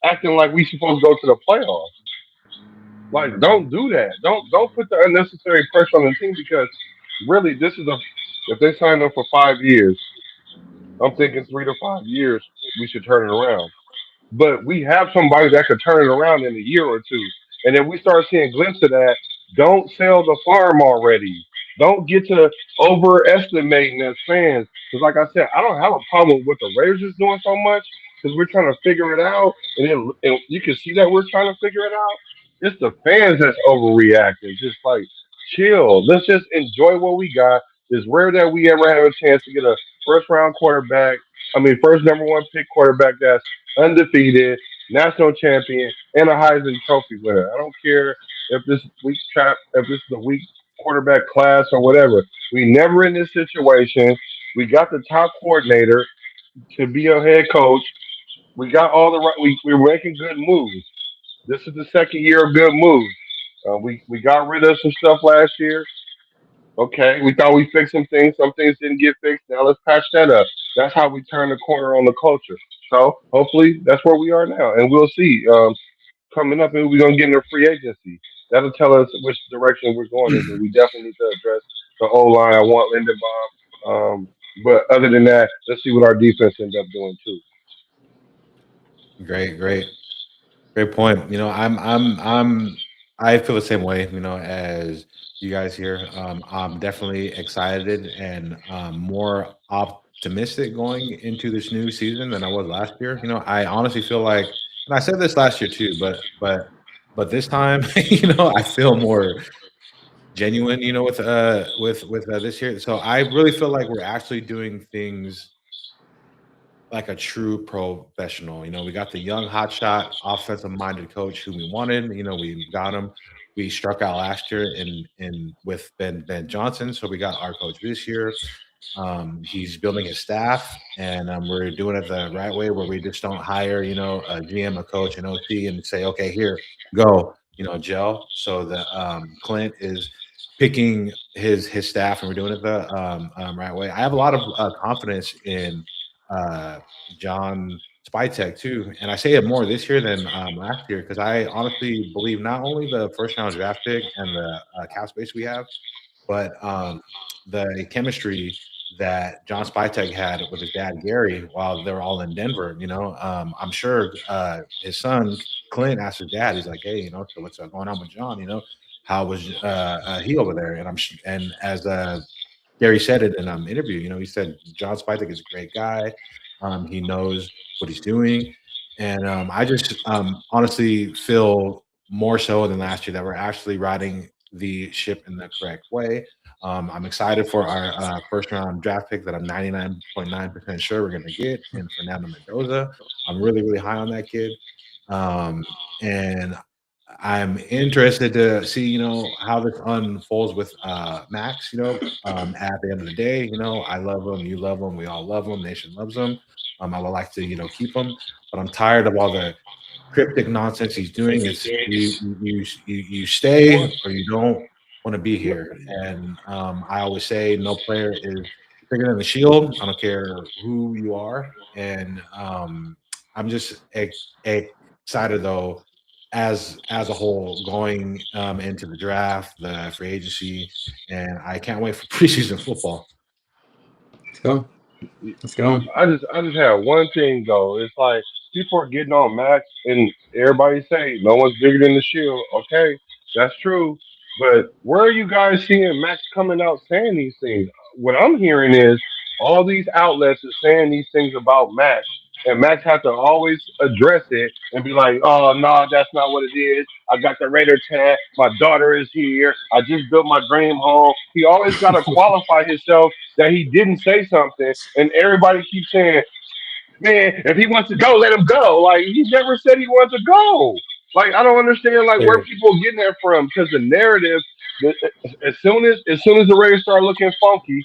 acting like we supposed to go to the playoffs. Like, don't do that. Don't put the unnecessary pressure on the team because really, this is a if they signed up for 5 years, I'm thinking 3 to 5 years we should turn it around. But we have somebody that could turn it around in a year or two. And if we start seeing glimpses of that, don't sell the farm already. Don't get to overestimating as fans. Because, like I said, I don't have a problem with what the Raiders is doing so much because we're trying to figure it out. And you can see that we're trying to figure it out. It's the fans that's overreacting. Just like, chill. Let's just enjoy what we got. It's rare that we ever have a chance to get a first round quarterback. I mean, first number one pick quarterback that's undefeated, national champion, and a Heisman Trophy winner. I don't care if this is a weak quarterback class or whatever. We never in this situation. We got the top coordinator to be a head coach. We got all the right. We're making good moves. This is the second year of good moves. We got rid of some stuff last year. Okay, we thought we fixed some things. Some things didn't get fixed. Now let's patch that up. That's how we turn the corner on the culture. So hopefully that's where we are now, and we'll see. Coming up, maybe we're gonna get into free agency. That'll tell us which direction we're going in. But we definitely need to address the O line. I want Lindenbaum. But other than that, let's see what our defense ends up doing too. Great, great. Great point. I feel the same way, as you guys here. I'm definitely excited and more optimistic going into this new season than I was last year. I honestly feel like, and I said this last year too, but this time, I feel more genuine, with this year. So I really feel like we're actually doing things like a true professional. We got the young hotshot, offensive-minded coach who we wanted. We got him. We struck out last year in with Ben Johnson, so we got our coach this year. He's building his staff, and we're doing it the right way, where we just don't hire, a GM, a coach, an OC, and say, okay, here, go, gel. So the Clint is picking his staff, and we're doing it the right way. I have a lot of confidence in uh, John Spytek too, and I say it more this year than last year, because I honestly believe not only the first round draft pick and the cap space we have, but the chemistry that John Spytek had with his dad Gary while they were all in Denver. I'm sure his son Clint asked his dad. He's like, "Hey, so what's going on with John? How was he over there?" And as Gary said it in an interview. He said John Spytek is a great guy. He knows what he's doing, and I just honestly feel more so than last year that we're actually riding the ship in the correct way. I'm excited for our first round draft pick that I'm 99.9% sure we're going to get in Fernando Mendoza. I'm really, really high on that kid. And I'm interested to see, how this unfolds with Max. At the end of the day, I love him, you love him, we all love him, nation loves him. I would like to, keep him, but I'm tired of all the cryptic nonsense he's doing. Is you stay or you don't want to be here. And I always say no player is bigger than the shield. I don't care who you are. And I'm just excited though, as a whole, going into the draft, the free agency, and I can't wait for preseason football. Let's go. Let's go. I just have one thing though. It's like people are getting on Max, and everybody say no one's bigger than the Shield. Okay, that's true. But where are you guys seeing Max coming out saying these things? What I'm hearing is all these outlets are saying these things about Max, and Max has to always address it and be like, "Oh no, that's not what it is. I got the Raider tag. My daughter is here. I just built my dream home." He always got to qualify himself that he didn't say something, and everybody keeps saying, "Man, if he wants to go, let him go." Like he never said he wants to go. Like I don't understand like where There. people are getting that from because the narrative, the, as soon as the Raiders start looking funky,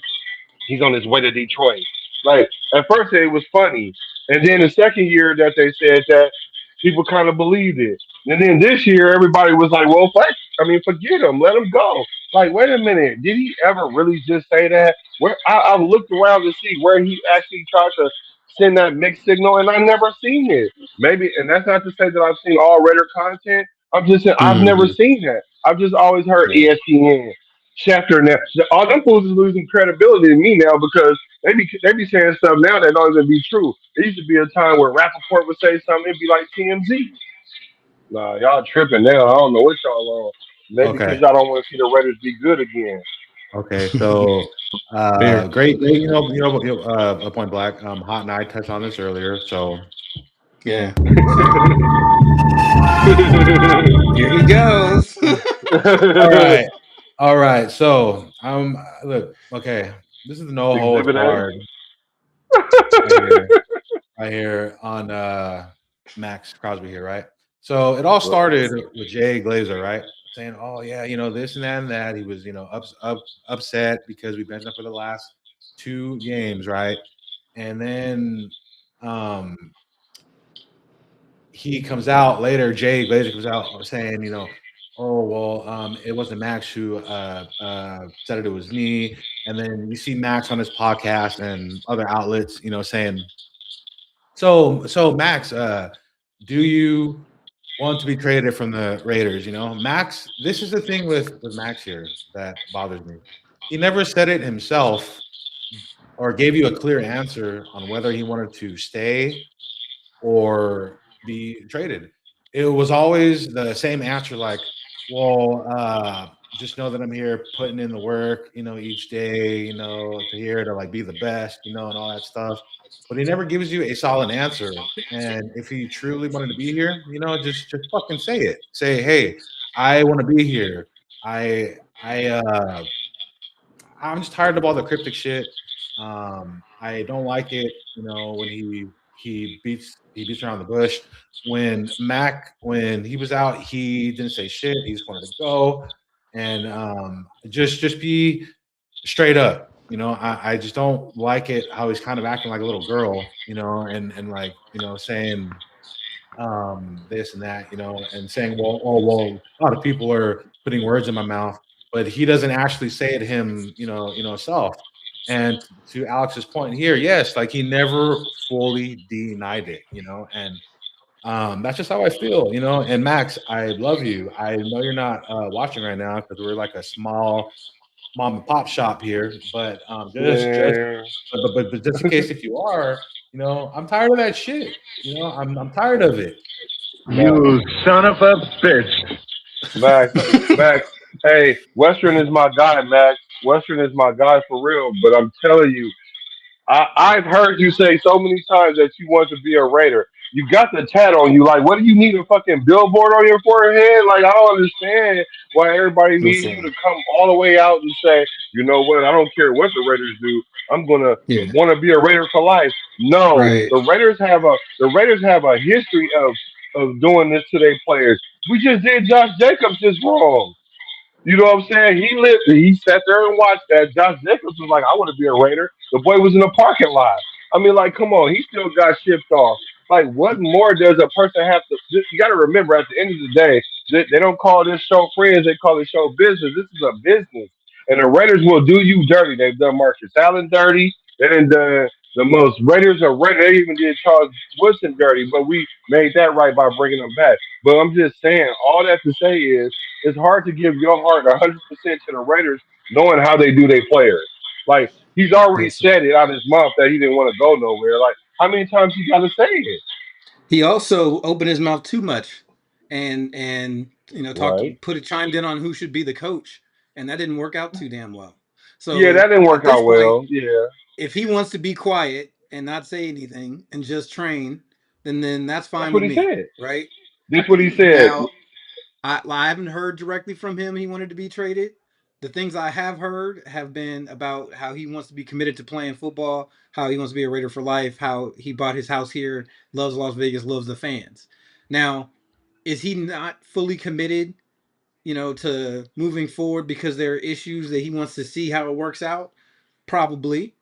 he's on his way to Detroit. Like at first it was funny, and then the second year that they said that, people kind of believed it. And then this year everybody was like, "Well, fuck, I mean, forget him, let him go." Like, wait a minute, did he ever really just say that? Where I looked around to see where he actually tried to send that mixed signal, and I never seen it. Maybe, and that's not to say that I've seen all Raider content. I'm just saying I've never Mhm. seen that. I've just always heard Yeah. ESPN. Schefter now. All them fools is losing credibility to me now because they be saying stuff now that don't even be true. There used to be a time where Rappaport would say something, it'd be like TMZ. Nah, y'all tripping now. I don't know what y'all on. Maybe because Okay. y'all don't want to see the Raiders be good again. Okay. So, Fair. great. A point black. Hot and I touched on this earlier. So, Yeah. Here he goes. all right, all right. So, look. Okay, this is the no holds Exhibit A. barred right here. Right here on Max Crosby here, right? So it all started with Jay Glazer, right? Saying, "Oh yeah, this and that and that." He was, upset because we benched him for the last two games, right? And then um, he comes out later. Jay Glazer comes out saying, "Oh well, it wasn't Max who said it. It was me." And then you see Max on his podcast and other outlets, saying, so Max, do you want to be traded from the Raiders? Max. This is the thing with Max here that bothers me. He never said it himself or gave you a clear answer on whether he wanted to stay or be traded. It was always the same answer, like, well, just know that I'm here putting in the work, each day, to here to like be the best, and all that stuff. But he never gives you a solid answer. And if he truly wanted to be here, just fucking say it. Say, hey, I want to be here. I'm just tired of all the cryptic shit. I don't like it, when he beats around the bush. When he was out, he didn't say shit. He just wanted to go, and just be straight up. I just don't like it how he's kind of acting like a little girl, and like, saying this and that, and saying, well, oh, well, a lot of people are putting words in my mouth, but he doesn't actually say it himself. And to Alex's point here, yes, like he never fully denied it, and that's just how I feel, And Max, I love you. I know you're not watching right now because we're like a small mom and pop shop here, but just Man, but just in case if you are, I'm tired of that shit. I'm tired of it. Max, You son of a bitch. Max, Max. Hey, Western is my guy, Max. Western is my guy for real. But I'm telling you, I've heard you say so many times that you want to be a Raider. You got the tat on you. Like, what do you need a fucking billboard on your forehead? Like, I don't understand why everybody needs you to Listen, come all the way out and say, you know what? I don't care what the Raiders do. I'm gonna yeah, want to be a Raider for life. No, right. the Raiders have a history of doing this to their players. We just did Josh Jacobs just wrong. You know what I'm saying? He lived. He sat there and watched that. Josh Jacobs was like, "I want to be a Raider." The boy was in the parking lot. I mean, like, come on. He still got shipped off. Like, what more does a person have to? You got to remember, at the end of the day, they don't call this show friends. They call it show business. This is a business, and the Raiders will do you dirty. They've done Marcus Allen dirty. They done done the most Raiders are Raiders. They even did Charles Woodson dirty, but we made that right by bringing them back. But I'm just saying, all that to say is it's hard to give your heart 100% to the Raiders, knowing how they do their players. Like he's already Listen. said it out of his mouth that he didn't want to go nowhere. Like how many times he got to say it? He also opened his mouth too much, and talked Right? put it chimed in on who should be the coach, and that didn't work out too damn well. Yeah, that So didn't at work this out point, well. Yeah, if he wants to be quiet and not say anything and just train, then that's that's fine what with he me, said. right? That's what he said. Now, I haven't heard directly from him he wanted to be traded. The things I have heard have been about how he wants to be committed to playing football, how he wants to be a Raider for life, how he bought his house here, loves Las Vegas, loves the fans. Now, is he not fully committed, to moving forward because there are issues that he wants to see how it works out? Probably.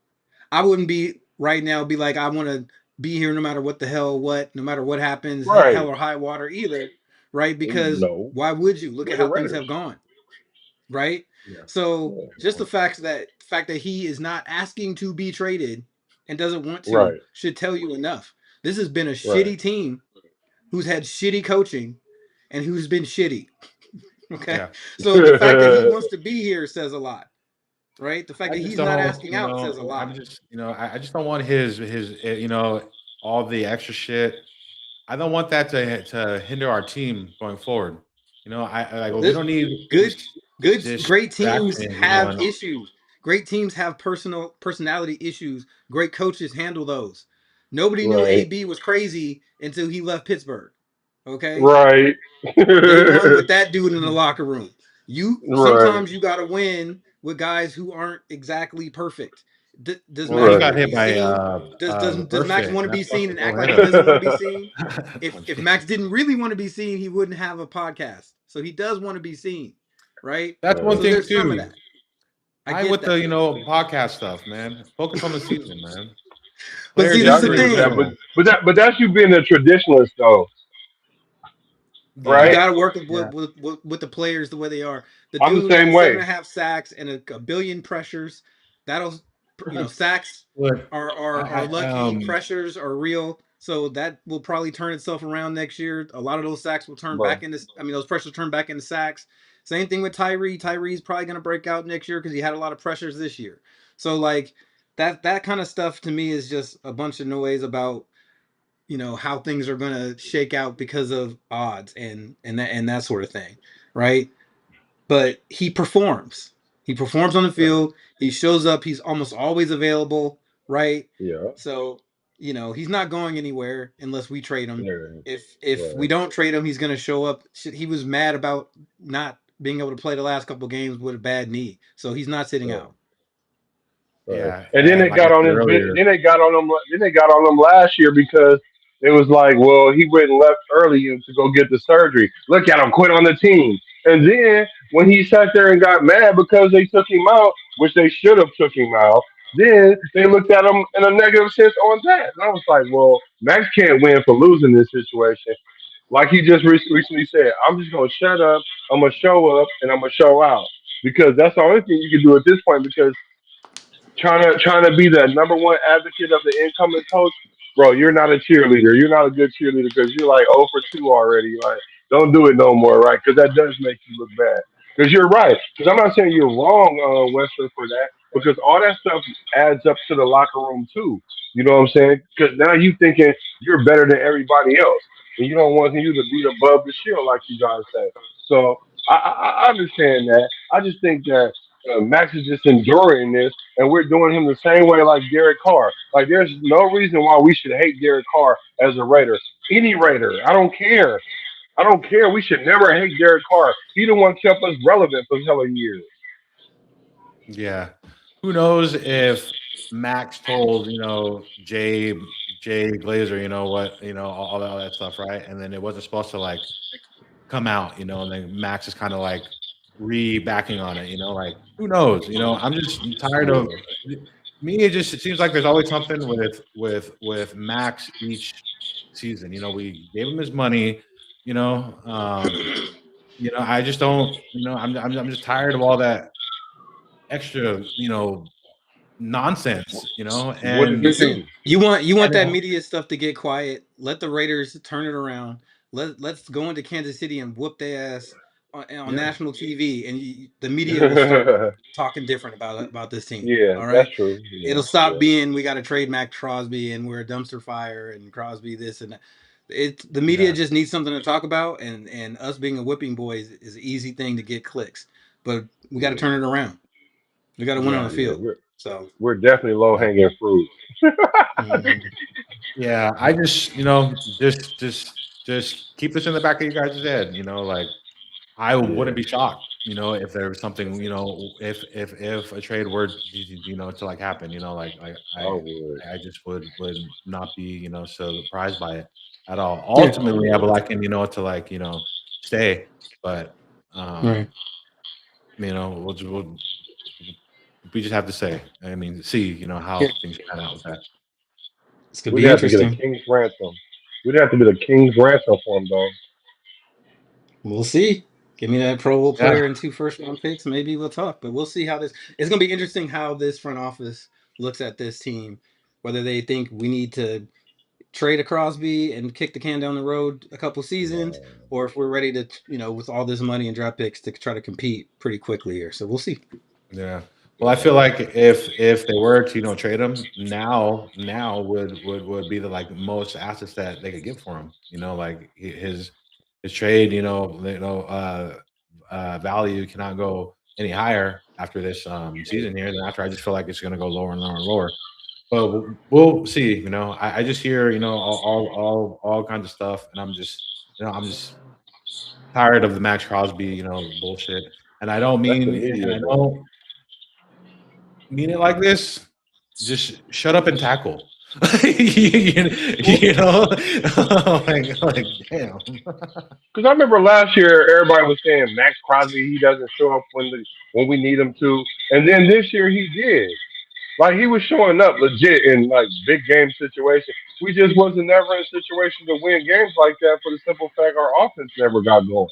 I wouldn't be right now be like I want to be here no matter what the hell what, no matter what happens, hell Right? or high water either, right? Because No, why would you? Look we're at the how things have Raiders. gone, right? Yeah. So just Yeah. the fact that he is not asking to be traded and doesn't want to Right. should tell you enough. This has been a Right. shitty team who's had shitty coaching and who's been shitty. Okay. Yeah. So the fact that he wants to be here says a lot, right? The fact I that just he's not don't, asking out says a lot. I just don't want his all the extra shit. I don't want that to hinder our team going forward. I we This don't need good this good this great teams distraction, have and issues. Great teams have personality issues. Great coaches handle those. Nobody knew Right. AB was crazy until he left Pittsburgh. Okay? Right. They won with that dude in the locker room. You Right. sometimes you got to win with guys who aren't exactly perfect. Does well, he Max Right. want got to hit be by seen? the Does first Max hit, want and to be that seen fucking and act don't like hit he him. doesn't want to be seen? I'm If just kidding. Max didn't really want to be seen, he wouldn't have a podcast. So he does want to be seen, right? That's one Right. So thing there's some of too. that. I I get with the that. podcast stuff, man. Focus on the season, man. But see, Players Yeah, this I is the agree injuries, with that. thing. But that's you being a traditionalist though, You yeah, right? got to work yeah. with the players the way they are. The I'm the dude same has seven way. and a half sacks and a billion pressures. That'll, sacks Look, are I lucky. Pressures are real. So that will probably turn itself around next year. A lot of those sacks will turn back Bro. into. I mean, those pressures turn back into sacks. Same thing with Tyree. Tyree's probably going to break out next year because he had a lot of pressures this year. So like that kind of stuff to me is just a bunch of noise about how things are going to shake out because of odds and that sort of thing, right? But he performs on the right. field, he shows up, he's almost always available, right? Yeah. So he's not going anywhere unless we trade him. Yeah. If we Right. don't trade him, he's going to show up. He was mad about not being able to play the last couple games with a bad knee, so he's not sitting Right. out. Right. Yeah, And then and they like I got on said his bit. earlier, Then they got on him. Then they got on him last year because it was like, well, he went and left early to go get the surgery. Look at him, quit on the team. And then when he sat there and got mad because they took him out, which they should have took him out, then they looked at him in a negative sense on that. And I was like, well, Max can't win for losing this situation. Like he just recently said, I'm just gonna shut up, I'm gonna show up, and I'm gonna show out because that's the only thing you can do at this point. Because trying to be the number one advocate of the incoming coach, bro, you're not a cheerleader. You're not a good cheerleader because you're like 0 for 2 already. Like, don't do it no more, right? Because that does make you look bad. Because you're right. Because I'm not saying you're wrong, Western, for that. Because all that stuff adds up to the locker room too. You know what I'm saying? Because now you thinking you're better than everybody else, and you don't want you to beat above the shield like you guys say. So I understand that. I just think that Max is just enduring this, and we're doing him the same way like Derek Carr. Like, there's no reason why we should hate Derek Carr as a Raider. Any Raider, I don't care. I don't care. We should never hate Derek Carr. He the one kept us relevant for hella years. Yeah. Who knows if Max told, Jay Glazer, what, all that stuff, right? And then it wasn't supposed to like come out, and then Max is kind of like re-backing on it, like who knows? I'm just tired of Yeah, me. It seems like there's always something with Max each season. We gave him his money, you know. I just don't, I'm just tired of all that extra, nonsense, what did he Listen, do? you want and that media stuff to get quiet. Let the Raiders turn it around. Let's go into Kansas City and whoop their ass on yeah, national TV, and the media will start talking different about this team. Yeah, All right, that's true. Yeah, it'll stop yeah, being we got to trade Mac Crosby and we're a dumpster fire and Crosby this and that. The media yeah, just needs something to talk about, and us being a whipping boy is an easy thing to get clicks, but we got to yeah, turn it around. We got to win on the yeah, yeah. field. We're So. we're definitely low yeah. hanging fruit. Mhm. Yeah, I just, just keep this in the back of your guys' head. Like I Yeah, wouldn't be shocked, if there was something, if a trade were, to like happen. Like I would. I just would not be, so surprised by it at all. Yeah. I Ultimately, I would would. like him, to like, stay, but Right. we'll we just have to say, I mean, see, how Yeah. things pan out with that. This could We'd be have to get a interesting. king's ransom. We'd have to get a king's ransom for him, though. We'll see. Give me that Pro Bowl Yeah, player and 2 first-round picks. Maybe we'll talk. But we'll see how this. It's going to be interesting how this front office looks at this team. Whether they think we need to trade a Crosby and kick the can down the road a couple seasons, No. or if we're ready to, with all this money and draft picks to try to compete pretty quickly here. So we'll see. yeah. Well, I feel Yeah. like if they were to trade him now would be the like most assets that they could get for him. Like his trade. Value cannot go any higher after this season here. Then after, I just feel like it's going to go lower and lower and lower. But we'll see. I just hear all kinds of stuff, and I'm just tired of the Max Crosby bullshit. And I don't That's the mean and media, I bro. don't mean it like this. Just shut up and tackle. you know, like damn. Because I remember last year, everybody was saying Max Crosby, he doesn't show up when we need him to, and then this year he did. Like he was showing up legit in like big game situations. We just wasn't never in a situation to win games like that for the simple fact our offense never got going.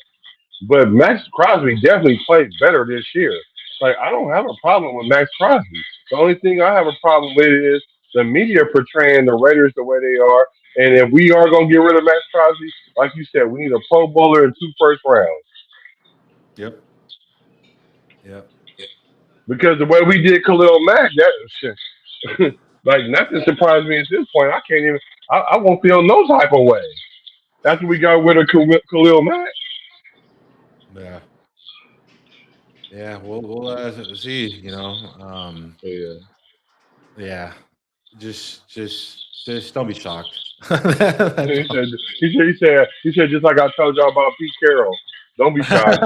But Max Crosby definitely played better this year. Like I don't have a problem with Max Crosby. The only thing I have a problem with is the media portraying the Raiders the way they are. And if we are gonna get rid of Max Crosby, like you said, we need a Pro Bowler and 2 first rounds. Yep. Yep. Because the way we did Khalil Mack, that like nothing surprised me at this point. I can't even. I won't feel no type of way after we got rid of Khalil Mack. Yeah. Yeah. We'll see. Yeah. Yeah. Just don't be shocked. He said, he said, just like I told y'all about Pete Carroll. Don't be shocked.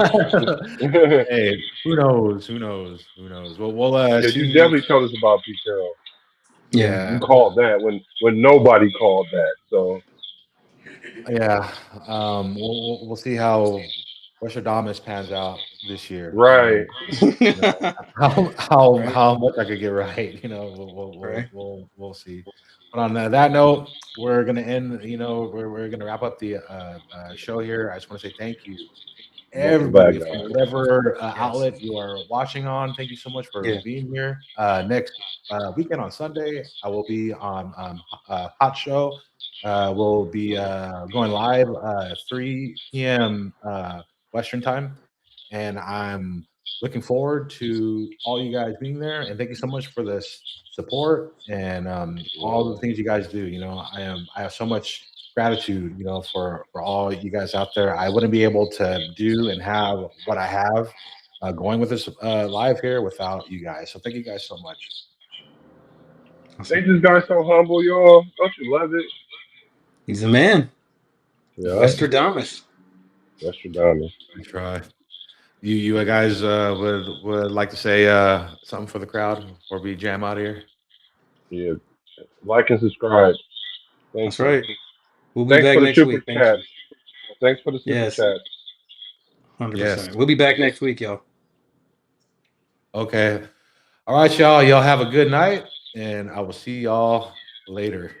Hey, who knows? Who knows? Who knows? Well, we'll Yeah, you see. definitely told us about Pete Carroll. Yeah. You Yeah, called that when nobody called that. So yeah. We'll see how Nostradamus pans out this year. Right. You know, how Right. how much I could get right. You know, Right. we'll see. But on that note, we're gonna end. You know, we're gonna wrap up the show here. I just want to say thank you, Welcome back, everybody, from guys. whatever Yes. outlet you are watching on. Thank you so much for Yeah. being here. Next weekend on Sunday, I will be on Hot Show. We'll be going live 3 p.m. Western time, and I'm looking forward to all you guys being there. And thank you so much for this support and all the things you guys do. You know, I have so much gratitude, you know, for all you guys out there. I wouldn't be able to do and have what I have going with this live here without you guys. So thank you guys so much. They Awesome. just got so humble, y'all. Don't you love it? He's a man. Yeah, Westradamus. that's your diamond. I try. You guys would like to say something for the crowd before we jam out of here? Yeah, like and subscribe. Thank That's you. right. We'll be Thanks back for the next super week. Thank chat. you. Thanks for the super Yes. chat. 100%. Yes. We'll be back next week, y'all. Okay. All right, y'all. Y'all have a good night, and I will see y'all later.